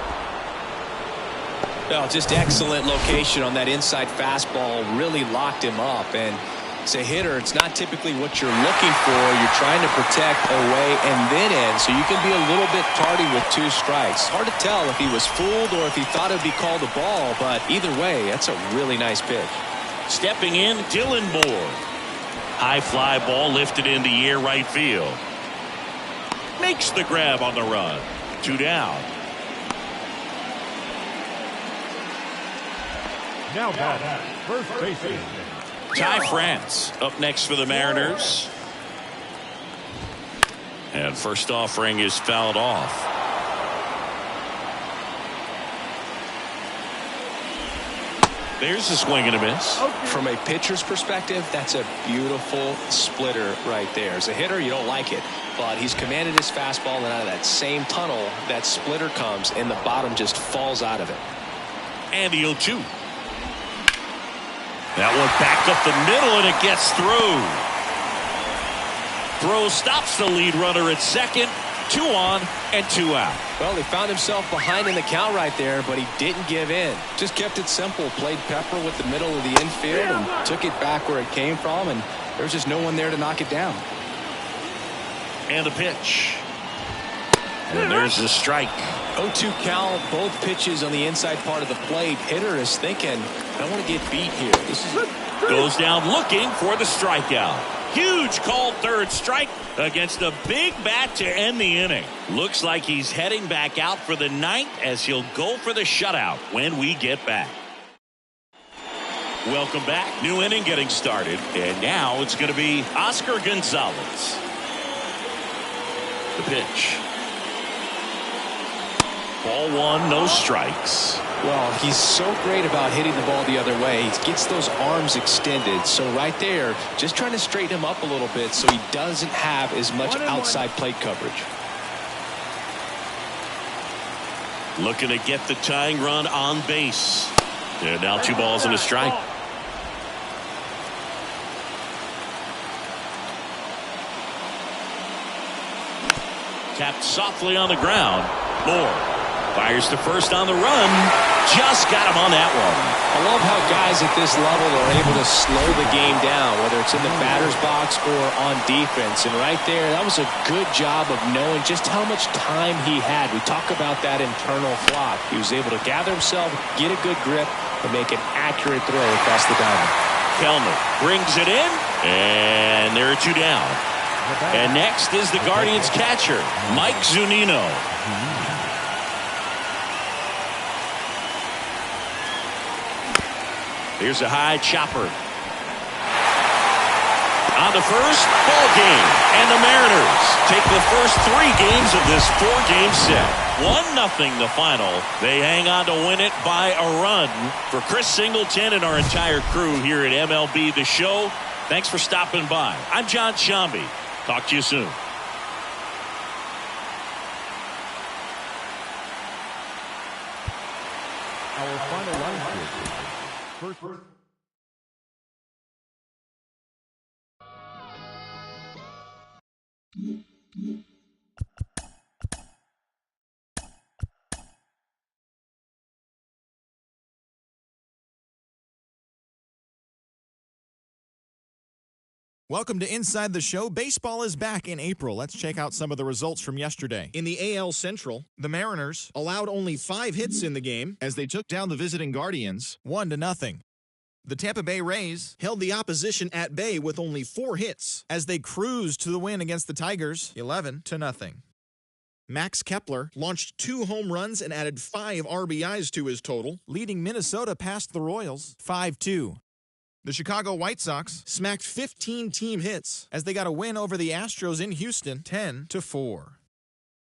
Well, just excellent location on that inside fastball. Really locked him up. And as a hitter, it's not typically what you're looking for. You're trying to protect away and then in, so you can be a little bit tardy with 2 strikes. Hard to tell if he was fooled or if he thought it would be called a ball, but either way, that's a really nice pitch. Stepping in, Dylan Moore. High fly ball lifted in the air right field. Makes the grab on the run. 2 down. Now back, first baseman. Ty France up next for the Mariners. And first offering is fouled off. There's a swing and a miss. From a pitcher's perspective, that's a beautiful splitter right there. As a hitter, you don't like it, but he's commanded his fastball, and out of that same tunnel, that splitter comes, and the bottom just falls out of it. And the 0-2. That one back up the middle, and it gets through. Throw stops the lead runner at second. 2 on and 2 out. Well, he found himself behind in the count right there, but he didn't give in. Just kept it simple. Played pepper with the middle of the infield and took it back where it came from, and there's just no one there to knock it down. And the pitch. And there's the strike. 0-2 count, both pitches on the inside part of the plate. Hitter is thinking, I want to get beat here. Goes down looking for the strikeout. Huge called third strike against a big bat to end the inning. Looks like he's heading back out for the 9th as he'll go for the shutout when we get back. Welcome back. New inning getting started. And now it's going to be Oscar Gonzalez. The pitch. Ball 1, no strikes. Well, he's so great about hitting the ball the other way. He gets those arms extended. So right there, just trying to straighten him up a little bit so he doesn't have as much outside plate coverage. Looking to get the tying run on base. And now 2 balls and a strike. Tapped softly on the ground. Moore. Fires to first on the run. Just got him on that one. I love how guys at this level are able to slow the game down, whether it's in the batter's box or on defense. And right there, that was a good job of knowing just how much time he had. We talk about that internal clock. He was able to gather himself, get a good grip, and make an accurate throw across the diamond. Kellner brings it in, and there are 2 down. And next is the Guardians catcher, Mike Zunino. Here's a high chopper. On the first, ball game. And the Mariners take the first 3 games of this 4-game set. 1-0 the final. They hang on to win it by a run. For Chris Singleton and our entire crew here at MLB The Show, thanks for stopping by. I'm John Shambi. Talk to you soon. Our final line is first. Welcome to Inside the Show. Baseball is back in April. Let's check out some of the results from yesterday. In the AL Central, the Mariners allowed only 5 hits in the game as they took down the visiting Guardians 1-0. The Tampa Bay Rays held the opposition at bay with only 4 hits as they cruised to the win against the Tigers 11-0. Max Kepler launched 2 home runs and added 5 RBIs to his total, leading Minnesota past the Royals 5-2. The Chicago White Sox smacked 15 team hits as they got a win over the Astros in Houston 10-4.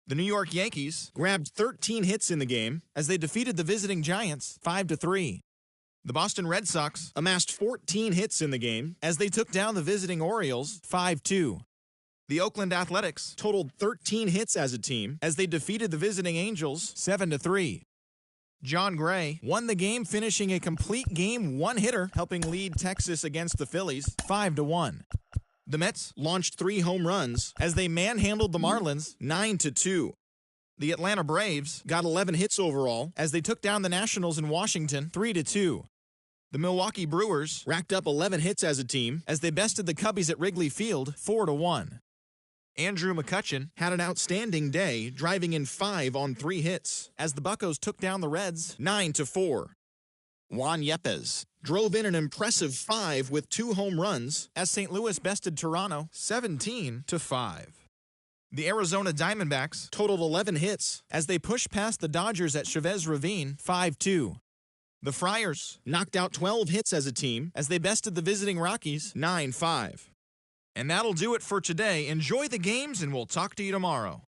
The New York Yankees grabbed 13 hits in the game as they defeated the visiting Giants 5-3. The Boston Red Sox amassed 14 hits in the game as they took down the visiting Orioles 5-2. The Oakland Athletics totaled 13 hits as a team as they defeated the visiting Angels 7-3. John Gray won the game, finishing a complete game one-hitter, helping lead Texas against the Phillies 5-1. The Mets launched 3 home runs as they manhandled the Marlins 9-2. The Atlanta Braves got 11 hits overall as they took down the Nationals in Washington 3-2. The Milwaukee Brewers racked up 11 hits as a team as they bested the Cubbies at Wrigley Field 4-1. Andrew McCutchen had an outstanding day, driving in 5 on 3 hits as the Buccos took down the Reds 9-4. Juan Yepes drove in an impressive 5 with 2 home runs as St. Louis bested Toronto 17-5. The Arizona Diamondbacks totaled 11 hits as they pushed past the Dodgers at Chavez Ravine 5-2. The Friars knocked out 12 hits as a team as they bested the visiting Rockies 9-5. And that'll do it for today. Enjoy the games, and we'll talk to you tomorrow.